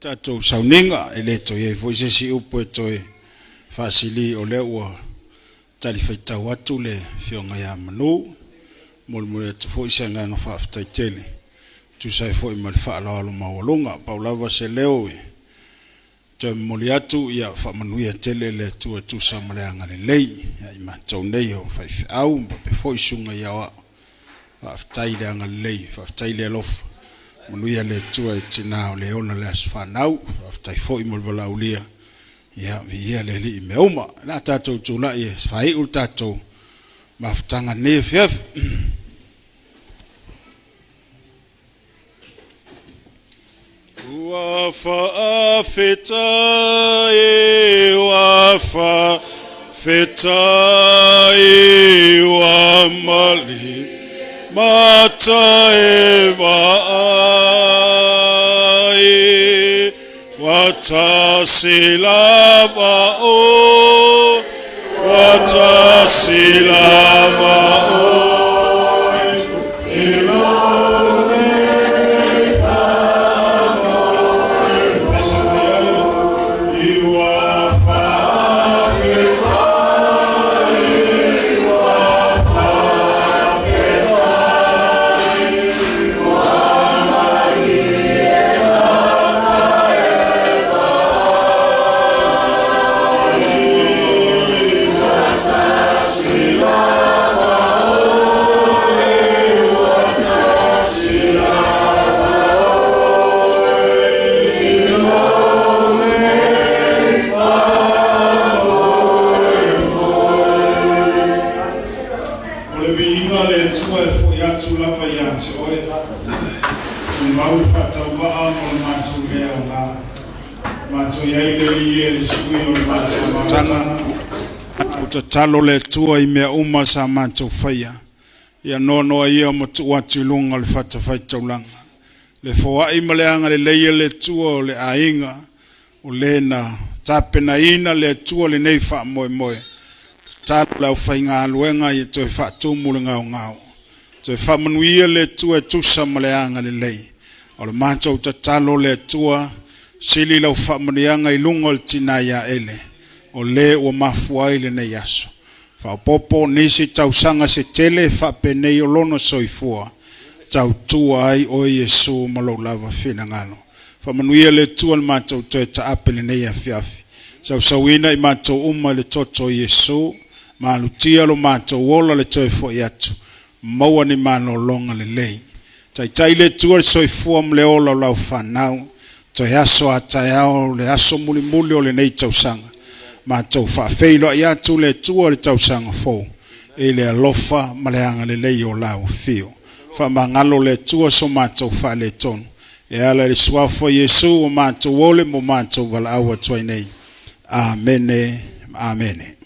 tatou sauninga e le toe foi se si upo e toe fasili o le ua tali faitau atu le fionga ia manu molmule tu foi se ngana faafetaitele tu sai foi mal faalaalo mawalunga paulava se leo e te moli atu ia faamanuia tele le tu samaleanga le lei ia i matou nei o faifeau pe foi sunga ia wa faafetai leanga le lei faafetai le alofa manuia le tua e tina o le ona le asfanau aftai foi mo vala ulia ia via le li me uma na tatou tula e fai u tatou maftanga ne fiaf wa fa feta e wa mali Mata eva ai wata silava o wata silava o ilone talo le tua i mea uma sa mātou whaia. Ia nono ia mo tu atu lunga le whata whaitaulanga. Le whaai maleanga le leia le tua o le ainga o le na tapena ina le tua le nei wha moe moe. Talo lau whainga aluenga i toi whaatumu le ngau ngau. Toi whamanuia le tua e tusa maleanga le lei. O le mātou ta talo le tua Sili lau whamanianga I lunga o tina ia ele. O le ua mafua ile ne yaso. Whaopopo nisi tausanga se tele whapenei o lono soifua. Tau tua ai o Yesu malau lava whina ngalo. Whamanuia le tua le mātou toe ta apele nei a fiafi. Sau sawina I mātou uma le toto Yesu. Malutia lo mātou wola le toe fo I atu. Maua ni mano longa le lei. Tai le tua le soifua mle ola lau whanau. Toi aso atayao le aso muli muli o le nei tausanga. Mātou whaafeilo I atu le tua le tausanga fo. E le alofa maleanga le lei o lau fio. Whamangalo le tua so mātou wha le tonu. E ala le suafo Yesu o mātou wole mo mātou wala awa tuai nei. Amene, amene.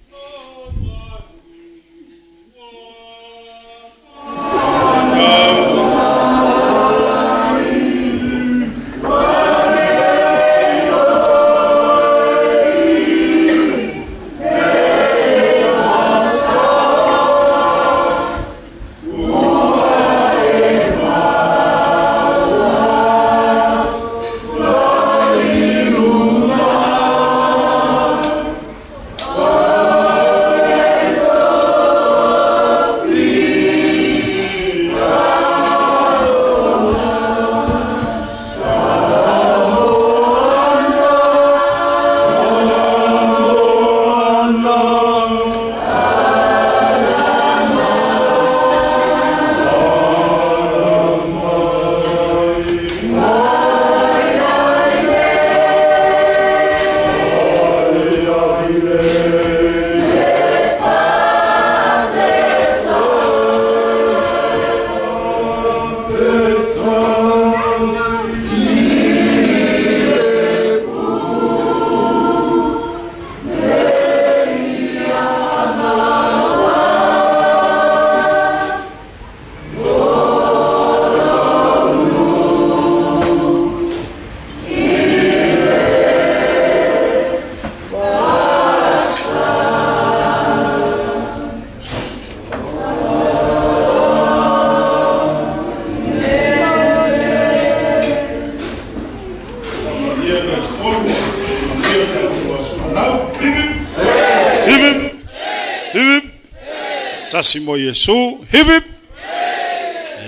Tasimo Yesu, hip hip.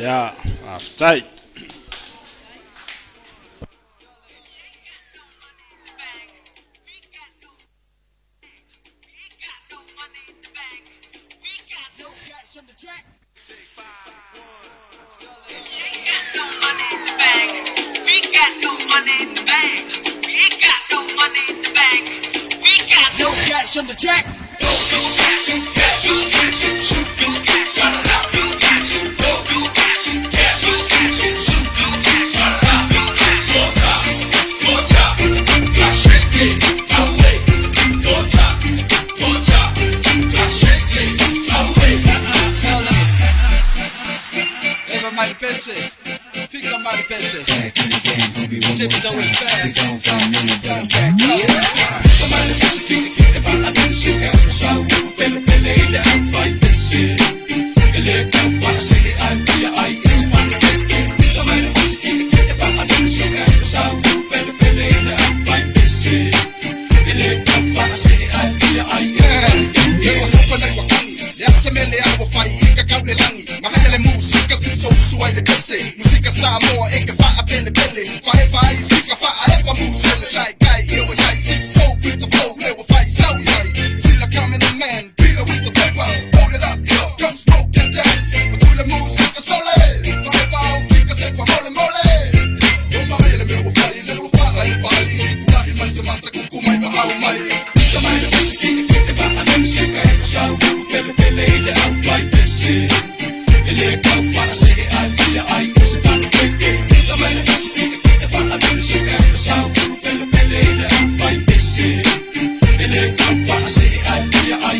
Yeah, after. On the track. Fica mal de PC. Música Samoa, que vai a pele pele. Vai, vai, fica, vai, a eva música. Shy guy, eu e I, sip so with the flow, never fight, so yeah. See the coming in man, beat with the paper. Hold it up, yo, come smoke and dance. But do the música sole. Vai, vai, fica, se fa mole, mole. Uma mele, meu, vai, never fight, vai. Kula e mais, master, kuku, mai, mau, mai. Fica mais a música, que vai a música. So, pele, pele, ele é um vai descer. Ele é campo para ser I is gonna break it. The man is speaking about a music episode. Pele pele le vai descer. Ele come para ser I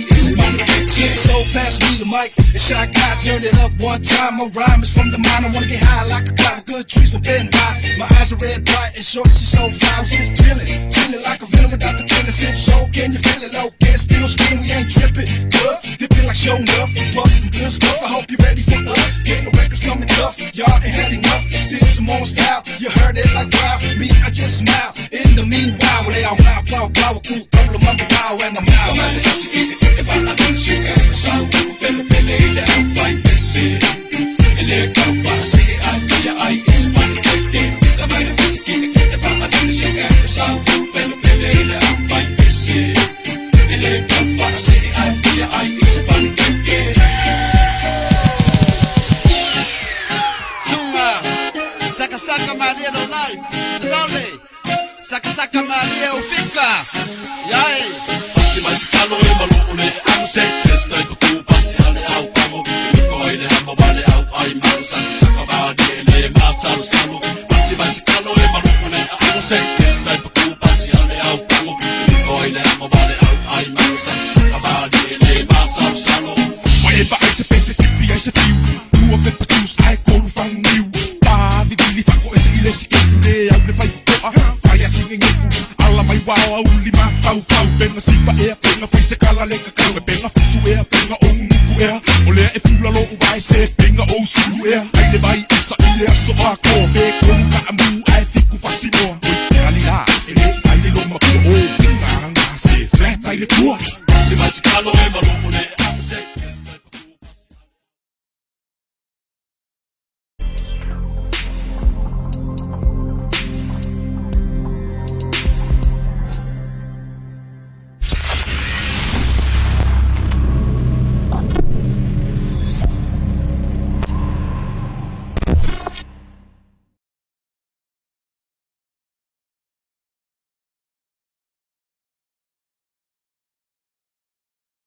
is gonna break it. So pass me the mic. And Shy Guy turn it up one time. My rhyme is from the mind. I wanna get high like a cloud. Good trees from bend by. My eyes are red, bright and short. She's so foul. She's chillin', chillin' like a villain without the killing. Sip so can you feel it low? Get still spinning. We ain't trippin'. Cause dipping like show enough. Bust some good stuff. I hope you're ready for us. Get no records coming tough. Y'all ain't had enough. Still some more style. You heard it like wow. Me, I just smile. In the Now power cool, don't look up now and I'm now. If I'm not gonna shoot at the sound, feel it, I'm fine, that's it. And let go, I see it, I feel I is one thing. The man is kicking, if I'm not gonna shoot at the sound, feel it, I'm fine, that's it. And let go, I see it, I feel I is one thing. Saka Maria no life, Sole. Saka Maria o fica. Yai. Pasti mais calor e maluco, I'm set test like a cool pasti ale au como. Coile amo vale au ai malu saka Maria le masalu salu. Pasti mais calor e maluco, I'm set test like a cool pasti ale au como. Coile amo vale au ai malu saka Maria le masalu salu. Whatever I say, best tippy I say feel. You up the produce I go to find you. Wow, lima fau penga sipa penga fai se kala leka kala penga fisu penga o nuku ole e fula lo vai se penga o sulu ai le vai isa ile so ako be ko ka amu ai fiku fasimo kalila ele ai le lo ma ko o nganga se flat ai le tua si mas kalo e maluko